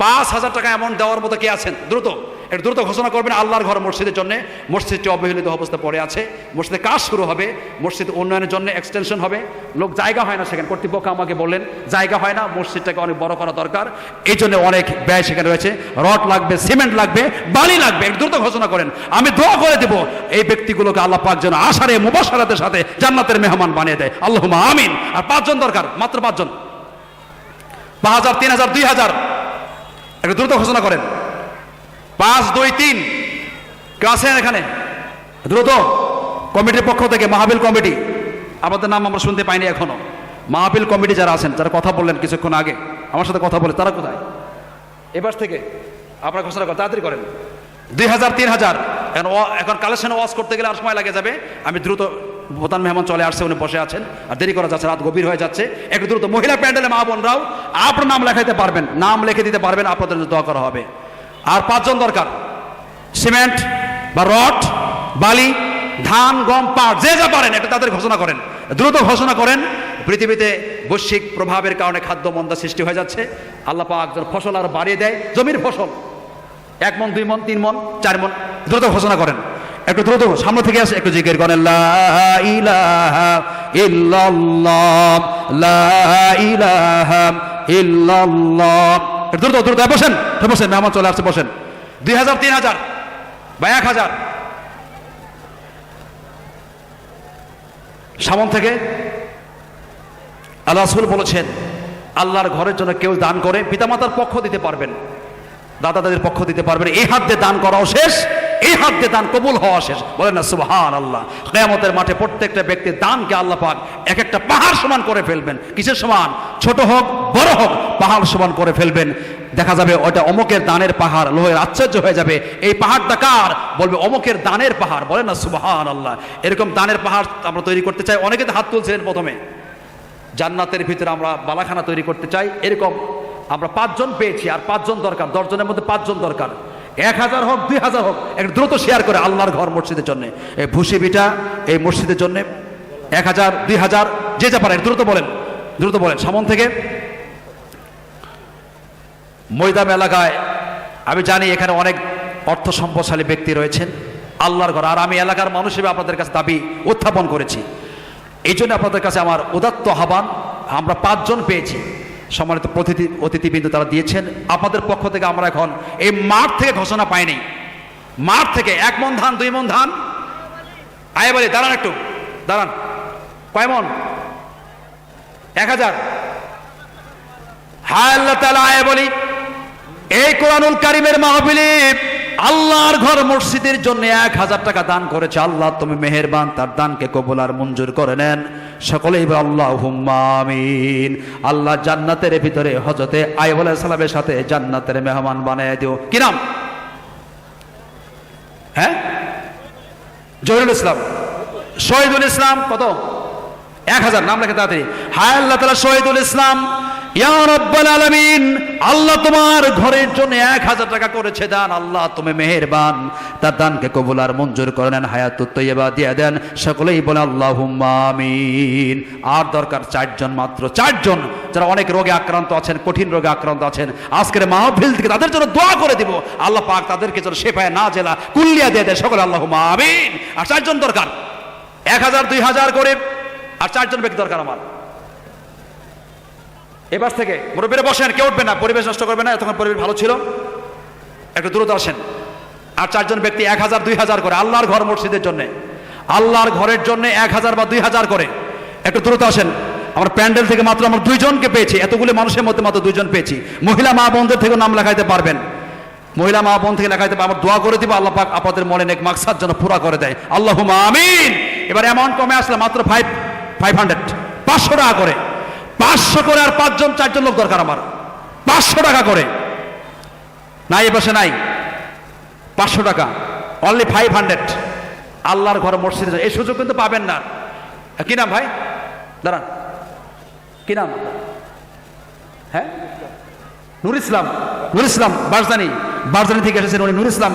5,000 টাকা অ্যামাউন্ট দেওয়ার মতো কে আছেন? দ্রুত একটু দ্রুত ঘোষণা করবেন। আল্লাহর ঘর মসজিদের জন্য, মসজিদটি অবহেলিত অবস্থা পড়ে আছে, মসজিদে কাজ শুরু হবে, মসজিদ উন্নয়নের জন্য এক্সটেনশন হবে। লোক জায়গা হয় না সেখানে, কর্তৃপক্ষ আমাকে বললেন জায়গা হয় না, মসজিদটাকে অনেক বড় করা দরকার, এই জন্য অনেক ব্যয় সেখানে রয়েছে। রড লাগবে, সিমেন্ট লাগবে, বালি লাগবে। একটু দ্রুত ঘোষণা করেন। আমি দোয়া করে দেব এই ব্যক্তিগুলোকে আল্লাহ পাক যেন আশারে মুবাশশারাতের সাথে জান্নাতের মেহমান বানিয়ে দেয়। আল্লাহুম্মা আমিন। আর 5 জন দরকার, মাত্র 5 জন। 5,000, 3,000, 2,000। একটু দ্রুত ঘোষণা করেন। 5, 2, 3 কেউ আছেন এখানে? দ্রুত। কমিটির পক্ষ থেকে মাহফিল কমিটি, আমাদের নাম আমরা শুনতে পাইনি এখনো। মাহফিল কমিটি যারা আছেন, যারা কথা বললেন কিছুক্ষণ আগে আমার সাথে কথা বলে, তারা কোথায়? এবার থেকে আপনারা ঘোষণা করেন, তাড়াতাড়ি করেন। 2,000, 3,000। এখন কালেকশন ওয়াশ করতে গেলে আর সময় লাগে যাবে। আমি দ্রুত, প্রধান মেহমান চলে আসছে, উনি বসে আছেন, আর দেরি করা যাচ্ছে, রাত গভীর হয়ে যাচ্ছে। একটু দ্রুত। মহিলা প্যান্ডেলে মা বোনরাও আপনার নাম লেখাইতে পারবেন, নাম লিখে দিতে পারবেন, আপনাদের দোয়া করা হবে। আর 5 জন দরকার। সিমেন্ট বা রড, বালি, ধান, গম, পাট, যে যা পারেন এটা তাদের ঘোষণা করেন, দ্রুত ঘোষণা করেন। পৃথিবীতে বৈশ্বিক প্রভাবের কারণে খাদ্য মন্দা সৃষ্টি হয়ে যাচ্ছে। আল্লাহ পাক যেন ফসল আরো বাড়িয়ে দেয়, জমির ফসল 1 মণ, 2 মণ, 3 মণ, 4 মণ। দ্রুত ঘোষণা করেন। একটু দ্রুত সামনে থেকে আসে, একটু জিকির করেন। লা ইলাহা ইল্লাল্লাহ, লা ইলাহা ইল্লাল্লাহ। দ্রুত দ্রুত বসেন, বসেন, মেহমান চলে আসছে, বসেন। 2,000, 3,000 বা 1,000। সামন থেকে আল্লাহ রাসূল বলেছেন, আল্লাহর ঘরের জন্য কেউ দান করে পিতামাতার পক্ষ দিতে পারবেন, দাদা দাদির পক্ষ দিতে পারবেন, এই হাত দিয়ে দান করাও শেষ, এই হাত দিয়ে দান কবুল হওয়া শেষ। বলেন না সুবহানাল্লাহ। কিয়ামতের মাঠে প্রত্যেকটা ব্যক্তির দানকে আল্লাহ পাক এক একটা পাহাড় সমান করে ফেলবেন। কিসের সমান? ছোট হোক বড় হোক, পাহাড় সমান করে ফেলবেন। দেখা যাবে ওটা অমুকের দানের পাহাড়, লোহের আশ্চর্য হয়ে যাবে, এই পাহাড়টা কার? বলবে অমুকের দানের পাহাড়। বলেন না সুবহানাল্লাহ। এরকম দানের পাহাড় আমরা তৈরি করতে চাই। অনেকে তো হাত তুলছেন প্রথমে, জান্নাতের ভিতরে আমরা বালাখানা তৈরি করতে চাই। এরকম আমরা 5 জন পেয়েছি, আর 5 জন দরকার, 10 জনের মধ্যে 5 জন দরকার। 1000 হোক 2000 হোক, একটু দ্রুত শেয়ার করে আল্লাহর ঘর মসজিদের জন্য, এই ভুসি বিটা এই মসজিদের জন্য 1000 2000 যে যা পারেন দ্রুত বলেন, দ্রুত বলেন। সামন থেকে ময়দান এলাকায় আমি জানি এখানে অনেক অর্থ সম্পদশালী ব্যক্তি রয়েছেন, আল্লাহর ঘর। আর আমি এলাকার মানুষ হিসেবে আপনাদের কাছে দাবি উত্থাপন করেছি, এই জন্য আপনাদের কাছে আমার উদাত্ত আহ্বান। আমরা 5 জন পেয়েছি, সম্মানিত অতিথিবৃন্দ তারা দিয়েছেন। আপনাদের পক্ষ থেকে আমরা এখন এই মাঠ থেকে ঘোষণা পাইনি, মাঠ থেকে 1 মণ ধান 2 মণ ধান। আয় বলি, দাঁড়ান একটু দাঁড়ান, কয় মণ? 1000। হায় আল্লাহ তাআলা, আয় বলি, এই কোরআনুল কারীমের মাহফিলে আল্লাহর ঘর মসজিদের জন্য 1000 টাকা দান করেছে। আল্লাহ তুমি মেহেরবান, তার দানকে কবুল আর মঞ্জুর করে নেন। সকলেই আল্লাহুম্মা আমিন। আল্লাহ জান্নাতের ভিতরে হযরতে আইয়ুব আলাইহিস সালামের সাথে জান্নাতের মেহমান বানায় দিও। কি নাম? হ্যাঁ, জহিরুল ইসলাম, শহীদুল ইসলাম। কত? 1000। নাম লেখে তাড়াতাড়ি। হায় আল্লাহ তাআলা, শহীদুল ইসলাম, ইয়া রাব্বাল আলামিন, আল্লাহ তোমার ঘরের জন্য 1000 টাকা করেছে দান। আল্লাহ তুমি মেহেরবান, তার দানকে কবুল আর মঞ্জুর করে নেন, হায়াতুত তাইয়্যিবা দিয়ে দেন। সকলেই বলে আল্লাহুম্মা আমিন। আর দরকার 4 জন মাত্র, 4 জন যারা অনেক রোগে আক্রান্ত আছেন, কঠিন রোগে আক্রান্ত আছেন। আজকের মাহফিল থেকে তাদের জন্য দোয়া করে দিব, আল্লাহ পাক তাদেরকে যেন শেফায়ে নাজেলা কুল্লিয়া দিয়ে দেয়। সকলে আল্লাহুম্মা আমিন। আর 4 জন দরকার, 1000 2000 করে, আর 4 জন ব্যক্তি দরকার আমার। এবার থেকে মুরব্বীরা বসেন, কেউ উঠবে না, পরিবেশ নষ্ট করবে না, তখন পরিবেশ ভালো ছিল, একটু দ্রুত আসেন। আর 4 জন ব্যক্তি 1000 2000 করে আল্লাহর ঘর মসজিদের জন্য, আল্লাহর ঘরের জন্য 1000 বা 2000 করে, একটু দ্রুত আসেন। আমার প্যান্ডেল থেকে মাত্র আমরা 2 জনকে পেয়েছি, এতগুলো মানুষের মধ্যে মাত্র 2 জন পেয়েছি। মহিলা মা বোনদের থেকে নাম লেখাইতে পারবেন, মহিলা মা বোন থেকে লেখাইতে পারবেন। দোয়া করে দিব আল্লাহ পাক আপনাদের মনে নেক মাকসাদ যেন পুরা করে দেয়। আল্লাহুম্মা আমিন। এবার অ্যামাউন্ট কমে আসলে মাত্র 500 500 টাকা করে, 500 করে। আর 5 জন 4 জন লোক দরকার আমার, 500 টাকা করে। নাই এ বসে নাই, 500 টাকা, অনলি 500। আল্লাহর ঘর মসজিদে এই সুযোগ কিন্তু পাবেন না। কি নাম ভাই? দাঁড়ান, কি নাম? হ্যাঁ, নূর ইসলাম। নূর ইসলাম বারজানি থেকে এসেছেন উনি, নূর ইসলাম।